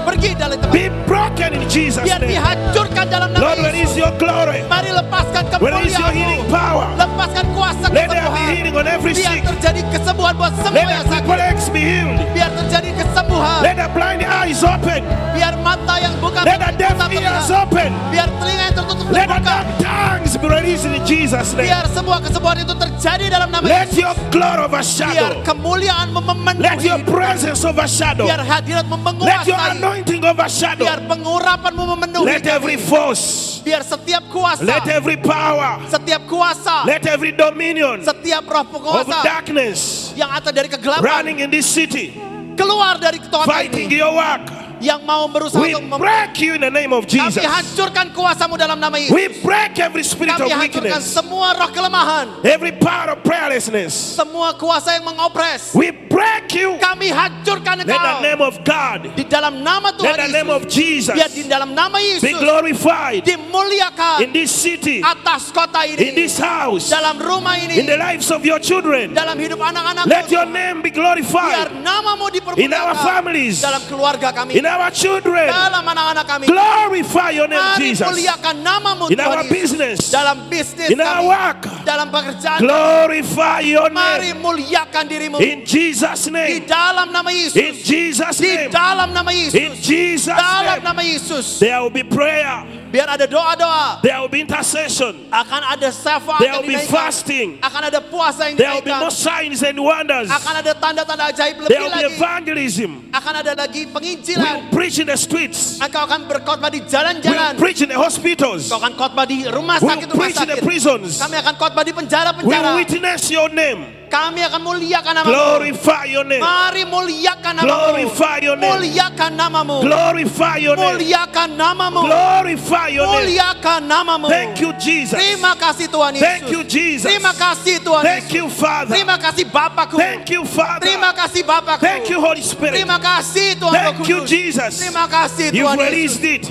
Speaker 2: Pergi dari tempat.
Speaker 1: be broken in Jesus'
Speaker 2: Biar
Speaker 1: name.
Speaker 2: dihancurkan dalam nama
Speaker 1: Lord, release
Speaker 2: Yesus.
Speaker 1: your glory.
Speaker 2: Mari lepaskan
Speaker 1: Release your healing
Speaker 2: kemuliaan-Mu.
Speaker 1: power.
Speaker 2: Lepaskan kuasa
Speaker 1: Let there be
Speaker 2: kesembuhan.
Speaker 1: healing on every
Speaker 2: Biar
Speaker 1: sick.
Speaker 2: terjadi kesembuhan buat semua
Speaker 1: Let
Speaker 2: yang
Speaker 1: the
Speaker 2: sakit.
Speaker 1: crippled legs be healed.
Speaker 2: Biar terjadi kesembuhan.
Speaker 1: Let the blind eyes open.
Speaker 2: Biar mata yang bukan
Speaker 1: Let the deaf
Speaker 2: tetap
Speaker 1: ears
Speaker 2: terlihat.
Speaker 1: open.
Speaker 2: Biar telinga yang tertutup
Speaker 1: Let the
Speaker 2: terbuka.
Speaker 1: dark tongues be released in Jesus' name.
Speaker 2: Biar semua kesembuhan itu terjadi dalam nama
Speaker 1: Let
Speaker 2: Yesus.
Speaker 1: your glory
Speaker 2: Biar
Speaker 1: overshadow.
Speaker 2: kemuliaan-Mu
Speaker 1: Let your
Speaker 2: memenuhi.
Speaker 1: presence overshadow.
Speaker 2: Biar hadirat-Mu
Speaker 1: Let your
Speaker 2: menguasai.
Speaker 1: anointing overshadow.
Speaker 2: Biar pengurapan-Mu memenuhi.
Speaker 1: Let every
Speaker 2: kami.
Speaker 1: force,
Speaker 2: Biar setiap kuasa.
Speaker 1: let every power,
Speaker 2: Setiap kuasa.
Speaker 1: let every dominion
Speaker 2: Setiap roh
Speaker 1: of
Speaker 2: penguasa
Speaker 1: darkness
Speaker 2: yang ada dari kegelapan
Speaker 1: running in this city,
Speaker 2: keluar dari kota
Speaker 1: fighting
Speaker 2: ini
Speaker 1: your work.
Speaker 2: yang mau berusaha
Speaker 1: We
Speaker 2: untuk
Speaker 1: break you in the name of Jesus.
Speaker 2: kami hancurkan kuasa-Mu dalam nama Yesus.
Speaker 1: We break every spirit
Speaker 2: Kami
Speaker 1: of
Speaker 2: hancurkan
Speaker 1: weakness,
Speaker 2: semua roh kelemahan,
Speaker 1: every power of prayerlessness.
Speaker 2: semua kuasa yang mengopres.
Speaker 1: We break you.
Speaker 2: Kami hancurkan
Speaker 1: Let the
Speaker 2: engkau
Speaker 1: name of God,
Speaker 2: di dalam nama
Speaker 1: let
Speaker 2: Tuhan
Speaker 1: the name
Speaker 2: Yesus.
Speaker 1: of Jesus
Speaker 2: Biar di dalam nama
Speaker 1: be
Speaker 2: Yesus
Speaker 1: glorified
Speaker 2: dimuliakan
Speaker 1: in this city,
Speaker 2: atas kota
Speaker 1: in
Speaker 2: ini,
Speaker 1: this house,
Speaker 2: dalam rumah
Speaker 1: in the
Speaker 2: ini,
Speaker 1: lives of your children.
Speaker 2: dalam hidup anak-anak.
Speaker 1: Let your name be
Speaker 2: Biar
Speaker 1: glorified
Speaker 2: namamu
Speaker 1: in our
Speaker 2: dipermuliakan
Speaker 1: families,
Speaker 2: dalam keluarga kami,
Speaker 1: in our children.
Speaker 2: dalam anak-anak kami.
Speaker 1: Glorify your name,
Speaker 2: Mari
Speaker 1: Jesus,
Speaker 2: muliakan namamu
Speaker 1: in our
Speaker 2: Tuhan Yesus.
Speaker 1: business,
Speaker 2: Dalam bisnis
Speaker 1: in our
Speaker 2: kami,
Speaker 1: work.
Speaker 2: dalam pekerjaan.
Speaker 1: Glorify your
Speaker 2: Mari
Speaker 1: name
Speaker 2: muliakan dirimu
Speaker 1: in Jesus'
Speaker 2: di
Speaker 1: name.
Speaker 2: dalam nama
Speaker 1: In
Speaker 2: Yesus.
Speaker 1: Jesus'
Speaker 2: Di
Speaker 1: name.
Speaker 2: dalam nama
Speaker 1: In
Speaker 2: Yesus.
Speaker 1: Jesus'
Speaker 2: Dalam
Speaker 1: name.
Speaker 2: nama Yesus.
Speaker 1: There will be prayer.
Speaker 2: Biar ada doa-doa.
Speaker 1: There will be intercession.
Speaker 2: Akan ada syafaat
Speaker 1: There
Speaker 2: yang
Speaker 1: will be
Speaker 2: dinaikkan.
Speaker 1: fasting.
Speaker 2: Akan ada puasa yang
Speaker 1: There will be
Speaker 2: dinaikkan.
Speaker 1: more signs and wonders.
Speaker 2: Akan ada tanda-tanda ajaib
Speaker 1: There
Speaker 2: lebih
Speaker 1: will be
Speaker 2: lagi.
Speaker 1: evangelism.
Speaker 2: Akan ada lagi
Speaker 1: We
Speaker 2: penginjilan.
Speaker 1: will preach in the streets.
Speaker 2: Engkau akan berkhotbah di
Speaker 1: We will
Speaker 2: jalan-jalan.
Speaker 1: preach in the hospitals.
Speaker 2: Engkau akan khotbah di rumah
Speaker 1: We will
Speaker 2: sakit-rumah
Speaker 1: preach in the
Speaker 2: sakit.
Speaker 1: prisons.
Speaker 2: Kami akan khotbah di
Speaker 1: We
Speaker 2: penjara-penjara.
Speaker 1: will witness your name.
Speaker 2: Kami akan muliakan namamu.
Speaker 1: Glorify your name.
Speaker 2: Mari muliakan namamu.
Speaker 1: Glorify your name.
Speaker 2: Muliakan namamu.
Speaker 1: Glorify your name.
Speaker 2: Muliakan namamu.
Speaker 1: Glorify your name.
Speaker 2: Muliakan namamu.
Speaker 1: Thank you, Jesus.
Speaker 2: Terima kasih Tuhan Yesus.
Speaker 1: Thank you, Jesus.
Speaker 2: Terima kasih Tuhan
Speaker 1: Thank
Speaker 2: Yesus.
Speaker 1: you, Father.
Speaker 2: Terima kasih Bapakku.
Speaker 1: Thank you, Father.
Speaker 2: Terima kasih Bapakku.
Speaker 1: Thank you, Holy Spirit.
Speaker 2: Terima kasih Tuhan Roh
Speaker 1: Thank you,
Speaker 2: Kudus.
Speaker 1: Jesus.
Speaker 2: Terima kasih
Speaker 1: You've
Speaker 2: Tuhan Yesus.
Speaker 1: released it.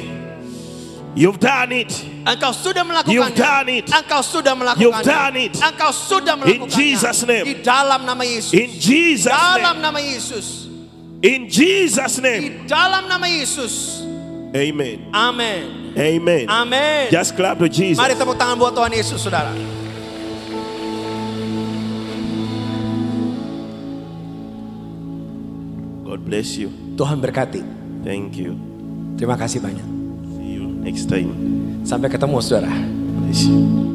Speaker 1: You've done it.
Speaker 2: Engkau sudah melakukannya.
Speaker 1: You've done it.
Speaker 2: Engkau sudah melakukannya.
Speaker 1: You've done it.
Speaker 2: Engkau sudah melakukannya.
Speaker 1: Jesus' name.
Speaker 2: Di dalam nama Yesus.
Speaker 1: In Jesus'
Speaker 2: Dalam
Speaker 1: name.
Speaker 2: nama Yesus.
Speaker 1: In Jesus'
Speaker 2: Di
Speaker 1: name.
Speaker 2: dalam nama Yesus.
Speaker 1: Amen.
Speaker 2: Amin.
Speaker 1: Amen.
Speaker 2: Amin.
Speaker 1: Just clap to Jesus.
Speaker 2: Mari tepuk tangan buat Tuhan Yesus, saudara.
Speaker 1: God bless you.
Speaker 2: Tuhan berkati.
Speaker 1: Thank you.
Speaker 2: Terima kasih banyak.
Speaker 1: See you next time.
Speaker 2: Sampai ketemu, saudara.
Speaker 1: Bless you.